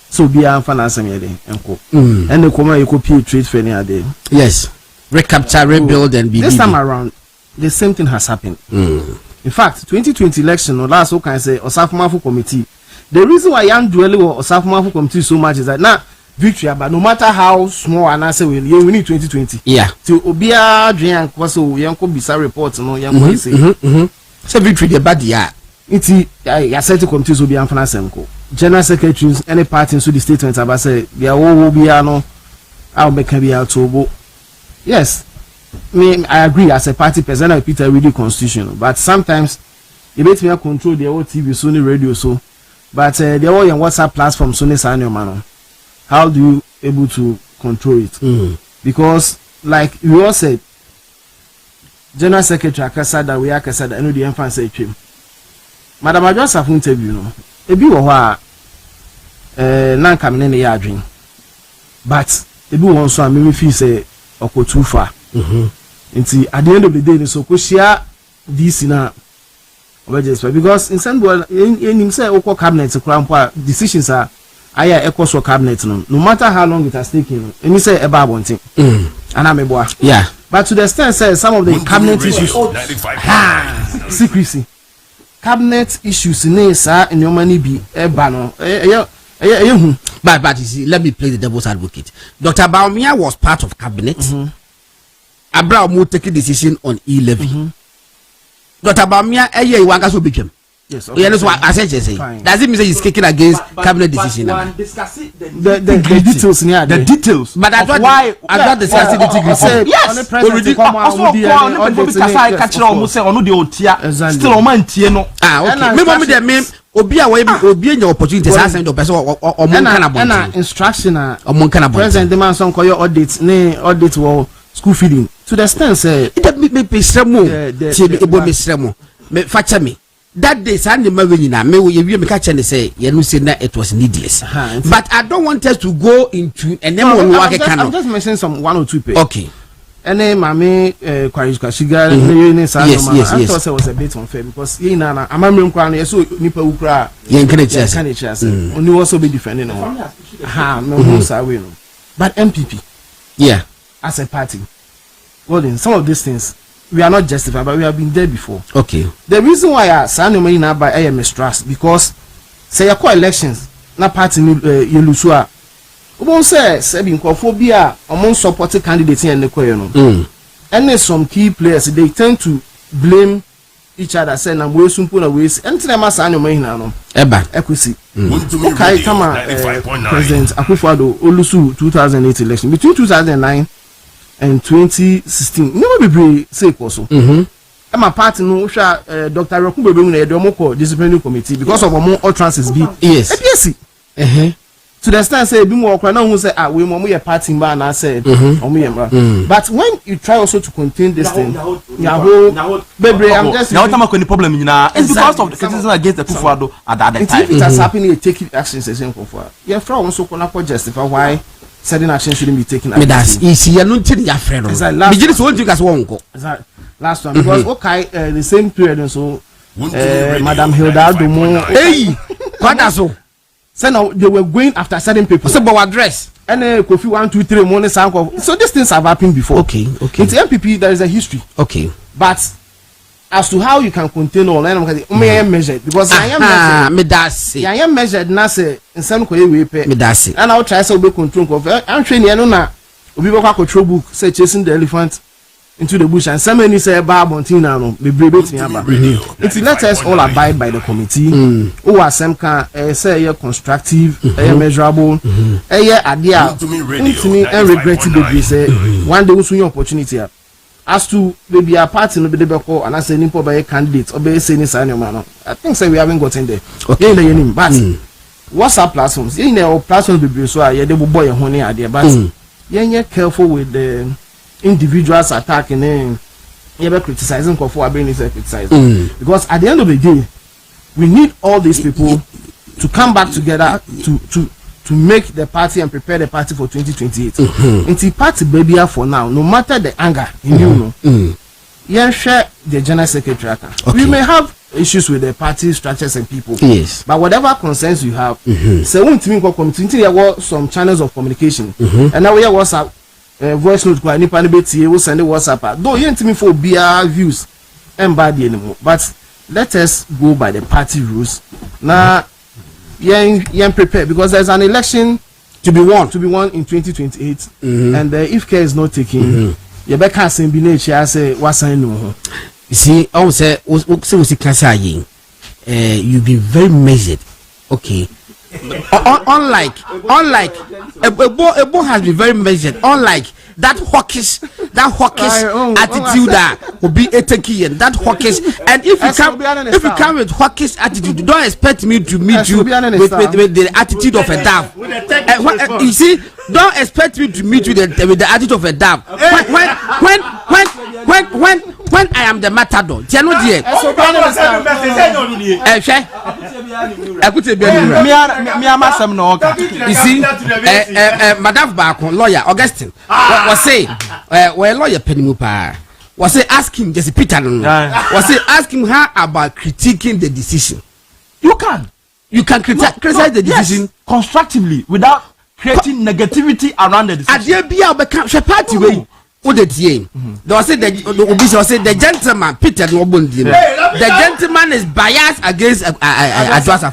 so be a finance and the committee you could pay trade fair near there. Yes, recapture, rebuild, and be. This time around, the same thing has happened. In fact, 2020 election, or last can I say, Osafo committee. The reason why young dwelling or Osafo committee so much is that now victory, but no matter how small and I say we need 2020. Yeah. To Obia Drian Kwaso, Yanko Bisa reports, no young say. So victory the bad yeah. It's I said to committees will be Anfanasemko. General secretaries, any party into the statement about say they are all will be no. I'll make be out to yes. I agree as a party person I Peter really constitutional, but sometimes you make me control the old TV, Sony radio so. But they all on WhatsApp platform Sony Sanyo man. How do you able to control it? Because like you all said, General Secretary Akasa that we Akasa that I know the infant say him. Madam I just have interview no. Ebi wo ha nan kamene ne ya adwen. But ebi won so am me feel say okotu fa. Nti at the end of the day so ko share this na because in Sandwell in say oko cabinet krampo decisions are aya ekoso cabinet no matter how long it has taken any say eba abontin ana meboa yeah but to the extent say some of the cabinet issues secrecy cabinet issues ne sa enyomani bi eba no but you see let me play the devil's advocate. Dr. Baumia was part of cabinet. Abraham will take a decision on e-levy. Dr. Baumia you want us to become. Yes, okay. That's what I said. Does it mean he's kicking against cabinet decision? The details, the details. But I thought why I got discussing the details. Yes. Still on man no. Okay. Me Obia in your opportunity to send the person or and instruction president demand some call your audit will school feeding to the extent say me that day Sunday me catch and say you say that it was needless. But I don't want us to go into and then I'm just mentioning some one or two pages. Okay. And then Mammy Kwarishiga yes. I thought it was a bit unfair because I'm a member so Nipa Ukra only also be defending no but MPP yeah as a party in some of these things we are not justified but we have been there before. Okay. The reason why I say no money now by I mistrust because say your elections na party you lose Ubon say sebi nkophobia among supporting candidates in the koyo no. And some key players they tend to blame each other say na we sumpo na we enti na masa anyo mahina no. Eba ekwisi. Okay kama President Akufo-Addo olusu 2008 election between 2009 and 2016. Never be say koso. My party no Dr. Rokunbebe na edomoko disciplinary committee because of among utterances be. Yes. APC. To the extent say be more now who say we your party man I said but when you try also to contain this thing baby I'm just now time the problem it's because of the criticism against the Akufo-Addo at that time. If it has happened you take actions as for your friend also can justify why certain action shouldn't be taken. Me that's easy you no tell your friend last one because okay the same period and so Madam Hilda Domo hey what that's so. So now they were going after certain people. So but address and Kofi 1 2 3 money sound. So these things have happened before. Okay. It's MPP there is a history. Okay. But as to how you can contain all, I am measured because I am measured. Me that's I am measured. Na say in some way we pay. Me that's and I'll try to be control. I'm training. No na obi be kwa control book say chasing the elephant into the bush and somebody say ba bontina no be brebe tin aba. It let us all abide by the committee. Who asem kan say you constructive, measurable, ade a intimi and regrettable be say one day we soon opportunity. As to maybe a party no be dey call and as any by candidate or be say ni say no. I think say we haven't gotten there. Okay, in the name but WhatsApp platforms in the platforms be so ya dey boy ho ni ade but you careful with the individuals attacking and you be criticizing for being criticizing because at the end of the day we need all these people to come back together to make the party and prepare the party for 2028. It's party baby for now no matter the anger you know yeah share the general secretary okay. We may have issues with the party structures and people, yes, but whatever concerns you have so when to me community there were some channels of communication and now we have WhatsApp voice note kwa nipa ne betie we send WhatsApp though you me for BR views and bad anymore but let us go by the party rules now. Yeah, prepare because there's an election to be won in 2028 and if care is not taken you better say be nature say what I know. You see, I would say you've been very measured. Okay. Unlike Ebo has been very measured. Unlike that hawkish attitude that will be Okatakyie, that hawkish. And if you come with hawkish attitude, don't expect me to meet you with the attitude of a dove. You see, don't expect me to meet you with the attitude of a dove. When I am the matador, you see, Madam Bako, lawyer Augustine, was say, well, lawyer Penimupa was say, ask him, Jesse Peter, was say, ask him how about critiquing the decision. You can criticize the decision constructively without creating negativity around the decision. The gentleman Peter the gentleman is biased against Adwasa.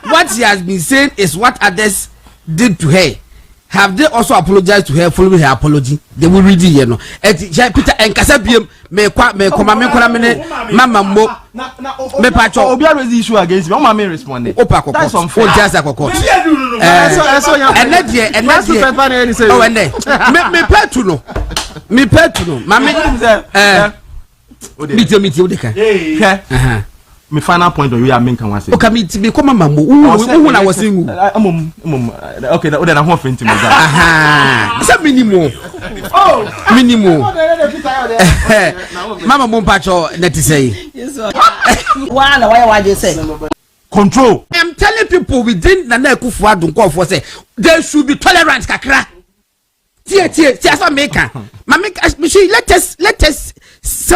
What he has been saying is what others did to her. Have they also apologized to her following her apology? They will read it, you know. Peter and Kasabium may Mama Mo me pacho obi raise issue against me. Mama me respond. That's on phone just a cocoa. And let oh and me petu no. Me petu no. Mama meet you okay. My final point on you are making one say. Okay, me come mambo. Who I was saying. Okay, that I want to me. Aha. It's a minimum. Oh, minimum. Mama Mompacho, let me say. Why you say? Control. I'm telling people within the Nekufuado don't call for say there should be tolerance, kakra. Tia, Maker. Let us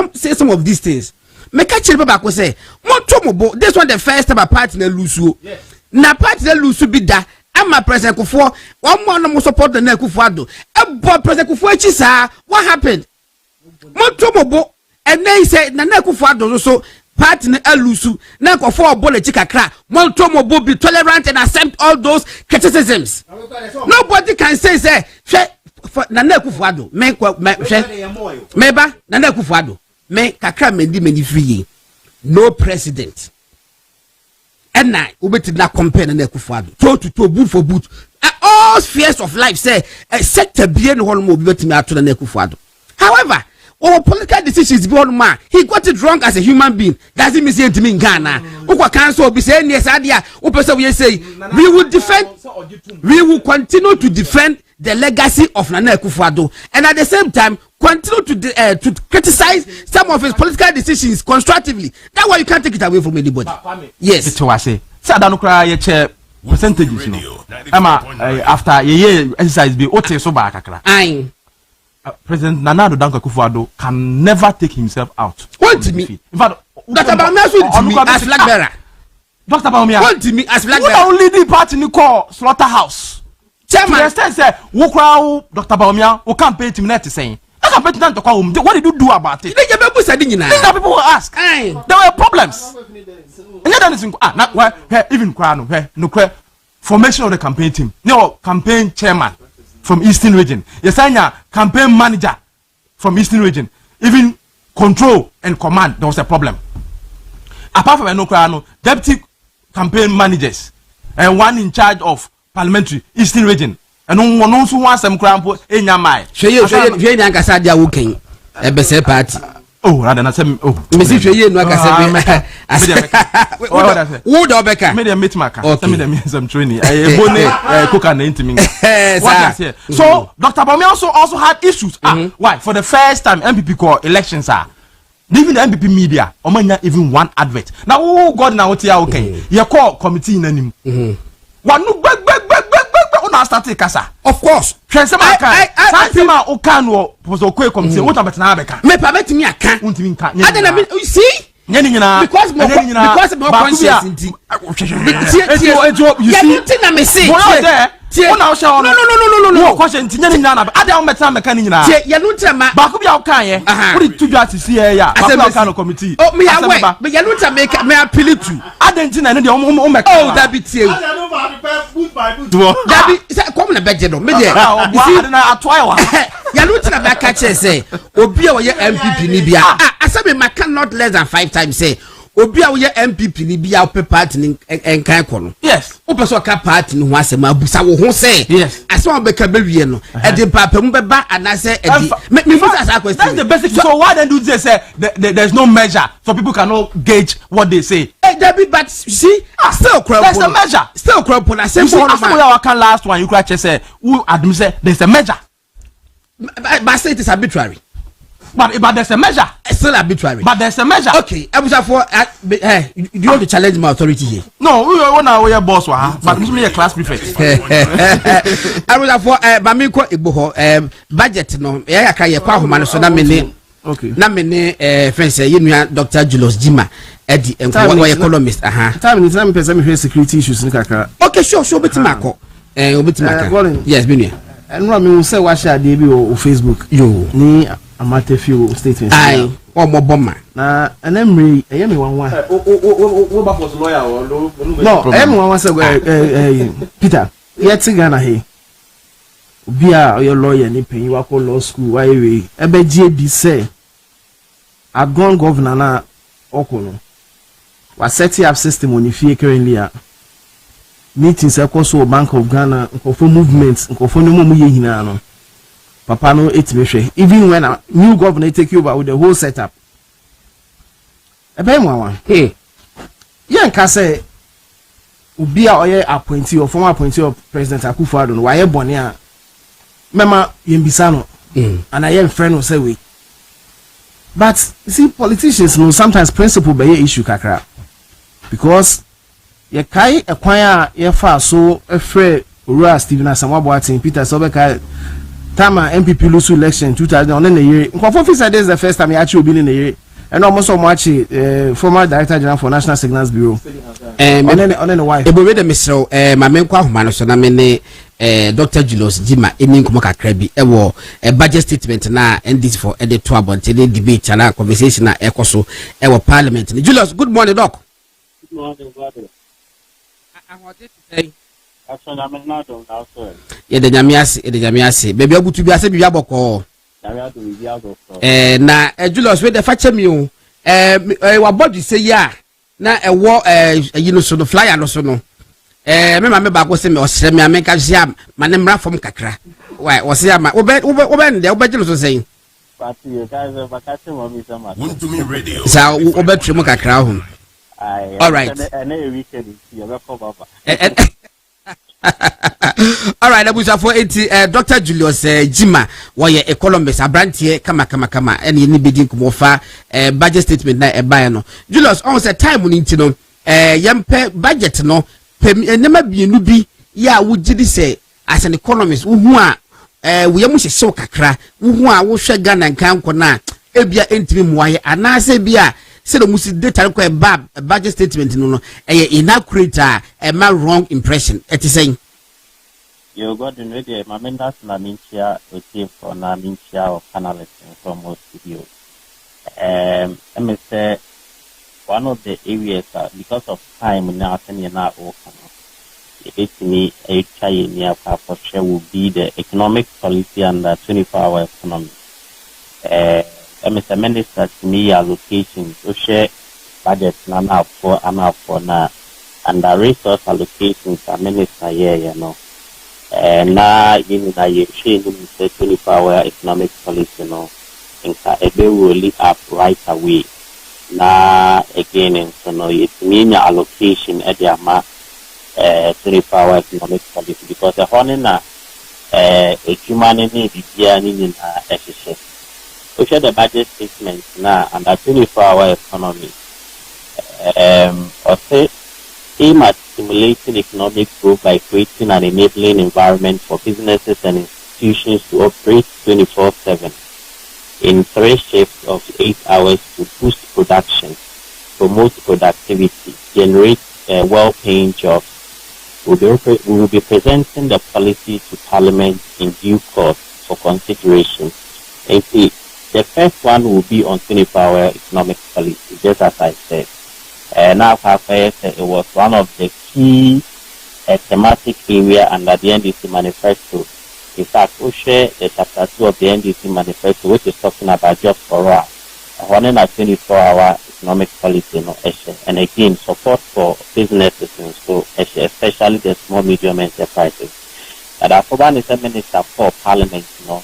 say some of these things. Make a chill back was say, this one the first time a party na lusu. Na party na lusu be da. I'm a President Kufuor. One more no support the Nekufuado. A President Kufuor chisa. What happened? Motomobo and they say na Nekufuado so party na lusu. Na Kufuor bole chika kra. Motomobo be tolerant and accept all those criticisms. Nobody can say na Nekufuado. Meba na Nekufuado. Me kakra many free no president and I ubeti na compare na Nekufuado toe to toe boot for boot all spheres of life say a sector bien one more ubeti me ato na Nekufuado. However our political decisions be one man he got it wrong as a human being doesn't mean to me in Ghana ukwa council be say yes adia upese we say we will continue to defend the legacy of Nana Akufo-Addo and at the same time continue to criticize some of his political decisions constructively. That way you can't take it away from anybody. Yes. It's what I say. So I don't cry chair percentages. No. After a year exercise be ote so ba kakra. Aye. President Nana Akufo-Addo can never take himself out. What me? In fact, Dr. Bawumia as flag bearer. Dr. Bawumia. What me as flag bearer? Only the party ni call slaughterhouse. Chairman, to the say, Dr. Bawumia, who campaign to me saying, what did you do about it? People will ask. There were problems. Even formation of the campaign team. No campaign chairman. from Eastern Region. Yes, campaign manager from Eastern Region. Even control and command, there was a problem. Apart from Enokrano, deputy campaign managers and one in charge of parliamentary Eastern Region. And one also wants some crampo in your mind. Show you Nankasadia working a best party. Oh, rather not some. Oh, Miss you, Nankasadia. Wood or Becca made a meat marker. Tell me the some training. I cook and intimate. So, Dr. Bami also had issues. Why? For the first time, MPP call elections are. Even the MPP media, even one advert. Now, oh God, now what you okay? You call committee in him. One no back. On started kasa. Of course. Transema kan. Transema okano was okay committee. What about na beka? Me permit me aka. Untimi nka. You see? Because more conscious. You see? Me say. No. Question tinyani nyana. Ada o meta meka ni nyina. Ye no tema. Ba ko bia o kan ye. Wo di tuju atisi ye ya. Ba ko kan committee. Oh me away. Me ye no tema make me appeal to. Ada ntina ne de o meka. Oh that be tie. That be say come na beje no. Me dey. You see na atoy wa. Ye no tema make catch say obi a wo ye MPP ni bia. Asabe maka not less than 5 times say obi a wo ye MPP ni bia o pe party ni enkan ko no. Yes. O pe so ka party ni ho asema abusa wo ho say. Yes. Asema be ka bewie no. E de papa mu beba anase e di. Me first ask question. That's the basic. So why then do they say there's no measure so people cannot gauge what they say? Hey, Debbie, but see, still crap. There's a measure. Still crap. I say for last one you cry say who admit say there's a measure. But say it is arbitrary. But there's a measure. It's still arbitrary. But there's a measure. Okay, I was for do you want to challenge my authority here? No, we want our boss but me a class prefect. I was for Bamiko Iboho budget no ya ka ye kwa homa so na me okay. Na me friends you Dr. Julius Jima Eddie and one economist time is time person me security issues ni kakra. Okay, sure betimako. Obetimaka. Yes, Binia. And no me say wa share dey bi o Facebook. Yo. Ni amate few statements. Aye. O mo bomma. Na enemre me wan wo ba for lawyer or no. Me wan say Peter. Yet Ghana he. Obi a your lawyer ni pen wa ko law school why we ebe je bi say Agon governor na okono. Wa set up system on ifie currently a meetings ekoso Bank of Ghana nkofo movements nkofo no mo ye hina no. Papa no etimehwe even when a new governor take over with the whole setup. Ebe mwa yen ka say obi a oye appointee or former appointee of President Akufo-Addo no wa ye bone a mema yembisa no and I am friend no say we. But see politicians no sometimes principle be issue kakra because ye kai ekwan a ye fa so efre Ura Stephen Asamoah Peter Sobeka Tama MPP lose election 2000 on the year. Nkofo fi say this is the first time he actually been in the year. And almost so much former Director General for National Signals Bureau. And then the wife. Ebo we the Mr. Mamenkwa Humano so na me ne Dr. Julius Jima eni nkomo kakra bi ewo budget statement na NDC for edit to about the debate and conversation na ekoso ewo parliament. Julius, good morning doc. Good morning brother. I wanted to say ye de nyamiase baby abutu bi ase bi aboko na Julius we de fache mi o wa body say ya na ewo you know so the flyer no so no me ma me ba ko se me osre me ameka sia ma ne mra fom kakra why o se ama obe nde obe jilo so say party you guys vacation mo mi sama want to me radio sa obe trimo kakra ho all right and weekend you be come over all right, Abuja for 80 Dr. Julius Jima why economist abrantie kama any bidding kumofa budget statement na e no Julius on say time ni ntino yempe budget no nema bienu bi ya wugidi say as an economist wu a we yemu hye kakra wu a wo hwe Ghana nkan ko na ebia entimi muaye anase bia say the musi data ko budget statement no inaccurate a wrong impression it is saying you got in radio my members na minchia o for na minchia of analysts from most studio me say one of the areas because of time now send na o me a near share will be the economic policy under 24-hour economy. Mr. Minister, to me, allocation to share budget now for now, and the resource allocations are minister here, you know. Now, in the 24-hour economic policy, you know, it will lead up right away. Now, again, so no, it's mean allocation at the amount 24-hour economic policy because the whole a humanity in SSS. We share the budget statement now and the 24-hour economy. Also, aim at stimulating economic growth by creating an enabling environment for businesses and institutions to operate 24/7 in 3 shifts of 8 hours to boost production, promote productivity, generate well-paying jobs. We will be presenting the policy to Parliament in due course for consideration. And see, the first one will be on 24-hour economic policy, just as I said. Now, it was one of the key thematic area under the NDC manifesto. In fact, we share the chapter 2 of the NDC manifesto, which is talking about jobs for all. Running a 24-hour economic policy, you know, and again, support for businesses and so, especially the small medium enterprises. And the Afrifa is a minister for Parliament, you know.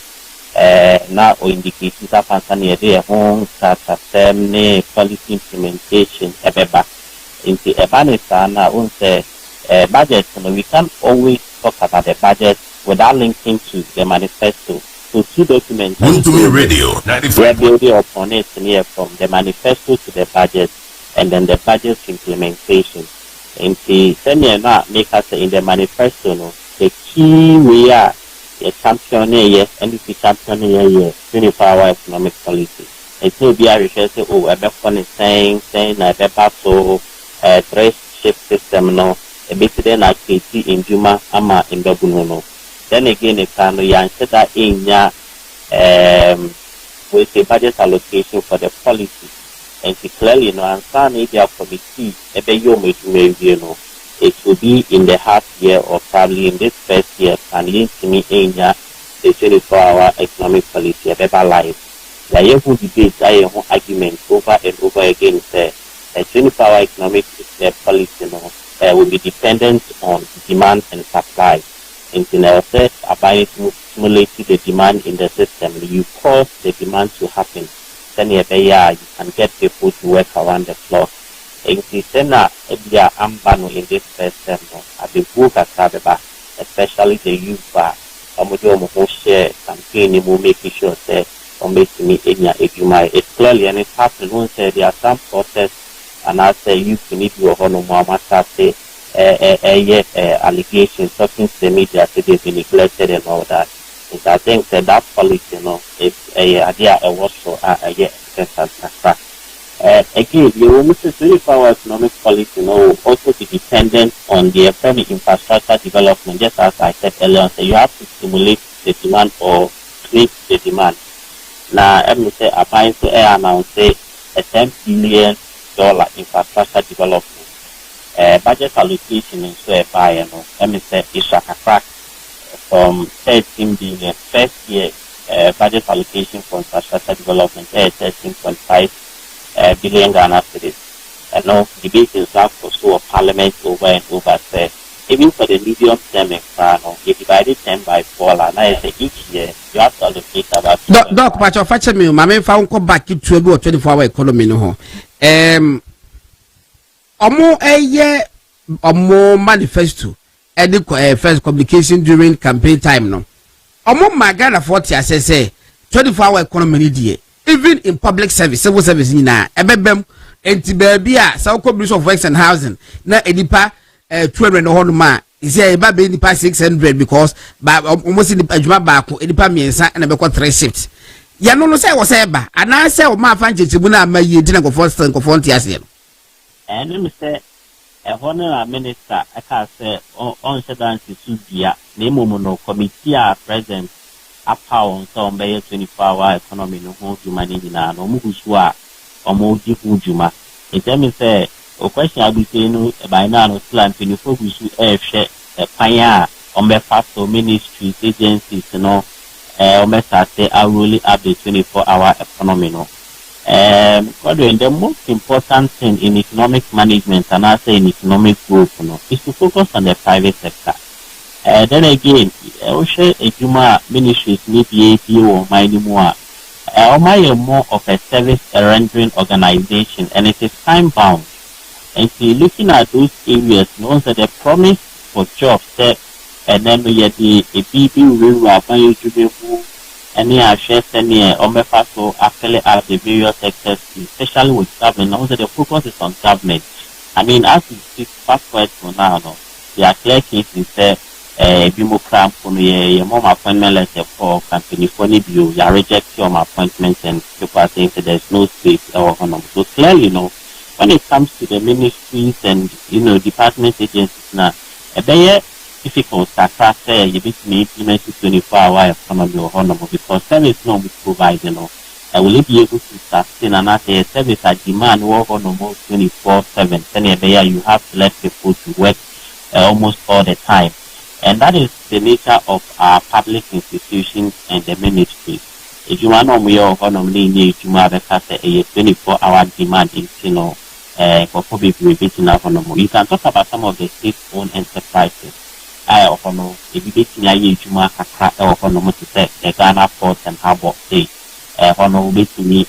Now, we indicate that Tanzania home assembly policy implementation ebeba into Ebanisa now on the budget. You know, we can't always talk about the budget without linking to the manifesto. So 2 documents Radio 95. We're building upon it here from the manifesto to the budget and then the budget implementation. And the senior now make us in the manifesto, no, the key we are a champion yes, and the champion here, 24-hour economic policy. And so be a research, oh, a beacon is saying, I better so 3-shift system, no, a bit then I see in Juma, Ama in Babuno. Then again, if I answer that in with the budget allocation for the policy, and clearly, you know, answer media committee, it will be in the half year or probably in this first year, and link to me in the 24-hour economic policy, a life. The year who debate, I have argument over and over again, say, a 24-hour economic policy, you know, will be dependent on demand and supply. In the ability to stimulate the demand in the system, you cause the demand to happen. Then you can get people to work around the clock. In the Sena, Ambano in this first term, at the book at Sabeba, especially the youth bar, Omojo share campaign, making sure that it's clearly and it's happening. Say there are some protests, and I say youth need to say allegations talking to the media that they've been neglected and all that. And I think that policy, you know, it's a idea I was for again, the almost 24-hour economic policy, you know, also be dependent on the economic infrastructure development. Just as I said earlier, so you have to stimulate the demand or create the demand. Now, let me say, applying to air now say a $10 billion infrastructure development. Budget allocation is so a buy, you know. Let me say, it's a crack from 13 billion. First year, budget allocation for infrastructure development, 13.5 billion Ghana cedis. And now, debate is up for so a parliament over and over. Say, even for the medium term, you divide it 10 by 4, and I say each year, you have to allocate about. Doc, but you're fetching me, my main found come back to 24-hour economy, no. Omo manifesto first communication during campaign time no omo magana 40 say 24-hour economy need even in public service civil service na ebebem enti baabi a South Ministry of Works and Housing na edipa 200 no hono ma isi eba be edipa 600 because almost edipa adwuma baako edipa miensa na bekọ 3 shifts ya no say wo say eba ana say o ma fa nchechebu na ma yi dina go for ase no and let me say a honor minister I can say on sedansi subia name no committee are present up on some 24-hour economy no ho juma ni na no mu so a omo di hu juma in terms say o question I be say no by now no plan 24 gusu e hwe panya so ministries, agencies, are rolling up the 24-hour economy, the most important thing in economic management and also in economic growth, is to focus on the private sector. Then again, ministries need or more. More of a service rendering organization, and it is time bound. And so looking at those areas, knows that the promise for jobs that, and then we had the BB will and I share any so actually at the various sectors, especially with government. Also, the focus is on government. I mean, as we speak, fast forward for now, there are clear cases that Bimokram for me, more appointment letter for company for you, you are rejecting your appointments, and people are saying that there's no space or honor. So clearly, when it comes to the ministries and department agencies now, difficult to say you need to implement 24-hour economy or honor because service no we provide, I will be able to sustain another service at demand work on almost 24/7. Then you have to let people to work almost all the time. And that is the nature of our public institutions and the ministries. If you want to know economy, you have a 24-hour demand for public rebating economy. You can talk about some of the state-owned enterprises. If you get to the Ghana Ports and Harbour State,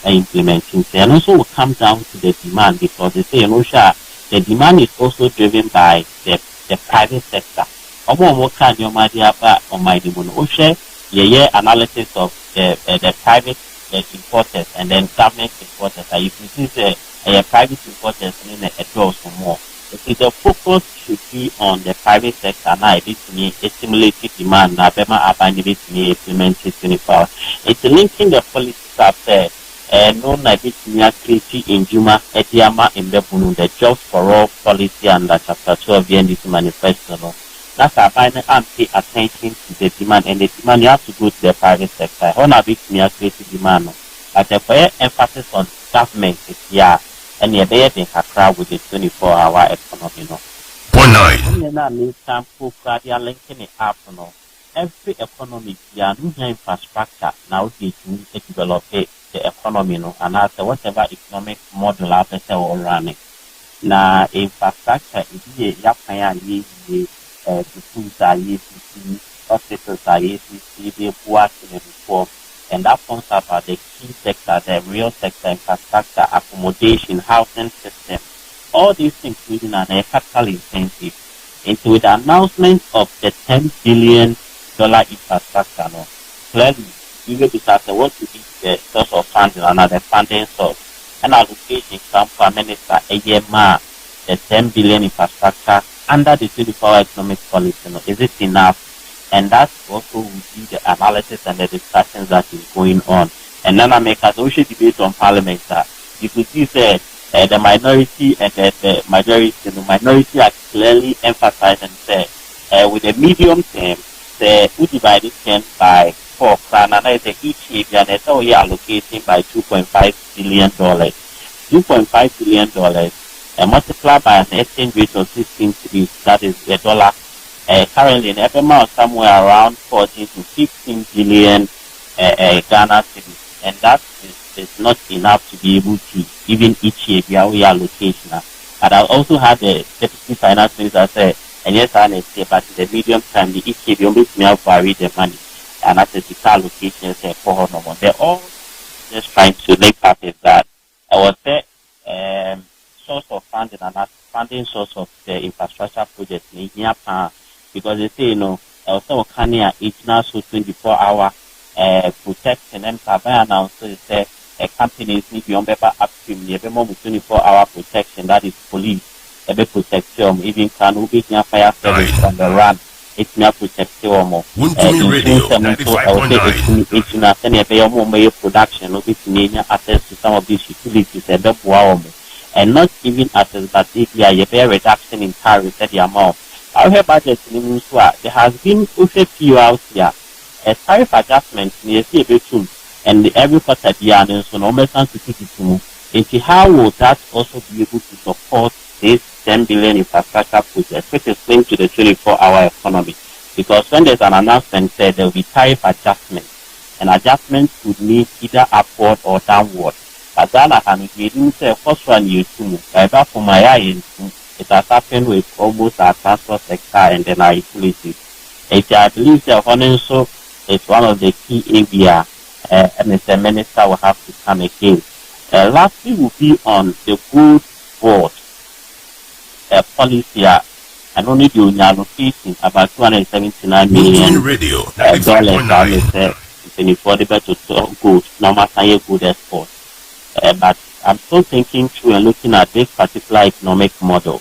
implementing, and also will come down to the demand because they say, the demand is also driven by the private sector. Analysis of the private importers and then government importers. If you see the private importers in a draws for more. The focus should be on the private sector. Now, it stimulated demand. Now, implemented 24 hours. It's linking the policies up there. No, creating in Juma, Etiama, in the Jobs for All policy under Chapter 12 of the NDC manifesto. That's why I pay attention to the demand, and the demand you have to go to the private sector. On a bit creative demand, but the emphasis on government is and you're there in Accra with the 24-hour economy. Linking it up, every economy, infrastructure now they develop the economy, and after whatever economic model after all running. Now, infrastructure is the schools are ECC, hospitals are ECC, the poor reform. And that forms about the key sector, the real sector, infrastructure, accommodation, housing system. All these things within an capital intensive. Into the announcement of the $10 billion infrastructure, clearly, you will be started what to be the source of funding, another funding source. And allocation come from Minister AMR, the $10 billion infrastructure under the 24-hour economic policy. Is it enough? And that's also will be the analysis and the discussions that is going on. And then I make a social debate on Parliament. You could see that the minority and the minority are clearly emphasizing that with the medium term, we divide it by 4 and each area and so we are allocating by $2.5 billion. $2.5 billion multiplied by an exchange rate of 16 cities, that is the dollar. Currently in every month somewhere around 14 to 15 billion Ghana cedis, and that is not enough to be able to even each year we are allocation. But I also had the deputy finance minister say, and yes I say, but in the medium term the each year we only vary the money, and that's the allocation say for no. They're all just trying to link up is that I was the source of funding and funding source of the infrastructure project in Japan. Because they say, also Kenya it's now so 24-hour protection and Sabaya now so say companies need to be upstream, they have more 24-hour protection, that is police, every protection, even can be fire service on the run, it's not protection more. Production, access to some of these utilities and not even access, but if you have a reduction in tariffs at the amount. Our budget in there has been a few out here. A tariff adjustment near CB2 and every quarter so no matter to how will that also be able to support this 10 billion infrastructure project, which is linked to the 24-hour economy. Because when there's an announcement said there will be tariff adjustment, and adjustments could mean either upward or downward. But Ghana can be say first one you two. By for my eye, it has happened with almost our transport sector and then our utilities. I believe the financial is one of the key areas, and the minister will have to come again. Lastly, will be on the good board policy. I don't need you allocating about $279 million dollars. For the better good, no matter good export. But I'm still thinking through and looking at this particular economic model.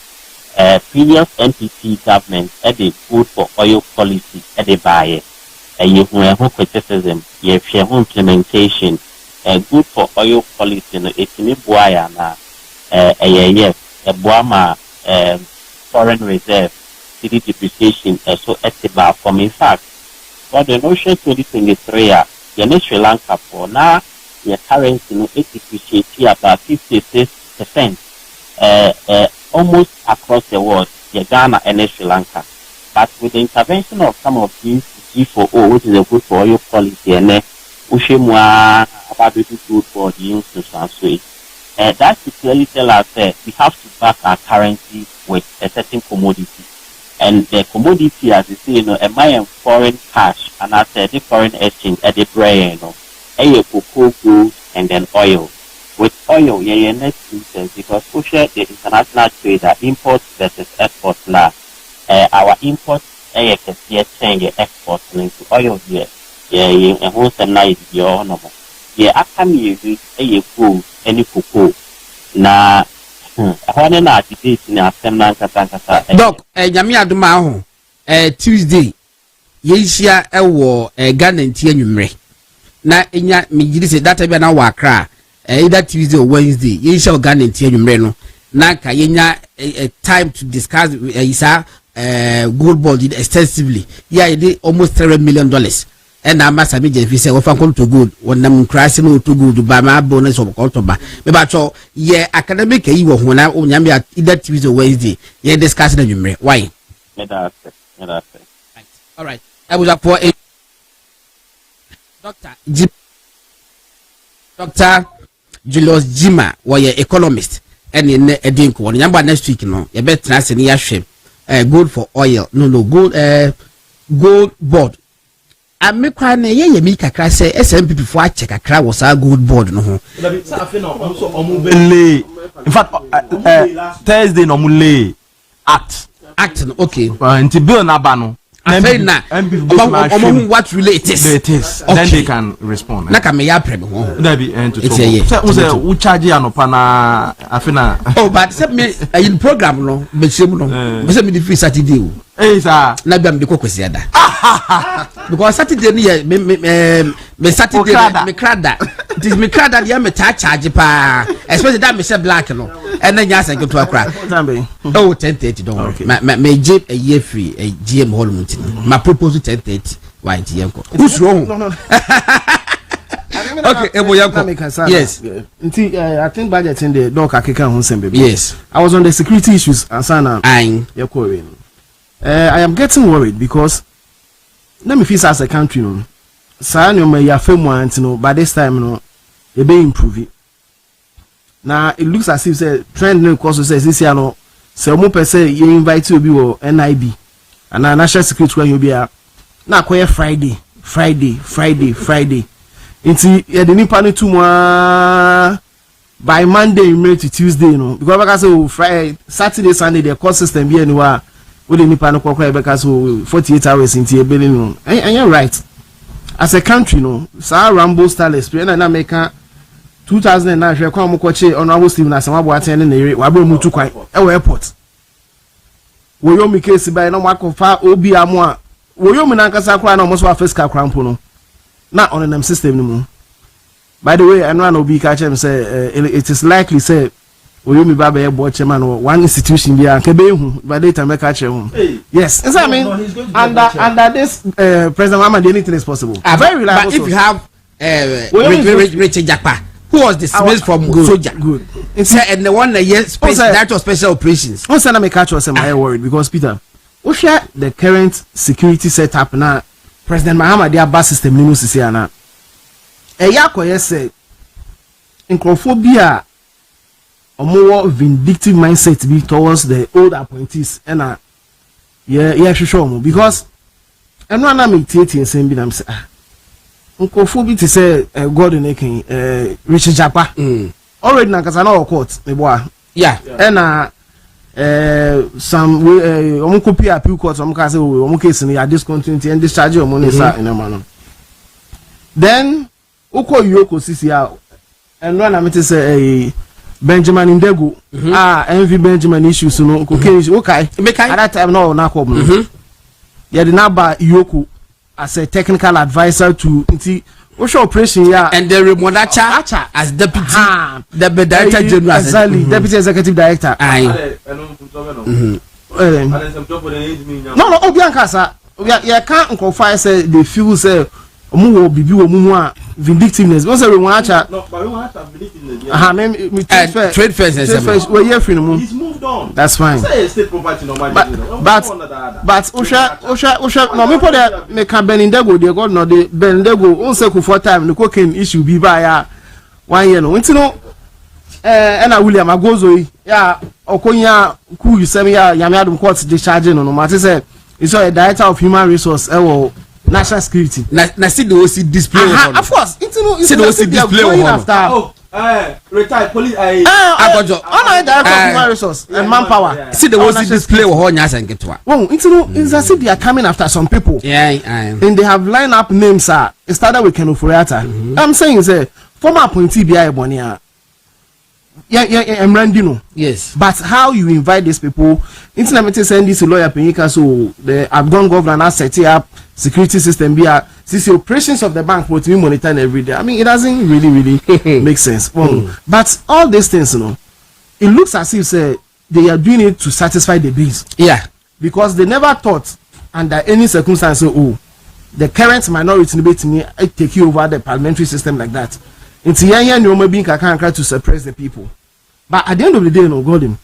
Previous NPP government had a good for oil policy at the buyer. You have criticism, you have implementation. Good for oil policy, it's in a boya na a boama foreign reserve, city depreciation, so ethical from in fact. For the notion 2023, the Sri Lanka for now, the currency it depreciated about 56%, almost across the world, the Ghana and Sri Lanka. But with the intervention of some of these G4O, which is a good for oil policy, and Ushemwa about the good for the instance, that clearly tell us that we have to back our currency with a certain commodity. And the commodity, as you see, am I in foreign cash, and I said the foreign exchange at the brain, cocoa, gold, and then oil. With oil, next instance, because we share the international trade, imports versus exports now. Our imports, change export link to oil here. And wholesale night, your honorable. I can use gold, any cocoa. Now, Doc, Nyame adoma ho Tuesday yeshia ewo Ghana ntie nwumre na enya mejiri se data bia na wakra either Tuesday or Wednesday yeshia Ghana ntie nwumre no na ka yenya time to discuss isa gold board extensively yeah it almost $3 million and I'm master me if say ofan come to good when them crash no to good by my bonus of October me ba cho yeah academic yi wo ho na onyame either Tuesday or Wednesday yeah discuss na nwumre why all right I was up for a Dr. Julius Jima was an economist and in a dink one number next week no you bet trans in yashim gold for oil no gold board I make one ye me kakra say SMP before I check a was a good board no ho. In fact Thursday no mule act okay. Until bill na ba no. What relate is okay. Then they can respond. Na ka me ya prem ho. That be to talk. Say we charge anopa na afina. Oh but say me in program no be shemu no. Be say me the free Saturday o. Eh sir. Na bia me de kokwesi ada. Because Saturday ni me Saturday me krada. It is me krada dey me charge pa. Especially that me say black no. And then you say go to akra. Oh 10:30 don't worry. Me jeep a year free a GM hall meeting. My proposal 10:30 why yanko. Who's wrong? No. Okay, yes. I think budget in the dog akeka ho sembe. Yes. I was on the security issues and sana. I am getting worried because let me feel as a country no. Sa no me ya femu anti no by this time no e be improve. Now it looks as if say trend no cause says this year no say omo person you invite you be wo NIB and national security when you be a na koye Friday inti e de nipa no tomorrow by Monday you make to Tuesday no because because say Friday Saturday Sunday the court system be anywhere we the nipa no kokora because 48 hours inti e be no and you're right as a country no sa Rambo style experience na make 2009 hwe kwa mukwache honorable Stephen Asamabo atene na ere wa bro mutu kwan e wo airport wo yo mi case by na makofa obi amu a wo yo mi na nkasa kwa na omoso afeska krampo no na on them system no mu by the way I know obi ka chem say it is likely say wo yo mi baba e bo chairman one institution bi an ke be hu by the time ka chem yes I mean under this president Muhammad anything is possible very reliable. But if you have Richard Japa who was dismissed from soldier. Good. And the one that director of special operations. One send me catch us am I worried because Peter, we share the current security setup now. President Mahama their bus system ni musisi ana. Yakoye say Nkrophobia a more vindictive mindset be towards the old appointees and sure because and one am dictating same be them say Nkrophobia to say God in Richard Japa already na kasana court me boy and some omukopi appeal court omka say omu case ni discontinuity and discharge your money sir in a manner then uko yoko sisia and one am to say Benjamin Ndegu envy Benjamin issues no okay at that time no na come yeah the number yoko as a technical advisor to what's your operation and the Remonacha as deputy the director general exactly deputy executive director no Obianka sir you can't confide say they feel say omu bibi omu a vindictiveness once we want to trade first we hear from him he's moved on that's fine say state property normally but Osha no me put there me can Benindego dey god no dey Benindego on say for time the cocaine issue bi ba ya 1 year no nti no na William Agozo ya okonya ku yusem ya Yamiadum court discharge no ma say it's a director of human resource national security na see the OC display of course into no see the OC display after retired police Agojo director of human resource and manpower see the OC display wo nya asenketo into no is as if they are coming after some people and they have lined up names it started with Ken Oforiatta I'm saying say former appointee BI Bonia Emrandino. Yes. But how you invite these people? Internet send this lawyer Penika so the Abgon governor set up security system be since the operations of the bank will be monitored every day. I mean it doesn't really make sense. But all these things, it looks as if they are doing it to satisfy the base. Yeah. Because they never thought under any circumstance the current minority take you over the parliamentary system like that. It's to suppress the people. But at the end of the day, God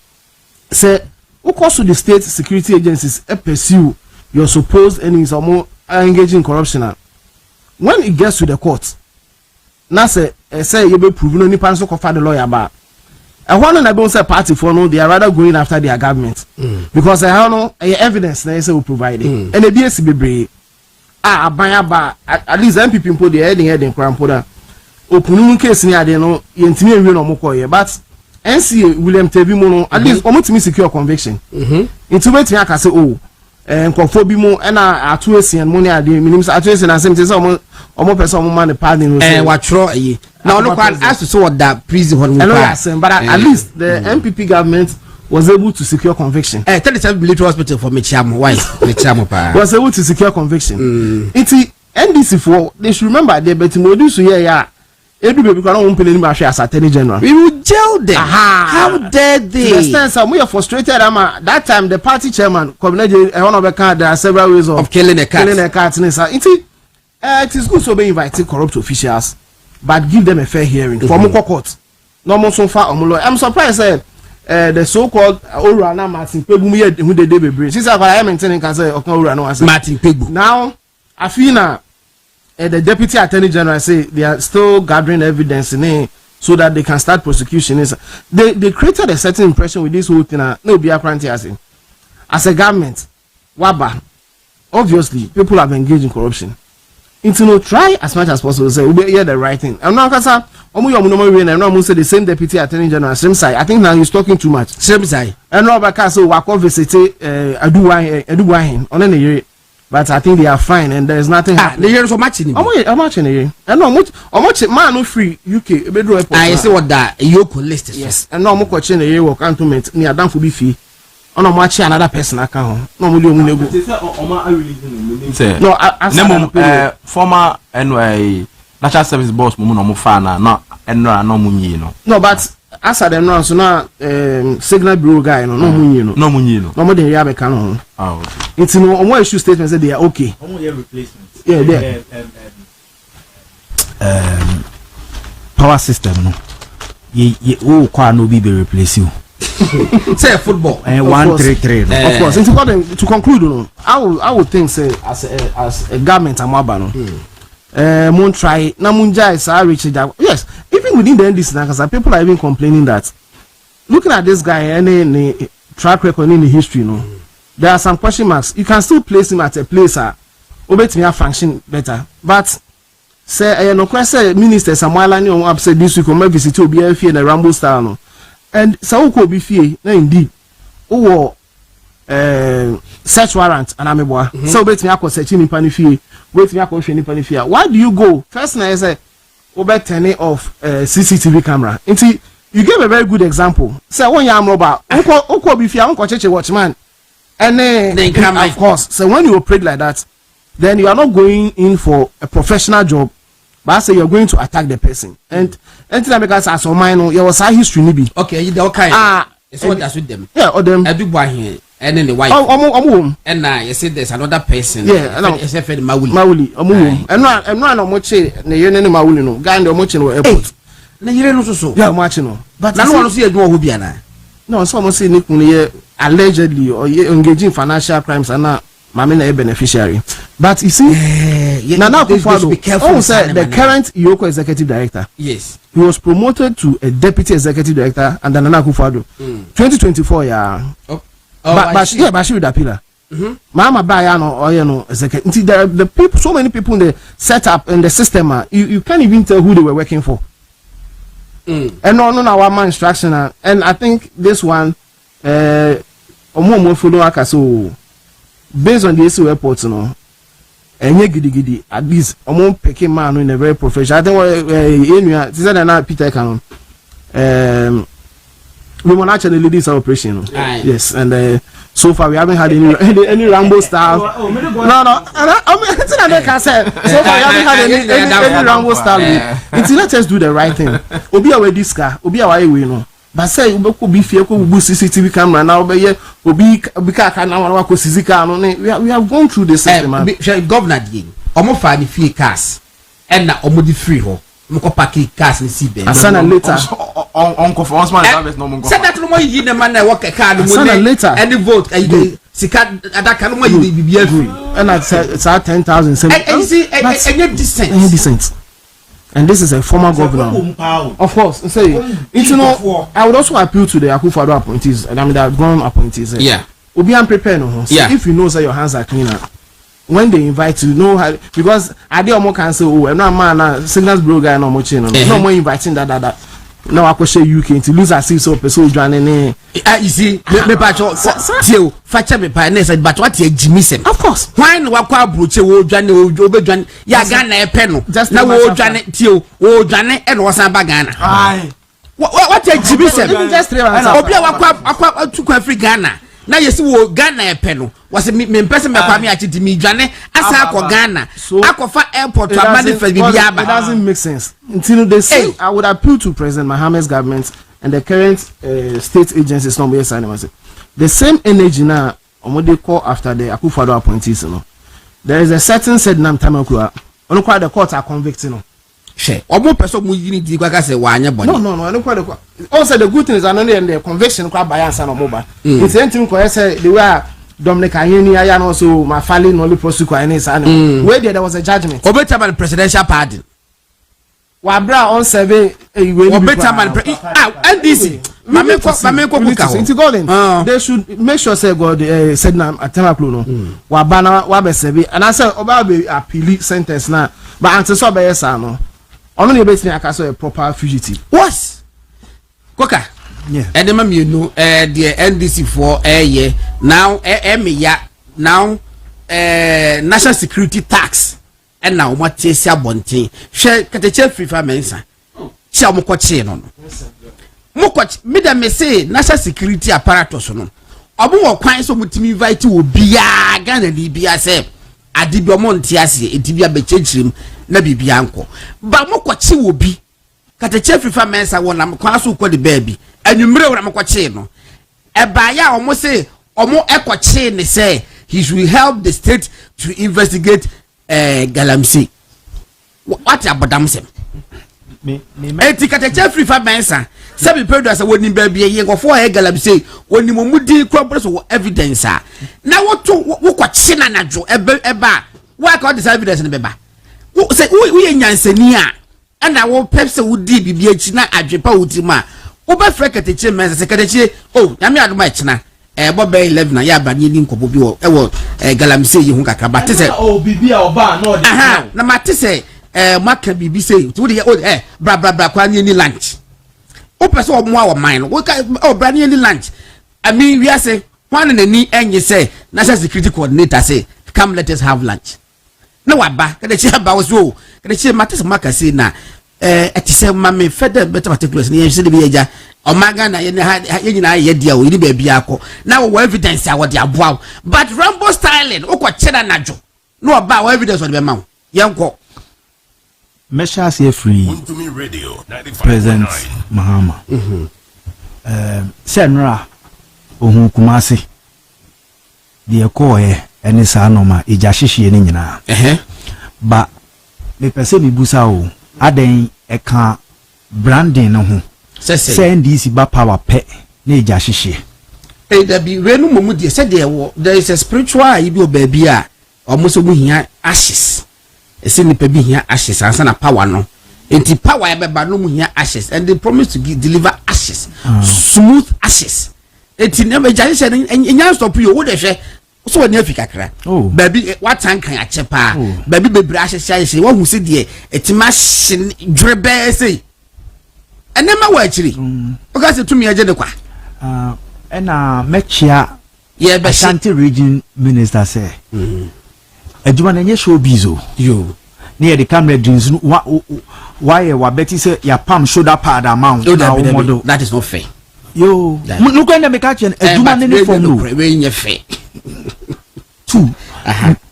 say, of course, the state security agencies pursue your supposed enemies or more engaging in corruption. When it gets to the court, now say you be proven only person to the lawyer about. I want to know say party for no, they are rather going after their government because I don't know evidence they say will provide it, and the BSC be brave. At least MPP people the heading in Crampoda. Open case ni ade no yentimi ewie no mokoye but NC William Tebimo no at least omotimi secure conviction into wetimi aka say nkofo bi mu na ato asian money ade minim say ato asian asem say omo person omo man pardon no watro ayi na ono kwan as to what that prison one but at least the MPP government was able to secure conviction 37 military hospital for Mechiamo why Mechiamo pa was able to secure conviction it's NDC for they should remember they betimodu so here Edu baby can not open any as Attorney General. We will jail them. How dare they? To the extent we are frustrated. That time the party chairman, one of the card, there are several ways of killing a cat. It is good to be inviting corrupt officials, but give them a fair hearing. For Moko Court, no more so far. I'm surprised the so-called Orana Martin Pegu who they did bridge. She said I am maintaining cancer of Martin Pegu. Now Afina. The deputy attorney general say they are still gathering evidence so that they can start prosecution. They created a certain impression with this whole thing. No, be as a government, Waba, obviously people have engaged in corruption. Try as much as possible to say we hear the right thing. I'm not say the same deputy attorney general. Same side. I think now he's talking too much. Same side. And Robert so Wako visit Aduwahin on any. But I think they are fine and there is nothing. The years so much in how much in a year? And no much man no free UK bedroom airport. I see what that Yoko list is. Yes. And no more question a year work cantonment near down for be fee. On a match another person account. No more no former NY National Service Boss Mumu no Mufana no munyi no. No but as I them now so now signal bureau guy no munyi no more than yabe can oh it's no one issue statement say they are okay replacement yeah power system no ye o kwa no be replace you. Say football 1-3-3 of course to conclude no I would think say as a government amaba no moon try na munja is reach yes even within the NDC now people are even complaining that looking at this guy any track record in the history no there are some question marks. You can still place him at a place obetimi function better but say no question minister Samuel ni on upset this week on visit obi afie na Rambo style no and so ko be fie na indeed wo search warrant and ameboa so betimi akọ search ni pa ni fie betimi akọ hwe ni pa ni fie why do you go first na say obet turn off CCTV camera until you gave a very good example say when you am robber uko be fie unko cheche watchman and then of course so when you operate like that then you are not going in for a professional job but say you're going to attack the person and anything because as on mine your was history ni be okay you don't kind it's what that's with them yeah or them every boy here and then the wife and now you see there's another person yeah it's a fed mawuli and no moche ne yene ne mawuli no guy no moche no airport na yire no so yeah moche no but na no see adwo ho bia na no so mo say nikun ye allegedly or engaging financial crimes and now mama na a beneficiary but you see Nana Akufo-Addo said the current Yoko executive director yes he was promoted to a deputy executive director and then Nana Akufo-Addo 2024 yeah but she would appeal mama buy no or you know executive the people so many people in the setup in the system you can't even tell who they were working for and no our man instruction and I think this one follow akaso based on the issue airport no enye gidi at least picking man in a very professional I think said na Peter Canon we were actually leading this operation yes and so far we haven't had any Rambo style no I can say so far we haven't had any Rambo style until let us do the right thing obi awe this car obi awe we no but say we could be fear ko bu CCTV camera now be obi ka na wa ko CCTV no we have gone through the system governor dey omo fa the free cars and na omo di free ho mo ko pack cars ni si be asana later on conference man service no mo go say that no mo yi na man na work car no mo later any vote sika adaka no mo yi bibia free and at 10,000 and you see any decent and this is a former governor. Of course, say you know I would also appeal to the Akufo-Addo appointees and I mean the gone appointees. Yeah. Obi am prepare no. Yeah. If you know that your hands are cleaner, when they invite you, know how because I dey omo can say oh no man signals bro guy no mo chain no more inviting that. Now I go share UK to lose as so person joining. You see, me patcho tio facha me pa na say but what you Jimmy sem. Of course. Why no wakwa broche wo dwane obedwane ya Ghana e pe no. Na wo dwane tio wo dwane e no wasan ba Ghana. Aye. What you Jimmy sem? Just 3 hours. Obi akwa tu kwa free Ghana. Na yesi wo Ghana e pe no. Was me person me kwa me achi di mi dwane asa akọ Ghana. Akofa airport to manifest bibia ba. It doesn't make sense. Until they say I would appeal to President Mohammed's government and the current state agencies no be signing the same energy now they call after the Akufo-Addo appointees no. There is a certain said nam tamakua on quite the court are convicting no. She omo person mu yini di kwa say wanya boni. No I don't quite the also the good thing is another and the conviction kwa bias and mobile. It's anything ko say the way Dominic Ayeni aya no so my filing only prosecute any san where there was a judgment obetaman presidential pardon wa bra on survey obetaman NDC mame ko kuka ho they should make sure say God said na atemaklo no wa bana wa be survey and I say oba be appeal sentence na but until so be yes no ono ne betini aka so a proper fugitive what koka yeah and them you know the NDC for year now now national security tax and now what is your bonting share Okatakyie Afrifa mensa share mo kwache no mo kwache me da me say national security apparatus no obo wo kwan so mutimi invite obia Ghana li bia say ade bi omo ntia ase edibia be chechirim na bibia anko ba mo kwache obi Okatakyie Afrifa mensa wona mo kwan so ko de baby anwumre wona mo kwache no eba ya omo say omo ekwache ne say he should help the state to investigate galamsey what abodam sem eti Okatakyie Afrifa bensa sabi producer woni ba bia ye nkofo e galam say woni momudi kro so evidence a na woto wokwache na nadwo eba why call this evidence ne beba say we nyansani a na wo pepse wodi bibia chi na adwepa wutima wo ba fra Okatakyie mensa say Okatakyie oh nyame adoma echina bobe 11 na ya ba ni nkobo bi wo galam say ye hu kakra ba te say oh bibia oba no de na ma te say maka bibi say wo de bra kwa ni lunch o pese o mo awo man no o bra ni lunch I mean we are say one na ni enye say national security coordinator say come let us have lunch na wa ba Okatakyie ba wo so Okatakyie mate say maka say na eti say mame federal better particulars ni say be eja omaga na ye nyina ye dia o ni ba bia akọ na wo evidence a wo de aboa but Rambo styling o ko cheda najo no ba wo evidence o de be ma wo yenko Meshas here free President Mahama. Senra ohun kumasi. The call any sanoma ijashishi ni nyina. Ba me pese mi busa o aden eka branding no ho. Say NDC ba power pe na ijashishi. There be renu momu said there is a spiritual ibi obabi a almost mu hia ashes. Ese nipa bi hia ashes ansa na power no enti power e beba no mu hia ashes and they promise to deliver ashes smooth ashes enti na mejaje se enya stop you wo de hwe so wani afika kra baby what time kan a chepa baby bebre ashes wo hu se de etima hye dwebe sei enema wa akiri o ka se tumi aje de kwa ena mechia Ashanti region minister say adwuma na nye show bizo yo near the camera dreams why wa betty say ya pam shoulder pad amount that is not fair yo look when them catch adwuma ne form no we nye fair two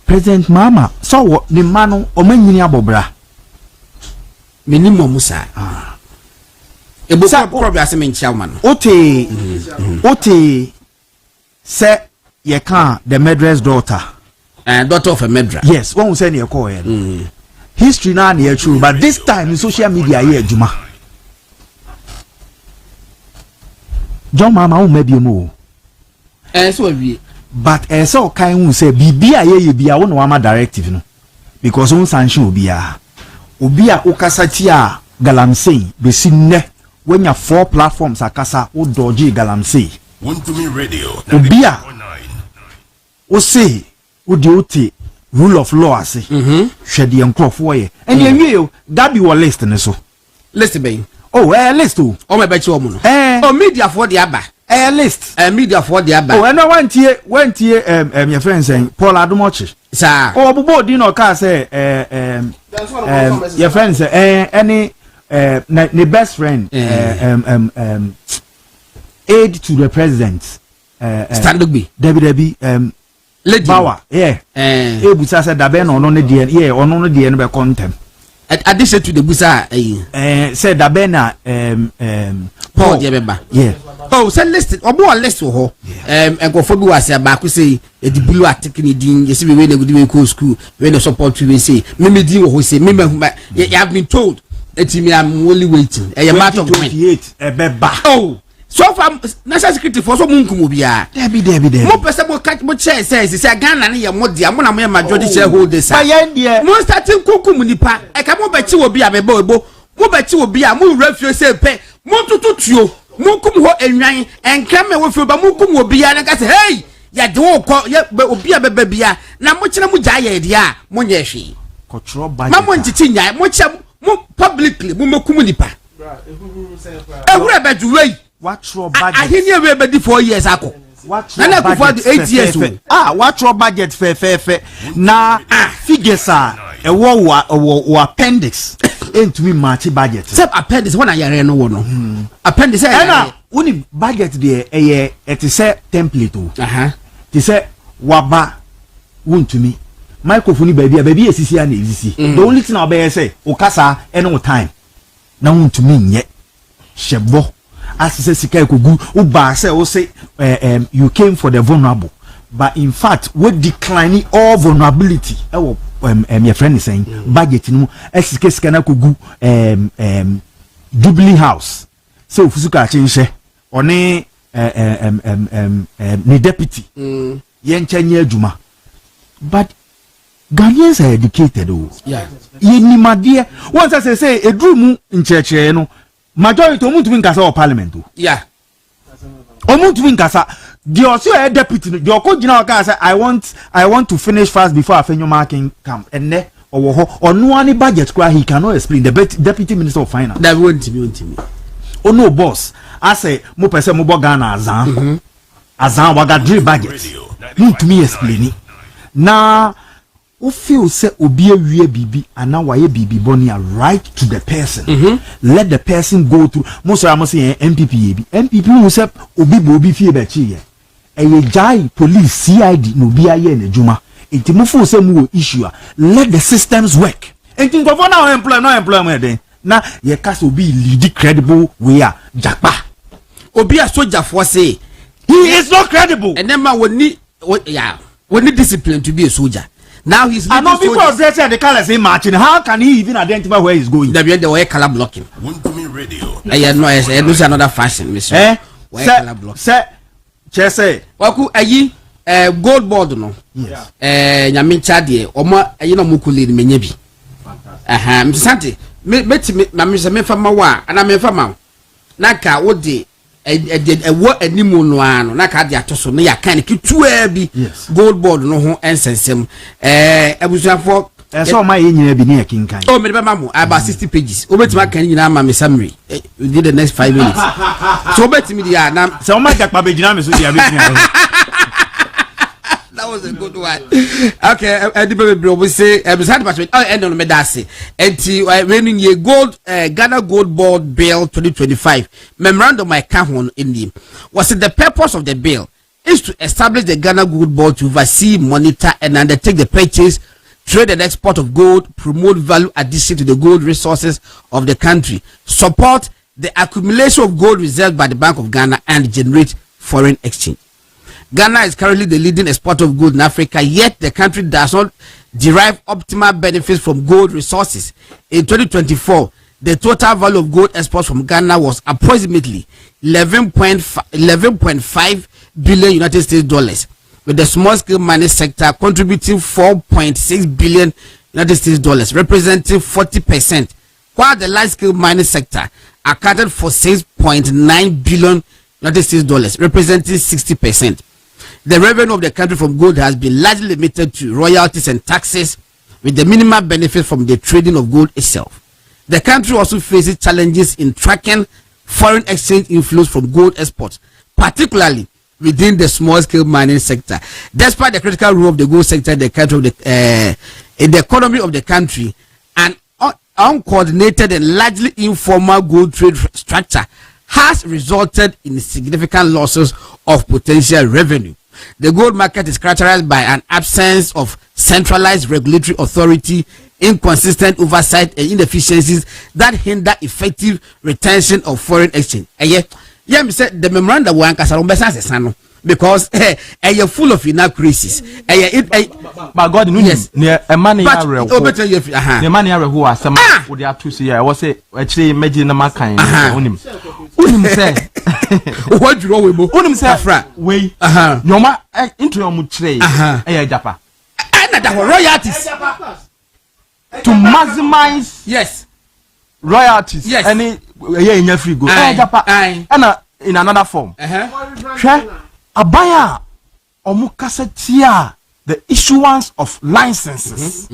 President Mama so what the man o manyini abobra minimum musa ebo problem asem nchia man ote say ye can the Madras daughter daughter of a Medra. Yes, one will send you a call. History now near true, but this time in social media here, Juma. John Mama who maybe more. So be. But so kind who say be a ye be a one wama directive no. Because on sanction ubia ukasatia galamsey be sinne when you 4 platforms akasa o doji galamsey. Want to be radio. Ubia o say Udioti rule of law ase hwede enkrofo ye ene enwie that be your list ne so list be list o me be chi o mu no media for the aba list media for the aba eno wantie your friend saying Paul Adomochi sa obubo di no ka say your friend say any the best friend aid to the president stand up be Debbie Lady Power, busa said dabe no no de ono no de no be contem. Addition to the busa said dabe na Paul de beba. Yeah. Oh, say list obo list wo ho. Enkofo bi wase ba ko say e di blue article ni din yesi we na gudi we go school we na support we say me din wo ho say me you have been told that me am only waiting. E matter of 28 e beba. Oh. So far national security for so munkum obia Debbie mo pese mo catch mo chair say Ghana na ye mo dia mo na mo majority shareholders mo starting kukum nipa e ka mo bechi obi a meba ebo mo bechi obi a mo refuse say pe mo tututuo mo kum ho enwan enka me wo fi ba mo kum obi a na ka say hey ya de wo ko ye obi a beba bia na mo kire mo ja ye dia mo nye hwe control budget ma mo ntiti nya mo kire mo publicly mo kum nipa ehura bedu wey what throw budget I hear we be 4 years ago what na ku for 8 years what throw budget fe na figures are e wo appendix into me match budget sub appendix when I no wo no appendix na uni budget there it is a template o it is waba won't me microphone baby esisi na esisi the only thing I be say okasa any time na won't me nye shebo as say sika ekogu uba say o say you came for the vulnerable but in fact we declining all vulnerability your friend is saying budget no esike na kogu Jubilee House so fusuka chenche one ni deputy yenchanye adwuma but Ghanaians are educated yeah yenimade once I say edrumu ncheche no majority omuntu winkasa o parliament yeah omuntu winkasa the also a deputy the okogina oka say I want to finish fast before afenyo marking come enne or no any budget cry he cannot explain the deputy minister of finance that won't me oh no boss I say mo pese mo Ghana azan waga dri budget need to me explain it na o feel say obi awie bibi ana waye bibi bonia right to the person let the person go through most of say MPP who say obi fie be chi ye jai police CID no bi aye na juma enti mo feel say mo issue let the systems work enti go for now employment den na ye cast obi lead credible way a japa obi a soldier for say he is not credible and then man we need discipline to be a soldier. Now he's I know people are dressing the colors in marching. How can he even identify where he's going? The way color blocking. It's another fashion, Mr. Color blocking. Say, Waku ayi gold board no. Yes. Nyamincha de omo ayi no mukuli ni menyebi. Mr. Santi, me fama wa ana me fama. Naka wo de wo animu no ano na ka de atoso na ya kan kitua bi gold board no ho ensensem abusuafo so ma yenyina bi ne yakinkan oh me be mamu about 60 pages obetima kan nyina ma me summary within the next 5 minutes so obetimi dia na so ma jakpa be gina me so dia betimi that was a good one. Okay, we say department end on medasi enti when ye gold Ghana Gold Board Bill 2025 memorandum I come on in the was it the purpose of the bill is to establish the Ghana Gold Board to oversee, monitor and undertake the purchase, trade and export of gold, promote value addition to the gold resources of the country, support the accumulation of gold reserves by the Bank of Ghana and generate foreign exchange. Ghana is currently the leading exporter of gold in Africa, yet the country does not derive optimal benefits from gold resources. In 2024, the total value of gold exports from Ghana was approximately 11.5 billion United States dollars, with the small scale mining sector contributing 4.6 billion United States dollars, representing 40%, while the large scale mining sector accounted for 6.9 billion United States dollars, representing 60%. The revenue of the country from gold has been largely limited to royalties and taxes, with the minimal benefit from the trading of gold itself. The country also faces challenges in tracking foreign exchange inflows from gold exports, particularly within the small-scale mining sector. Despite the critical role of the gold sector in the country, in the economy of the country, an uncoordinated and largely informal gold trade structure has resulted in significant losses of potential revenue. The gold market is characterized by an absence of centralized regulatory authority, inconsistent oversight, and inefficiencies that hinder effective retention of foreign exchange. Me said the memorandum was because you're full of inaccuracies. But God, yes, a money the money who are some with the two see. I was say actually imagine the kind. Unim say what you know Unim say way no ma into your mutre japa royalties to maximize yes royalties yes any in your free go japa and in another form abaya omukasetia the issuance of licenses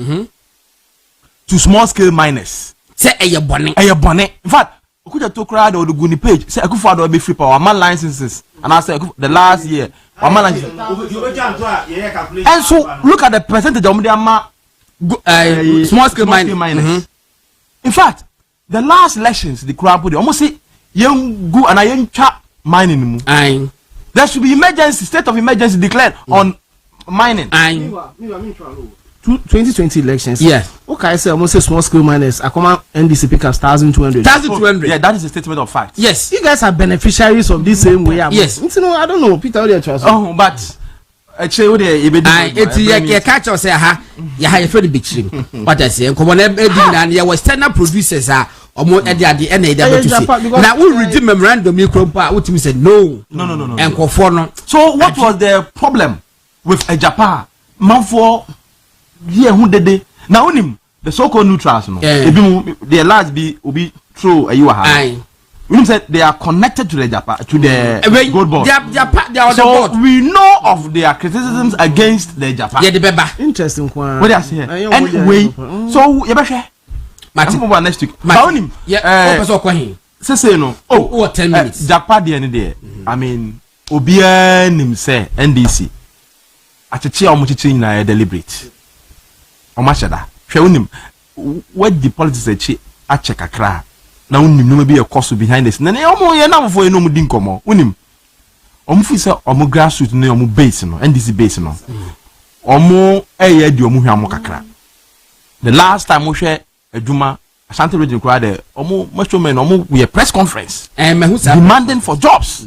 to small scale miners say bone in fact okuja to crowd or the guni page say akufo do be free power man licenses and I say the last year man licenses and so look at the percentage of the small scale miners in fact the last elections the crowd put almost say young go and I young chap mining there should be emergency, state of emergency declared on mining. 2020 elections. Yes. Okay, I say almost small scale miners. I come out NDC pick up 1,200. 1,200. Yeah, that is a statement of fact. Yes. You guys are beneficiaries of this same way. Yes. I don't know. Peter, oh, but actually, catch us say ya ha fe de bichirim what I say ko na edi na ya was external producers are omo edi ade na edi abetu say na we read memorandum e krompa what me say no enkofo no. So what was the problem with Ejapa manfo ye hu dede na onim the so-called neutrals no ebi the last be obi through ayiwa ha we said they are connected to the Japa, to the gold board. They are so the board. We know of their criticisms against the Japa. Yeah, the beba. Interesting. What they are saying. Anyway, so you better. Martin, over next week. Martin, yeah. Say no. Oh, 10 minutes. Japa the end there. I mean, Obia nim say NDC. Achichi omuchichi na deliberate. Omachada. Hwe unim. What the politics achi ache kakra. Na unim no be a cause behind this. Na omo ye na mfo ye no mu din komo. Unim. Omo fi say omo grassroots no omo base no, NDC base no. Omo eye di omo hwamo kakra. The last time we share aduma Ashanti region crowd there, omo much men omo we a press conference demanding for jobs.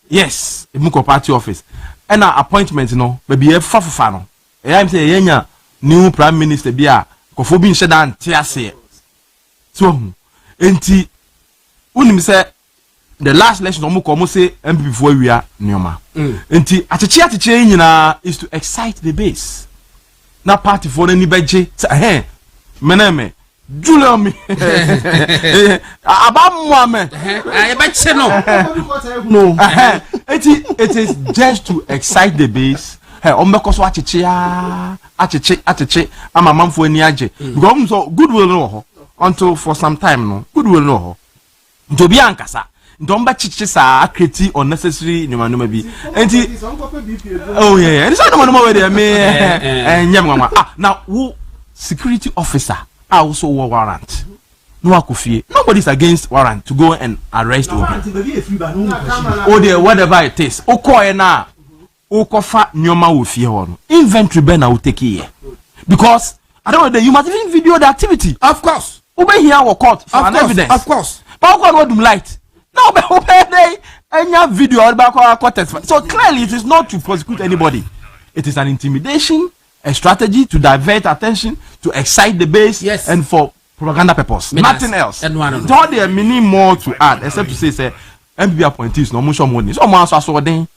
Yes, Emuko party office. And our appointment no, maybe e fafufa no. E am say yenya new prime minister bia kofo bi nhyeda antiase. So enti unim say the last election omo ko omo say MPP for wia nioma. Enti acheche nyina is to excite the base. Na party for any beje say meneme Julia me abamwa me beche no it is just to excite the base. Ombeko so acheche ama mamfo ani age because so goodwill no until for some time no goodwill no to be ankasa ndomba chichi sa create unnecessary nyuma bi enti oh yeah this no we dey me nyam now who security officer also warrant no akofie nobody's against warrant to go and arrest Obi or there whatever it is okoye na okofa nyoma wo fie ho no inventory be na wo take here because I don't know you must even video the activity of course obe here wo court for an evidence of course but God would light now be obe dey enya video or back court so clearly it is not to prosecute anybody. It is an intimidation, a strategy to divert attention, to excite the base, yes, and for propaganda purpose. Nothing else. Don't there many more to add except to say MPP appointees no much money. So mo aso aso den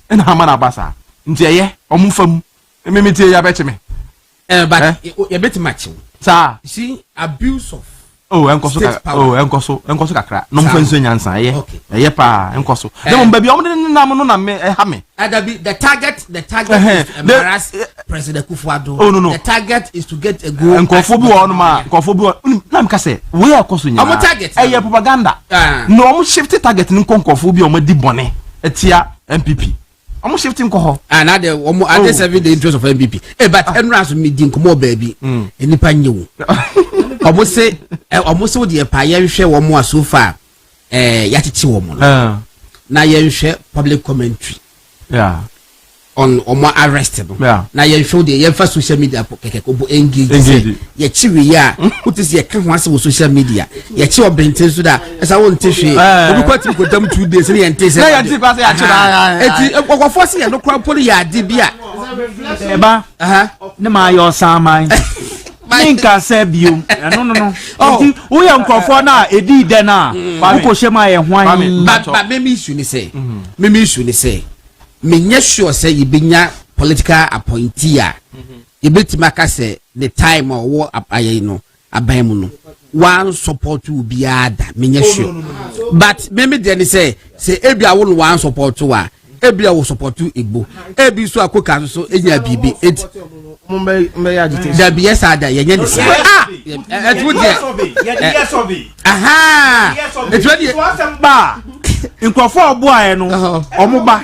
and hamana basa. Ntiye omu fam. Ememete ya beche me. But you bet match. Sir, you see abuse of enkoso kakra. No mfenso nyansa ye. Ye pa enkoso. Dem baby omde nam no na me ha me. Adabi the target is embarrass President Kufuado. Oh no. The target is to get a go. Enkofo bi won ma, enkofo bi na me ka say we akoso nya. Omo target. Eye propaganda. No omo shift target ni enkofo bi omo di bone etia MPP. Omo shifting ko ho. And now the omo at 7 the interest of MPP. But enras me din komo baby. Enipa nyewu. Omo say wo de pa ye hwe wo mo so far ya tete wo mo no. Na ye hwe public commentary. Yeah. On omo arrested. Yeah. Na ye hwe de ye fa social media keke ko bo engage. Ye chiwi ya utis ye ka ho ase wo social media. Ye chi obenten so da esa wo nte hwe. Obi kwati ko dam 2 days na ye nte se. Na ye nte pass ya chira. Eti okofo se ye no kra poli ya de bia. Eba. Ne ma yo saman. Ninka se bio. No. Enti wo ye nkrofo na edi de na. Ba ko shema ye hwan. Ba me issue ni say. Me issue ni say. Me nya sure say you benya political appointee a. You beti maka say the time or wo apaye no aban mu no. One support will be ada. Me nya sure. But me dey say ebia wo no one support wa. Ebia wo support Igbo. Ebi so akoka so enya bibi. Mumbe ya agitation. Da biye sada ye nya say. Et wo dey. Aha. Et wo dey. Ba. Nkrofo obo aye no. Omo ba.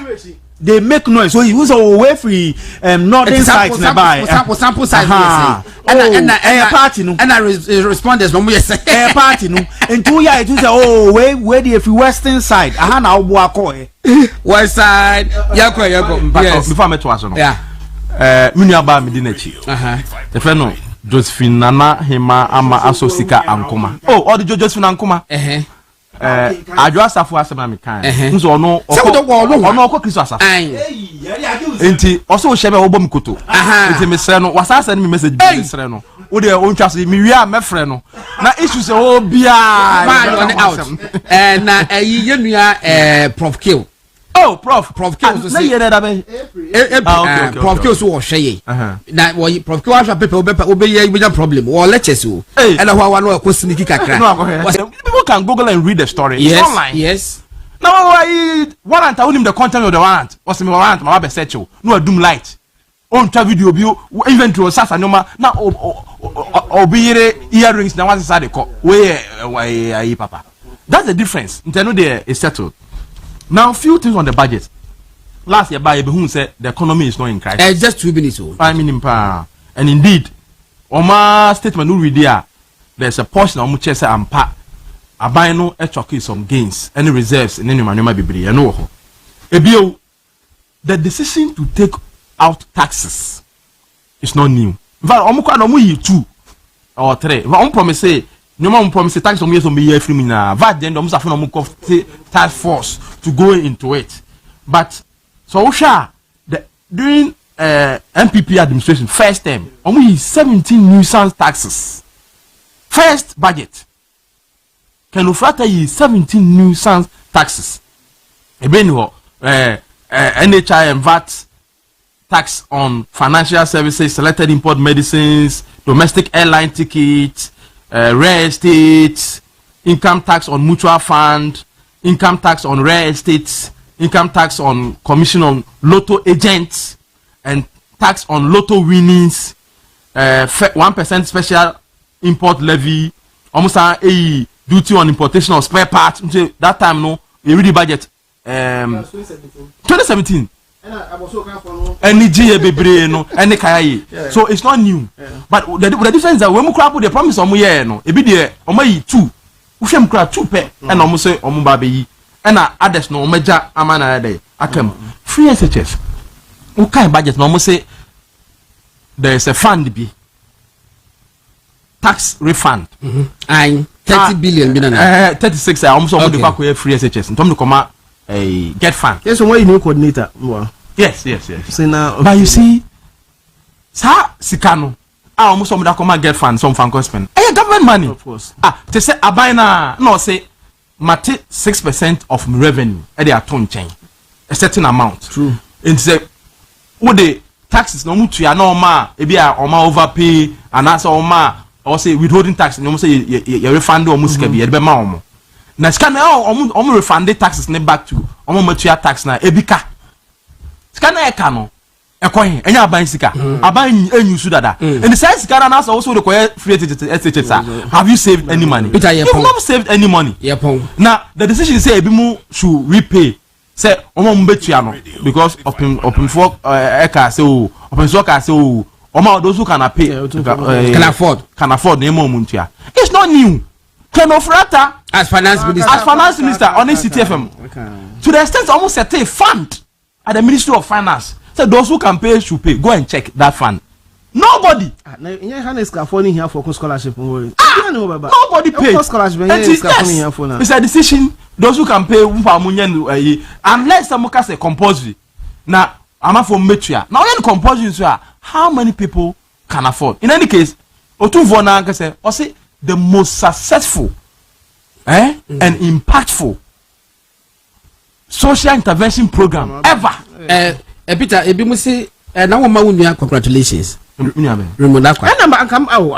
They make noise. So he was away free northern sides nearby. Sample side. And party no. And I responders no yes. Party no. And 2 years it was where the western side. Aha na obo akọ west side. Yako. Yes. Before me to aso no. Yeah. Minu aba me di na chi. The friend no Josephine Nana Hema ama Asosika Ankoma. Oh, all the Josephine Ankoma. adwo asafo asema me kan nso ono Kristo asafo enti oso wo shebe wo bom koto enti me sre no wasasa ni me message bi me sre no wo de o ntwa so me wi a me frɛ no na issue se o bia out na yenua Prof Kill Prof Kill so say Prof Kill so wo hweye na wo Prof Kill ahwa paper obeye problem wo lectures o and how one ko sneaky kakra people can Google and read the story. Yes, it's online. Yes. Now warrant I him the content of the warrant. What's me warrant my search no doom light. On video bio inventory sasa nyoma na obiyere earrings na what's inside the car. Where papa. That's the difference. Intendo there is settled. Now few things on the budget. Last year by who said the economy is not in crisis. Just 2 minutes old. I mean and indeed Oma statement no read there. There's a portion of much say ampa aban no choke some gains any reserves in any manoma bibiri e no ho ebio the decision to take out taxes is not new. In fact omukwa no mu yi 2 or 3 on promise nyoma promise tax on yeso me year free na VAT then do musafo no mu task force to go into it, but so the during MPP administration first term omu yi 17 nuisance taxes first budget. Can Ufrata yi 17 nuisance taxes. Ebeniho NHI and VAT tax on financial services, selected import medicines, domestic airline tickets, real estate, income tax on mutual fund, income tax on real estate, income tax on commission on lotto agents, and tax on lotto winnings, 1% special import levy, almost a duty on importation of spare parts. That time no, you read the budget. 2017. Any GA no, any kaya. So it's not new. But the difference is that when we crap the promise on year no, it be there. Omo 2. We shall crap 2 pe. And almost say omo baby. And others no major amana day. Akem free SHS. We can't budget no almost say there is a fund be. Tax refund. And 30 billion 36 almost okay. The free SHS in terms of get fund. Yes, so why you new coordinator? Yes. So now but you see sa sikano almost some that come get fund some fan spend government money of course they say abina no say mate 6% of revenue at their ton chain a certain amount true and say what the taxes no mutu ya no ma e bia o ma overpay and that's o ma or say withholding tax no say you refund o musika bi e be ma o mo na sika na o refund taxes ne back to o mo matua tax na ebika sika na e ka no e koyin enya aban sika aban enyu su dada and the size sika na so also the free SHS have you saved any money? You've not saved any money. Now the decision say ebi mu should repay say o mo betua no because open for eka say o open so ka say o ma those who can pay can afford na emo muntua. It's not new. Ken Ofrata as finance minister on CTFM to the extent almost set a fund at the Ministry of Finance. So those who can pay should pay. Go and check that fund. Nobody. For scholarship. Nobody paid. It's a decision. Those who can pay unless some say compulsory. Now I'm for metria. Now when compulsory how many people can afford? In any case, Otuvona say or say the most successful and impactful social intervention program ever. Peter, ebimusi na wo ma wunya congratulations. Remonakwa.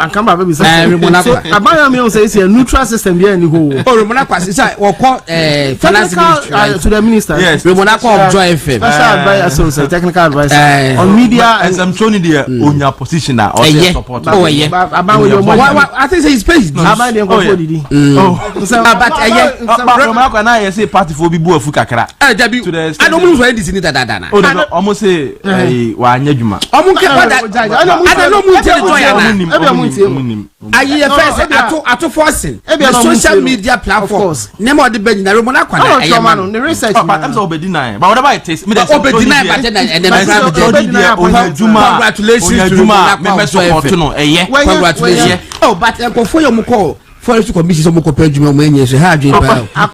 And come baby say Remonakwa. Abaya me say it's a neutral system here in ho. Oh Remonakwa say we call finance ministry to the minister. Yes. Remonakwa of Joy FM. Special advisor so technical advisor on media and I'm showing there on your position now or support. Oh yeah. I think he's paid. Abaya dey go for didi. But Remonakwa na say party for bibu afu kakra. I don't move for NDC dada na. Oh almost say wa anya djuma. I don't know I forcing the social media platforms. Name the bed in the Remonakwa. The research. But whatever it is, congratulations. Oh, but for your call for commission